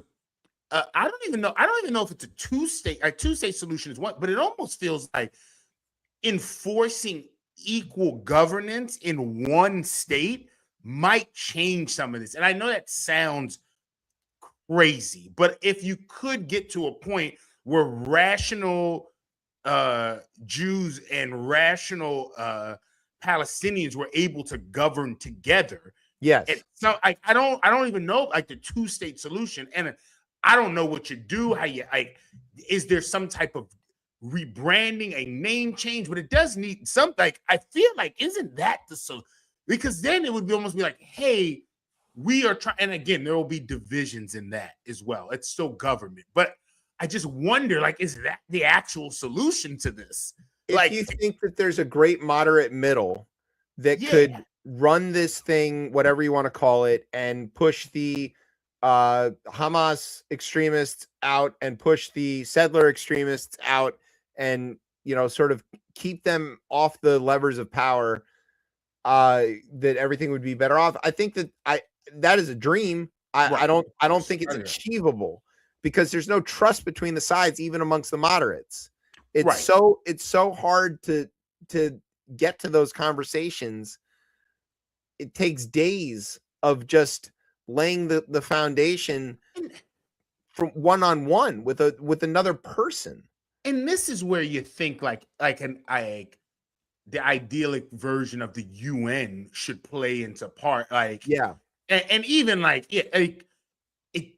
I don't even know. I don't even know if it's a two-state solution is one, but it almost feels like enforcing equal governance in one state might change some of this. And I know that sounds crazy, but if you could get to a point where rational Jews and rational Palestinians were able to govern together. Yes. So I don't even know like the two-state solution. And I don't know what you do, how you like, is there some type of rebranding, a name change? But it does need something. Like, I feel like, isn't that the solution? Because then it would be almost be like, hey, we are trying, and again, there will be divisions in that as well. It's still government. But I just wonder, like, is that the actual solution to this? If like, you think that there's a great moderate middle that could run this thing, whatever you want to call it, and push the Hamas extremists out and push the settler extremists out and, you know, sort of keep them off the levers of power, that everything would be better off. I think that is a dream. I don't think it's achievable because there's no trust between the sides, even amongst the moderates. It's so hard to get to those conversations. It takes days of just laying the foundation from one-on-one with another person. And this is where you think the idyllic version of the UN should play into part. Like, yeah. And even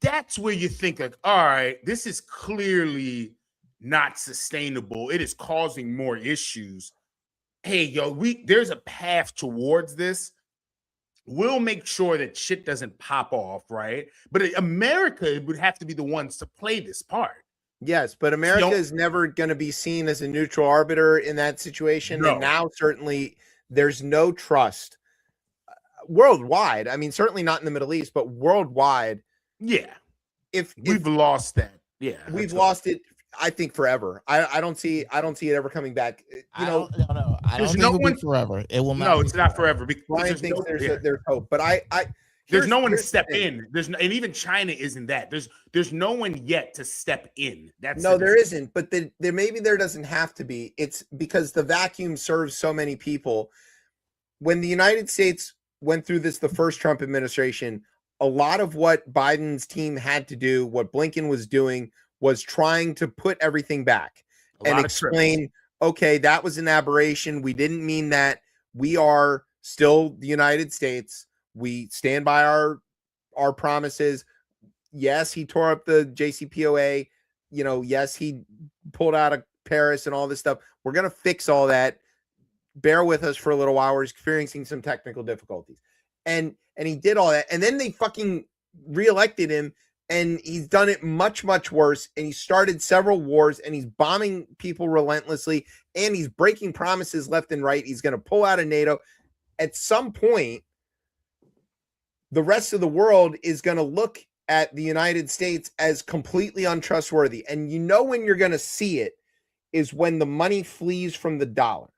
that's where you think like, all right, this is clearly not sustainable. It is causing more issues. Hey, yo, there's a path towards this. We'll make sure that shit doesn't pop off, right? But America would have to be the ones to play this part. Yes, but America is never going to be seen as a neutral arbiter in that situation. No. And now certainly there's no trust worldwide. I mean, certainly not in the Middle East, but worldwide. Yeah. If we've lost that. Yeah. We've lost it, I think, forever. I don't see it ever coming back. I don't think it will be forever. It will not. No, it's not forever. Brian thinks there's hope, but there's no one to step in. And even China isn't that. There's no one yet to step in. There isn't. But there doesn't have to be. It's because the vacuum serves so many people. When the United States went through this, the first Trump administration, a lot of what Biden's team had to do, what Blinken was doing, was trying to put everything back and explain, okay, that was an aberration. We didn't mean that. We are still the United States. We stand by our promises. Yes, he tore up the JCPOA. Yes, he pulled out of Paris and all this stuff. We're going to fix all that. Bear with us for a little while. We're experiencing some technical difficulties. And he did all that. And then they fucking reelected him. And he's done it much, much worse. And he started several wars and he's bombing people relentlessly. And he's breaking promises left and right. He's going to pull out of NATO. At some point, the rest of the world is going to look at the United States as completely untrustworthy. And when you're going to see it is when the money flees from the dollar.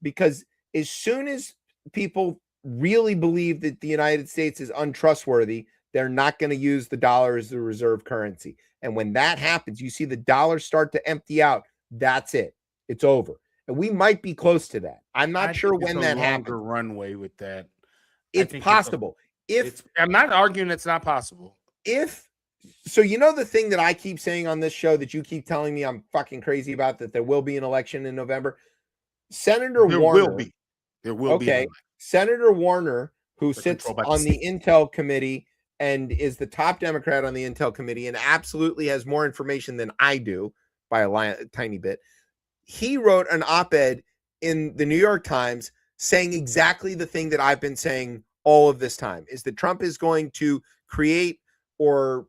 Because as soon as people really believe that the United States is untrustworthy, they're not going to use the dollar as the reserve currency. And when that happens, you see the dollar start to empty out. That's it. It's over. And we might be close to that. I'm not sure when that happens. Runway with that. It's possible. I'm not arguing it's not possible. The thing that I keep saying on this show that you keep telling me I'm fucking crazy about, that there will be an election in November. Senator Warner. There will be. Okay. Senator Warner, who sits on the Intel committee and is the top Democrat on the Intel committee and absolutely has more information than I do by a tiny bit. He wrote an op-ed in the New York Times saying exactly the thing that I've been saying all of this time, is that Trump is going to create or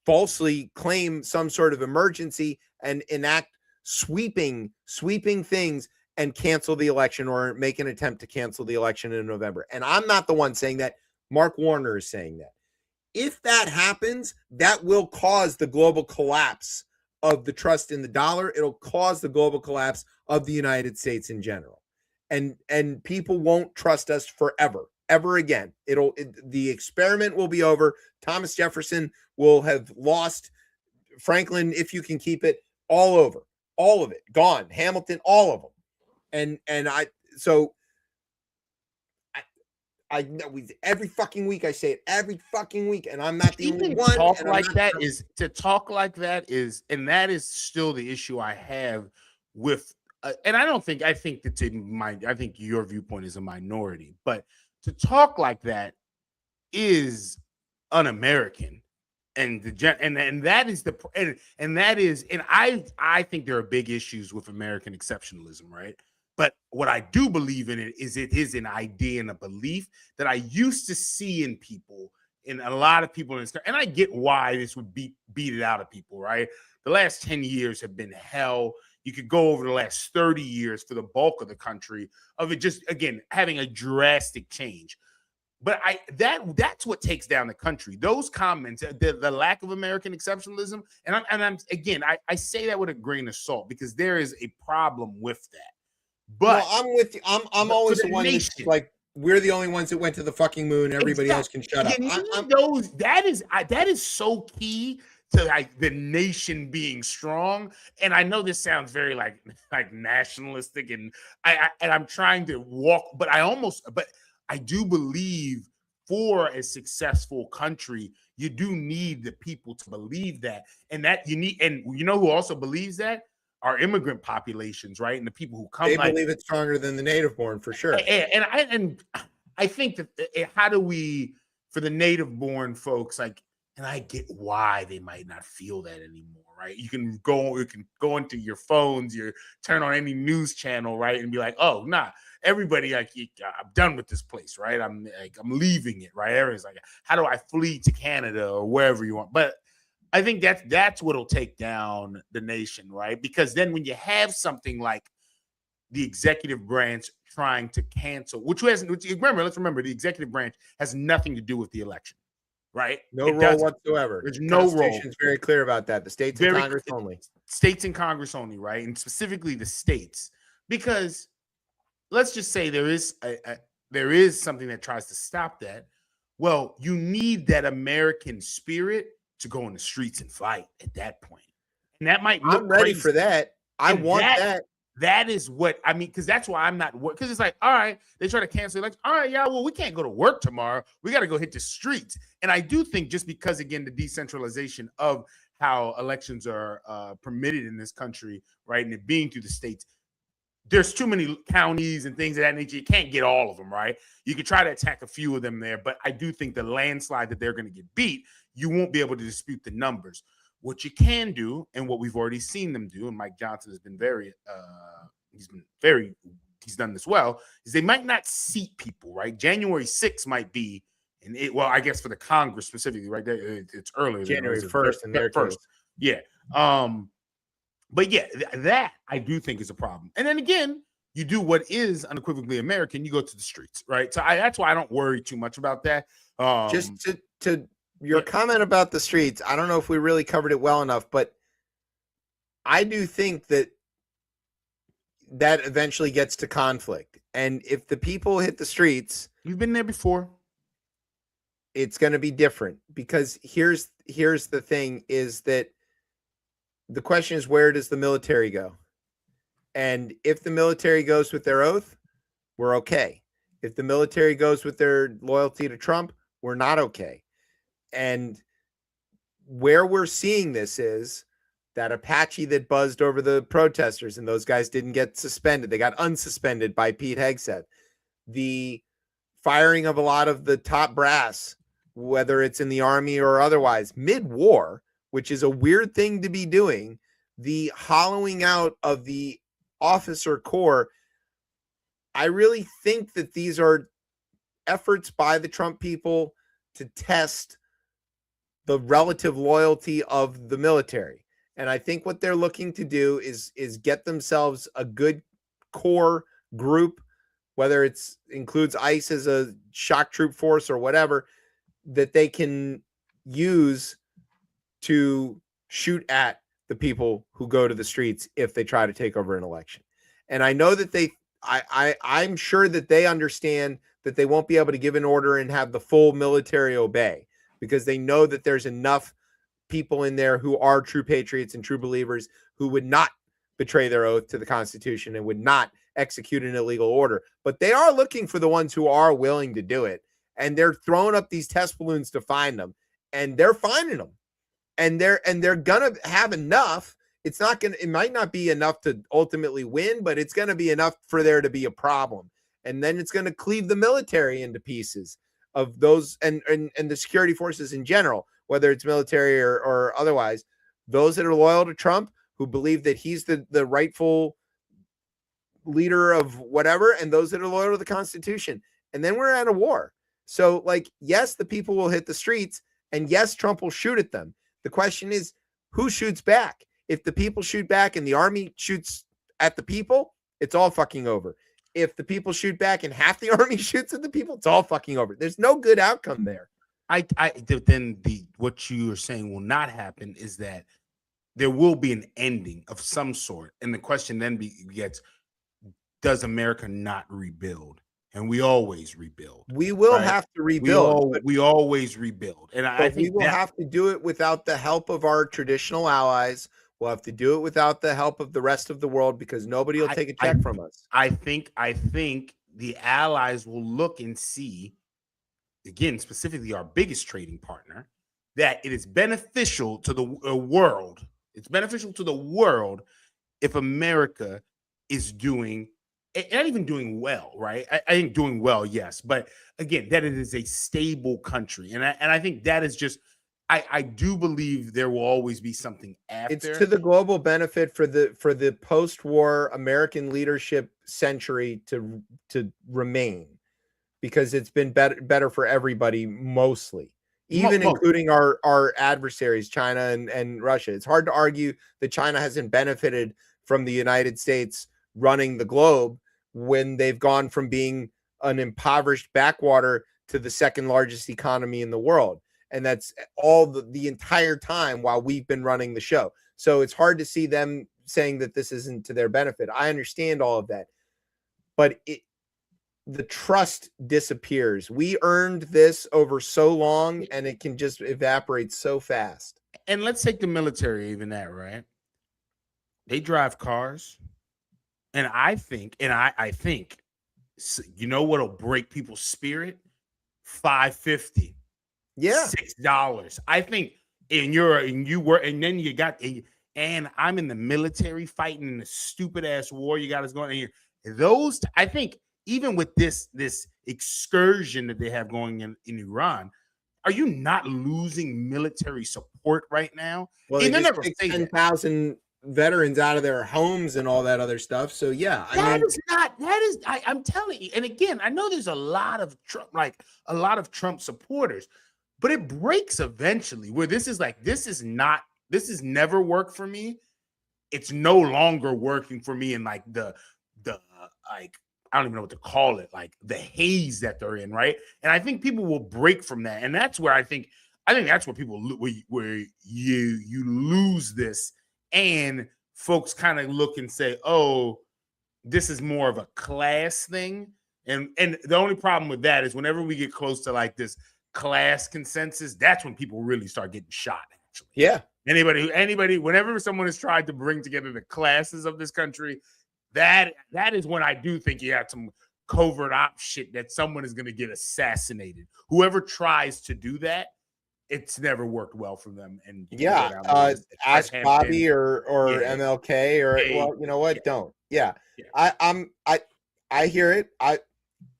falsely claim some sort of emergency and enact sweeping things and cancel the election or make an attempt to cancel the election in November. And I'm not the one saying that. Mark Warner is saying that. If that happens, that will cause the global collapse of the trust in the dollar. It'll cause the global collapse of the United States in general. And people won't trust us forever, ever again. The experiment will be over. Thomas Jefferson will have lost. Franklin, if you can keep it, all over. All of it. Gone. Hamilton, all of them. I know every fucking week I say it every fucking week, and I'm not the only one. Talk like that is, and that is still the issue I have with. And I think that's I think your viewpoint is a minority, but to talk like that is un-American, and that is I think there are big issues with American exceptionalism, right? But what I do believe in it is an idea and a belief that I used to see in people, in a lot of people in this country. And I get why this would beat it out of people, right? The last 10 years have been hell. You could go over the last 30 years for the bulk of the country of it just, again, having a drastic change. But that's what takes down the country. Those comments, the lack of American exceptionalism, and I say that with a grain of salt because there is a problem with that. But no, I'm with you. I'm always the one that's like, we're the only ones that went to the fucking moon. Everybody else can shut up. That is so key to like the nation being strong. And I know this sounds very like nationalistic, and I'm trying to walk, but I do believe for a successful country, you do need the people to believe that, and you know who also believes that? Our immigrant populations, right? And the people who come, they believe it's stronger than the native born for sure. And I think that how do we, for the native born folks, like, and I get why they might not feel that anymore, right? You can go into your phones, you turn on any news channel, right, and be like, oh, nah, everybody, like, I'm done with this place, right? I'm leaving it, right? Everyone's like, how do I flee to Canada or wherever you want? But I think that's what'll take down the nation, right? Because then when you have something like the executive branch trying to cancel, let's remember the executive branch has nothing to do with the election, right? No role whatsoever. There's no role. It's very clear about that. The states and Congress only. States and Congress only, right? And specifically the states, because let's just say there is something that tries to stop that. Well, you need that American spirit to go in the streets and fight at that point. And that might look I'm ready crazy. For that. I want that. That is what I mean, because that's why I'm not work. Because it's like, all right, they try to cancel election. All right, yeah, well, we can't go to work tomorrow. We got to go hit the streets. And I do think just because, again, the decentralization of how elections are permitted in this country, right, and it being through the states, there's too many counties and things of that nature. You can't get all of them, right? You could try to attack a few of them there, but I do think the landslide that they're going to get beat, you won't be able to dispute the numbers. What you can do, and what we've already seen them do, and Mike Johnson has been he's done this well, is they might not seat people, right? January 6th might be, I guess for the Congress specifically, right there, it's earlier. January 1st in their first. Yeah. But yeah, that I do think is a problem. And then again, you do what is unequivocally American, you go to the streets, right? So that's why I don't worry too much about that. Just to your comment about the streets, I don't know if we really covered it well enough, but I do think that eventually gets to conflict. And if the people hit the streets, you've been there before, it's going to be different, because here's the thing is that the question is, where does the military go? And if the military goes with their oath, we're okay. If the military goes with their loyalty to Trump, we're not okay. And where we're seeing this is that Apache that buzzed over the protesters, and those guys didn't get suspended. They got unsuspended by Pete Hegseth. The firing of a lot of the top brass, whether it's in the army or otherwise, mid-war, which is a weird thing to be doing, the hollowing out of the officer corps. I really think that these are efforts by the Trump people to test the relative loyalty of the military. And I think what they're looking to do is get themselves a good core group, whether it's includes ICE as a shock troop force or whatever, that they can use to shoot at the people who go to the streets if they try to take over an election. And I know that I'm sure that they understand that they won't be able to give an order and have the full military obey, because they know that there's enough people in there who are true patriots and true believers who would not betray their oath to the Constitution and would not execute an illegal order. But they are looking for the ones who are willing to do it. And they're throwing up these test balloons to find them, and they're finding them. And they're gonna have enough. It might not be enough to ultimately win, but it's gonna be enough for there to be a problem. And then it's gonna cleave the military into pieces of those and the security forces in general, whether it's military or otherwise. Those that are loyal to Trump, who believe that he's the rightful leader of whatever, and those that are loyal to the Constitution. And then we're at a war. So, like, yes, the people will hit the streets, and yes, Trump will shoot at them. The question is, who shoots back? If the people shoot back and the army shoots at the people, it's all fucking over. If the people shoot back and half the army shoots at the people, it's all fucking over. There's no good outcome there. What you are saying will not happen is that there will be an ending of some sort, and the question then gets: does America not rebuild? And we always rebuild. We will have to rebuild. We always rebuild, and I think we will have to do it without the help of our traditional allies. We'll have to do it without the help of the rest of the world, because nobody will take a check from us. I think the allies will look and see, again, specifically our biggest trading partner, that it is beneficial to the world. It's beneficial to the world if America is doing, not even doing well, right? I think doing well, yes, but again, that it is a stable country, and I think that is just. I do believe there will always be something after. It's to the global benefit for the post-war American leadership century to remain, because it's been better for everybody, mostly, even including our adversaries, China and Russia. It's hard to argue that China hasn't benefited from the United States running the globe when they've gone from being an impoverished backwater to the second largest economy in the world. And that's all the entire time while we've been running the show. So it's hard to see them saying that this isn't to their benefit. I understand all of that, but the trust disappears. We earned this over so long, and it can just evaporate so fast. And let's take the military, even that, right? They drive cars. And I think, you know what'll break people's spirit? $5.50. Yeah, $6. I think, and then you got, and I'm in the military fighting in the stupid ass war you got us going here. Those, I think, even with this excursion that they have going in Iran, are you not losing military support right now? Well, they just took 10,000 veterans out of their homes and all that other stuff. So yeah, I'm telling you. And again, I know there's a lot of Trump supporters. But it breaks eventually, where this is never worked for me. It's no longer working for me in like the I don't even know what to call it, like the haze that they're in, right? And I think people will break from that, and that's where I think that's where people where you lose this, and folks kind of look and say, oh, this is more of a class thing, and the only problem with that is whenever we get close to like this class consensus, that's when people really start getting shot, actually. Yeah. Anybody, whenever someone has tried to bring together the classes of this country, that is when I do think you have some covert op shit that someone is going to get assassinated. Whoever tries to do that, it's never worked well for them. And ask Bobby or MLK or well, you know what? Don't. Yeah. I hear it.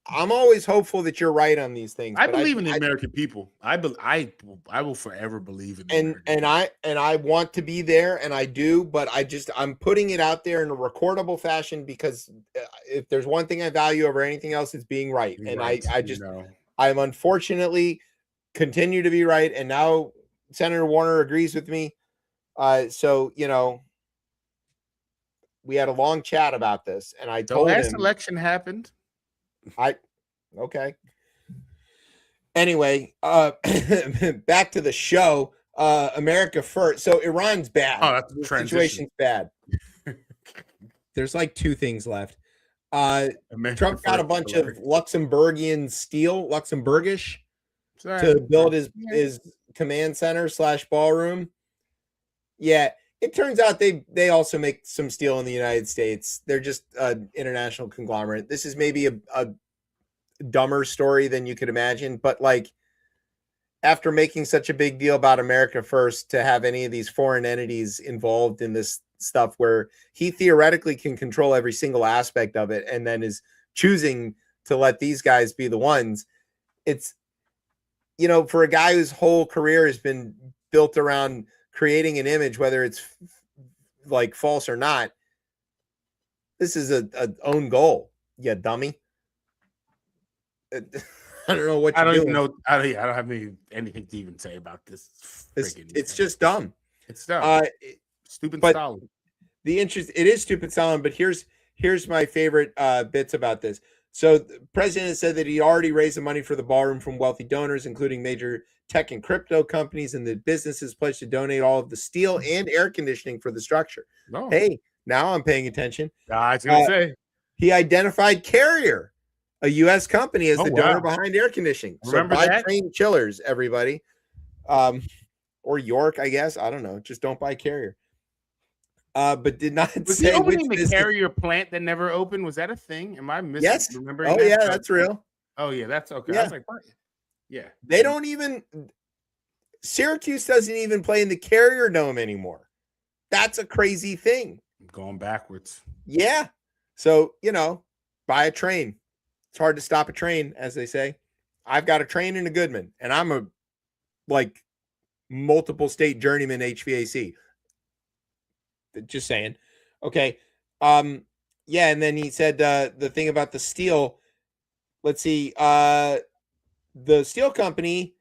I'm always hopeful that you're right on these things. I believe in the American people. I will forever believe in and I want to be there, and I do, but I'm putting it out there in a recordable fashion, because if there's one thing I value over anything else, it's being right. And I'm unfortunately continue to be right, and now Senator Warner agrees with me. So we had a long chat about this, and I The told last him election happened. Okay. Anyway, back to the show. America first. So Iran's bad. Oh, that's a the transition. situation's bad. There's like two things left. America Trump got a first, bunch hilarious. of Luxembourgian steel, Luxembourgish, Sorry. to build his command center / ballroom. Yeah, it turns out they also make some steel in the United States. They're just an international conglomerate. This is maybe a dumber story than you could imagine, but like, after making such a big deal about America first, to have any of these foreign entities involved in this stuff where he theoretically can control every single aspect of it and then is choosing to let these guys be the ones, it's, for a guy whose whole career has been built around creating an image, whether it's like false or not, this is a own goal. Yeah, dummy. I don't know what I you're don't even doing. know. I don't have anything to even say about this. It's just dumb. It's dumb. Stupid but Stalin. It is stupid Stalin, but here's my favorite bits about this. So the president has said that he already raised the money for the ballroom from wealthy donors, including major tech and crypto companies, and the businesses pledged to donate all of the steel and air conditioning for the structure. No. Hey, now I'm paying attention. I was going to say. He identified Carrier, a U.S. company, as the donor wow. behind air conditioning. Remember so buy that? Train chillers, everybody. Or York, I guess. I don't know. Just don't buy Carrier. But did not Was say he opening which the Carrier plant that never opened? Was that a thing? Am I missing? Yes. Remembering Oh, that? yeah, that's real. Oh, yeah, that's okay. Yeah. I was like, what? Yeah. They don't even. Syracuse doesn't even play in the Carrier Dome anymore. That's a crazy thing. I'm going backwards. Yeah. So, buy a train. It's hard to stop a train, as they say. I've got a train and a Goodman, and I'm a multiple state journeyman HVAC. Just saying. Okay. Yeah, and then he said the thing about the steel. Let's see. The steel company,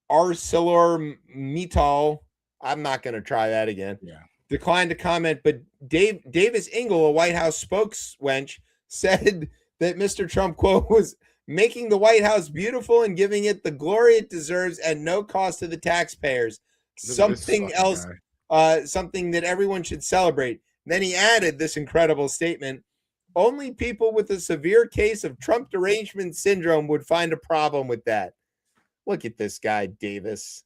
ArcelorMittal. I'm not going to try that again. Yeah. Declined to comment, but Davis Ingle, a White House spokeswench, said that Mr. Trump, quote, was making the White House beautiful and giving it the glory it deserves at no cost to the taxpayers. Something else, something that everyone should celebrate. Then he added this incredible statement: only people with a severe case of Trump derangement syndrome would find a problem with that. Look at this guy, Davis.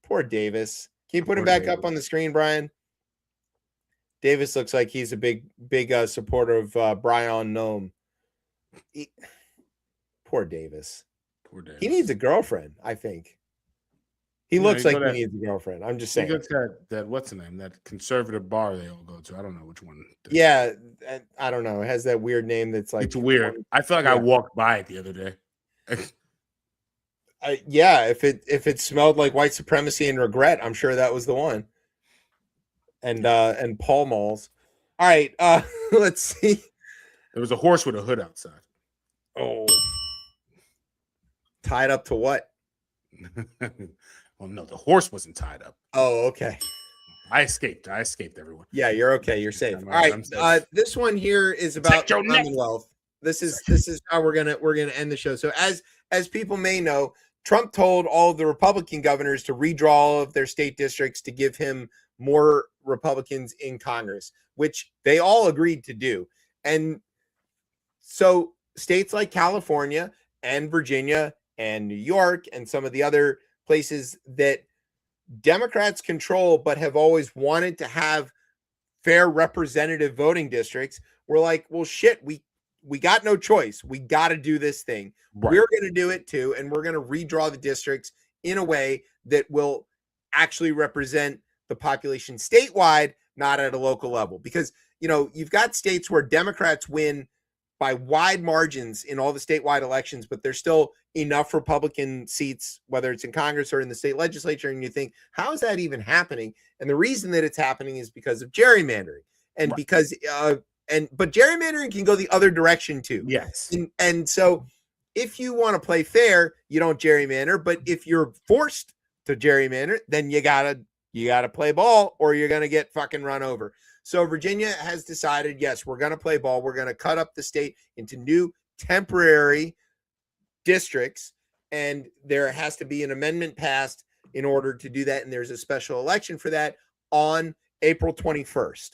Poor Davis. Can you put him back up on the screen, Brian? Davis looks like he's a big supporter of Brian Noem. Poor Davis. Poor Davis. He needs a girlfriend, I think. He looks like he needs a girlfriend. I'm just saying. He goes to that what's the name? That conservative bar they all go to. I don't know which one. Yeah, I don't know. It has that weird name that's like. It's weird. I feel like I walked by it the other day. Yeah, if it smelled like white supremacy and regret, I'm sure that was the one. And Pall Malls. All right, let's see. There was a horse with a hood outside. Oh, tied up to what? Well, no, the horse wasn't tied up. Oh, okay. I escaped, everyone. Yeah, you're okay. You're safe. I'm All right. safe. This one here is about Commonwealth. This is how we're gonna end the show. So as people may know, Trump told all of the Republican governors to redraw all of their state districts to give him more Republicans in Congress, which they all agreed to do. And so states like California and Virginia and New York and some of the other places that Democrats control but have always wanted to have fair representative voting districts were like, well, shit, we got no choice. We got to do this thing. Right. We're going to do it too, and we're going to redraw the districts in a way that will actually represent the population statewide, not at a local level. Because, you've got states where Democrats win by wide margins in all the statewide elections, but there's still enough Republican seats, whether it's in Congress or in the state legislature, and you think, how is that even happening? And the reason that it's happening is because of gerrymandering, and right. because but gerrymandering can go the other direction too. Yes, and so if you want to play fair, you don't gerrymander, but if you're forced to gerrymander, then you gotta play ball, or you're gonna get fucking run over. So Virginia has decided, yes, we're going to play ball. We're going to cut up the state into new temporary districts, and there has to be an amendment passed in order to do that. And there's a special election for that on April 21st.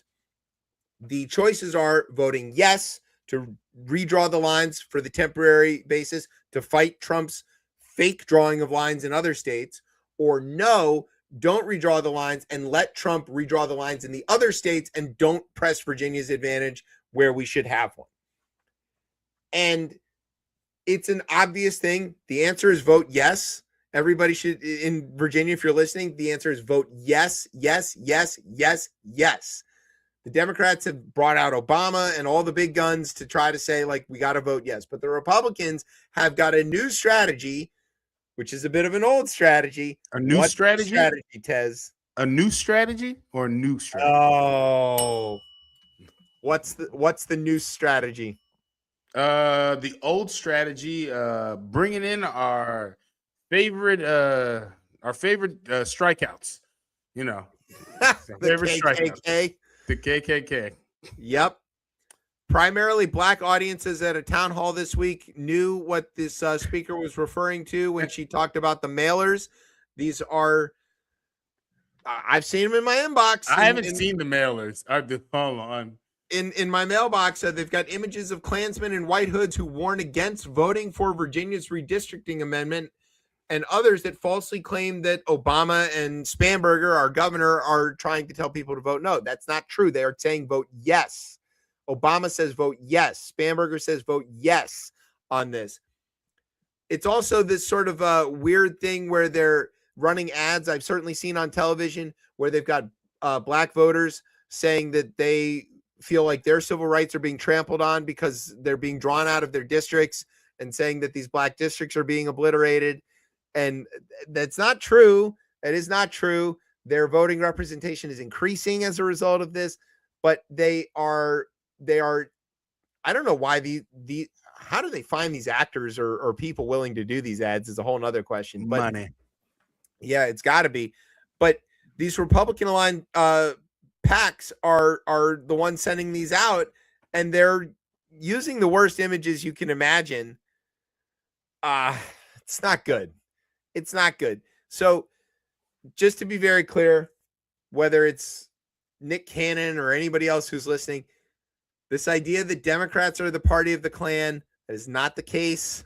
The choices are voting yes to redraw the lines for the temporary basis to fight Trump's fake drawing of lines in other states, or no, don't redraw the lines and let Trump redraw the lines in the other states and don't press Virginia's advantage where we should have one. And it's an obvious thing. The answer is vote yes. Everybody should, in Virginia, if you're listening, the answer is vote yes, yes, yes, yes, yes. The Democrats have brought out Obama and all the big guns to try to say, like, we got to vote yes. But the Republicans have got a new strategy, which is a bit of an old strategy. A new strategy? Tez? A new strategy or a new strategy? Oh. What's the new strategy? The old strategy, bringing in our favorite strikeouts. You know, the KKK. The KKK. Yep. Primarily black audiences at a town hall this week knew what this speaker was referring to when she talked about the mailers. These are, I've seen them in my inbox. I haven't seen the mailers. Hold on. In my mailbox, they've got images of Klansmen in white hoods who warn against voting for Virginia's redistricting amendment, and others that falsely claim that Obama and Spanberger, our governor, are trying to tell people to vote no. That's not true. They are saying vote yes. Obama says vote yes. Spanberger says vote yes on this. It's also this sort of weird thing where they're running ads. I've certainly seen on television where they've got black voters saying that they feel like their civil rights are being trampled on because they're being drawn out of their districts, and saying that these black districts are being obliterated. And that's not true. It is not true. Their voting representation is increasing as a result of this, but they are, I don't know why how do they find these actors or people willing to do these ads is a whole nother question. But money. Yeah, it's gotta be. But these Republican aligned PACs are the ones sending these out, and they're using the worst images you can imagine. It's not good. It's not good. So just to be very clear, whether it's Nick Cannon or anybody else who's listening, this idea that Democrats are the party of the Klan, that is not the case.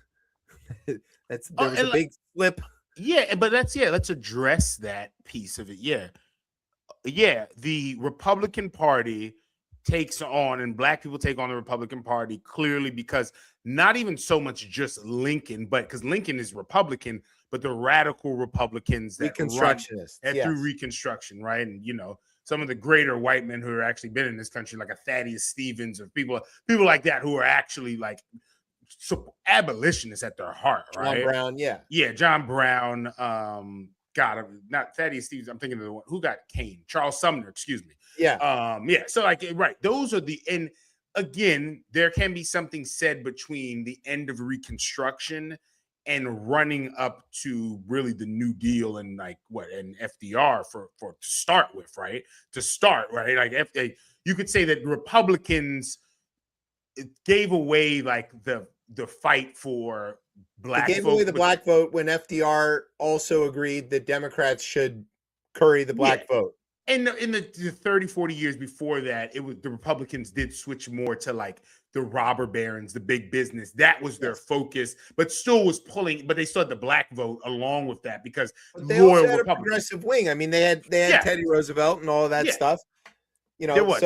There was a big flip. Yeah, but let's address that piece of it. Yeah, the Republican Party takes on, and black people take on the Republican Party clearly because not even so much just Lincoln, but because Lincoln is Republican, but the radical Republicans that Reconstructionists through Reconstruction, right? And some of the greater white men who are actually been in this country, like a Thaddeus Stevens or people like that who are actually like abolitionists at their heart, right? John Brown, yeah, John Brown. God, not Thaddeus Stevens. I'm thinking of the one who got cane, Charles Sumner. Excuse me. Yeah. So right. Those are and again, there can be something said between the end of Reconstruction and running up to really the New Deal and and FDR for to start with, right? Like you could say that Republicans gave away like the fight for black. They gave away the black vote when FDR also agreed that Democrats should curry the black vote. And in the 30, 40 years before that, it was the Republicans did switch more to like the robber barons, the big business. That was their focus, but still was pulling. But they still had the black vote along with that because they also had a progressive wing. I mean, they had Teddy Roosevelt and all of that stuff. There was,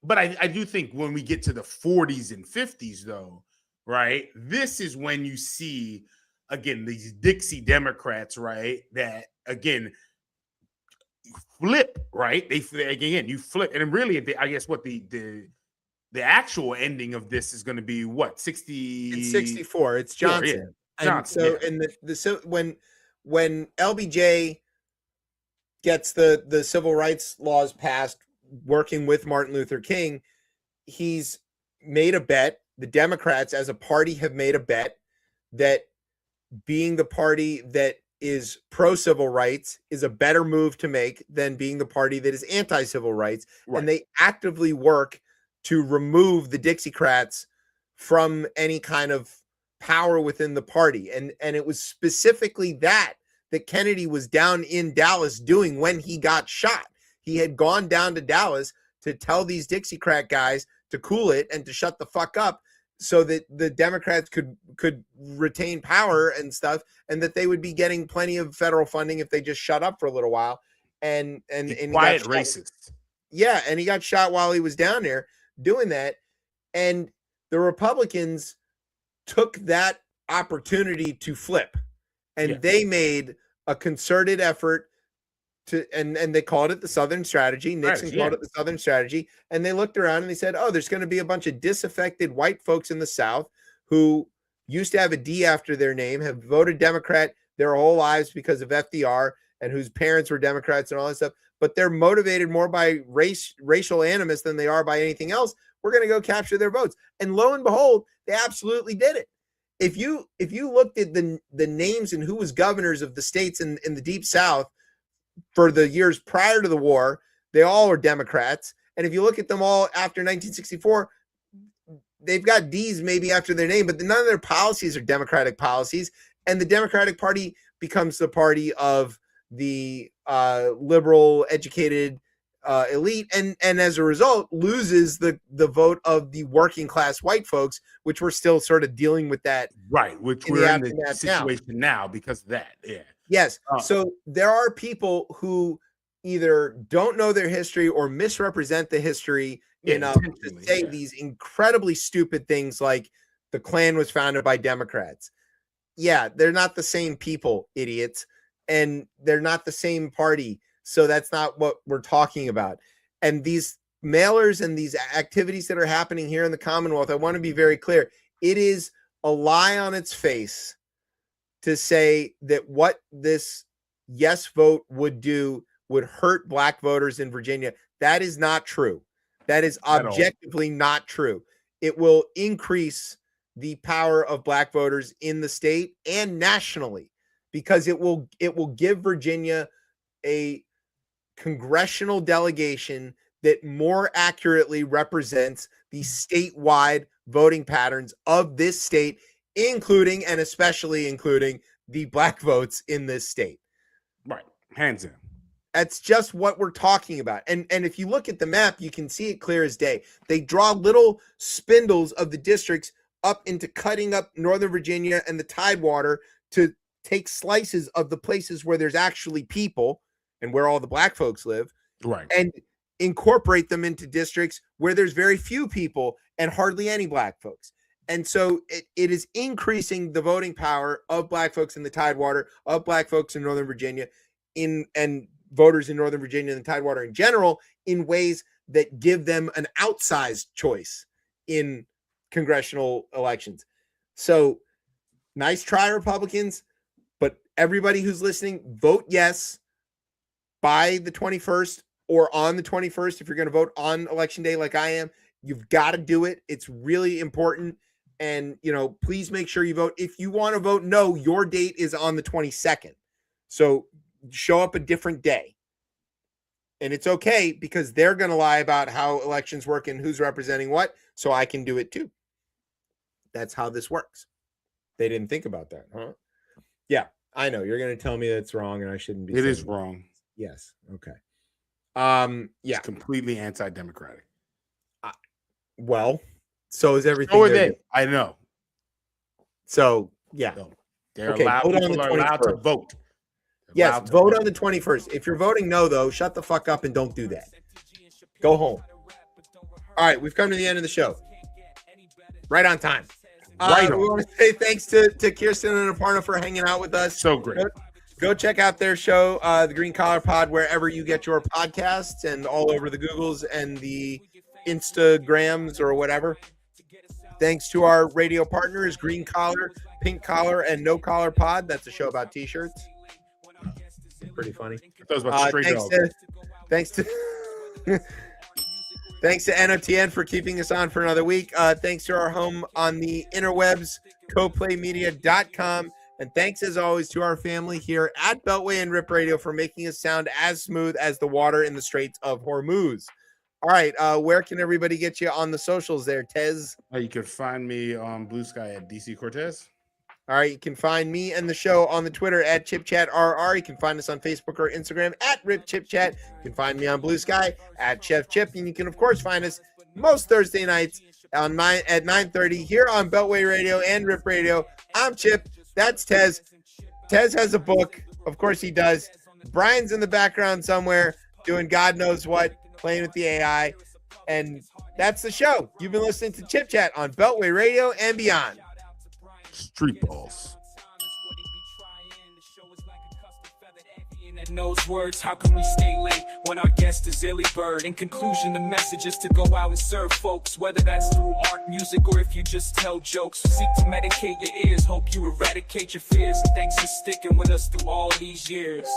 but I do think when we get to the 40s and 50s, though, right, this is when you see again these Dixie Democrats, right, that again flip, right? You flip, and really, I guess what the actual ending of this is going to be what 60. It's 64. It's Johnson. So when LBJ gets the civil rights laws passed, working with Martin Luther King, he's made a bet. The Democrats as a party have made a bet that being the party that is pro-civil rights is a better move to make than being the party that is anti-civil rights. Right. And they actively work to remove the Dixiecrats from any kind of power within the party. And it was specifically that Kennedy was down in Dallas doing when he got shot. He had gone down to Dallas to tell these Dixiecrat guys to cool it and to shut the fuck up, so that the Democrats could retain power and stuff, and that they would be getting plenty of federal funding if they just shut up for a little while. And quiet racist. Yeah, and he got shot while he was down there doing that. And the Republicans took that opportunity to flip, and they made a concerted effort to, and they called it the Southern Strategy. Nixon called it the Southern Strategy. And they looked around and they said, oh, there's going to be a bunch of disaffected white folks in the South who used to have a D after their name, have voted Democrat their whole lives because of FDR, and whose parents were Democrats and all that stuff. But they're motivated more by racial animus than they are by anything else. We're going to go capture their votes. And lo and behold, they absolutely did it. If you looked at the names and who was governors of the states in the Deep South for the years prior to the war, they all are Democrats. And if you look at them all after 1964, they've got D's maybe after their name, but none of their policies are Democratic policies. And the Democratic Party becomes the party of the liberal, educated elite, and as a result loses the vote of the working class white folks, which we're still sort of dealing with that, right? Which we're in the situation now because of that. Yeah. Yes. So there are people who either don't know their history or misrepresent the history enough to say these incredibly stupid things like the Klan was founded by Democrats. Yeah, they're not the same people, idiots, and they're not the same party. So that's not what we're talking about. And these mailers and these activities that are happening here in the Commonwealth, I want to be very clear. It is a lie on its face to say that what this yes vote would do would hurt black voters in Virginia. That is not true. That is objectively not true. It will increase the power of black voters in the state and nationally, because it will give Virginia a congressional delegation that more accurately represents the statewide voting patterns of this state, including and especially including the black votes in this state. Right. Hands in. That's just what we're talking about. And if you look at the map, you can see it clear as day. They draw little spindles of the districts up into cutting up Northern Virginia and the Tidewater to take slices of the places where there's actually people and where all the black folks live, right, and incorporate them into districts where there's very few people and hardly any black folks. And so it is increasing the voting power of black folks in the Tidewater, of black folks in Northern Virginia, and voters in Northern Virginia and the Tidewater in general, in ways that give them an outsized choice in congressional elections. So nice try, Republicans, but everybody who's listening, vote yes by the 21st or on the 21st. If you're going to vote on election day like I am, you've got to do it. It's really important. And, please make sure you vote. If you want to vote no, your date is on the 22nd. So show up a different day. And it's okay, because they're going to lie about how elections work and who's representing what. So I can do it too. That's how this works. They didn't think about that, huh? Yeah, I know. You're going to tell me that's wrong and I shouldn't be. It is wrong. Yes. Okay. Yeah. It's completely anti-democratic. Well, so is everything. So are they. I know. So yeah, they're allowed. People are allowed to vote. Yes, vote on the 21st. If you're voting no, though, shut the fuck up and don't do that. Go home. All right, we've come to the end of the show. Right on time. Right on. We want to say thanks to Kirsten and Aparna for hanging out with us. So great. Go check out their show, the Green Collar Pod, wherever you get your podcasts, and all over the Googles and the Instagrams or whatever. Thanks to our radio partners, Green Collar, Pink Collar, and No Collar Pod. That's a show about t-shirts. Pretty funny. Thanks to thanks to NOTN for keeping us on for another week. Thanks to our home on the interwebs, coplaymedia.com. And thanks as always to our family here at Beltway and Rip Radio for making us sound as smooth as the water in the Straits of Hormuz. All right, where can everybody get you on the socials there, Tez? You can find me on Blue Sky at DC Cortez. All right, you can find me and the show on the Twitter at ChipChatRR. You can find us on Facebook or Instagram at RipChipChat. You can find me on Blue Sky at Chef Chip. And you can, of course, find us most Thursday nights at 9:30 here on Beltway Radio and Rip Radio. I'm Chip. That's Tez. Tez has a book. Of course he does. Brian's in the background somewhere doing God knows what, playing with the AI. And that's the show. You've been listening to Chip Chat on Beltway Radio and beyond. Street balls. Knows words, how can we stay late when our guest is Illy Bird? In conclusion, the message is to go out and serve folks, whether that's through art, music, or if you just tell jokes. Seek to medicate your ears, hope you eradicate your fears. Thanks for sticking with us through all these years.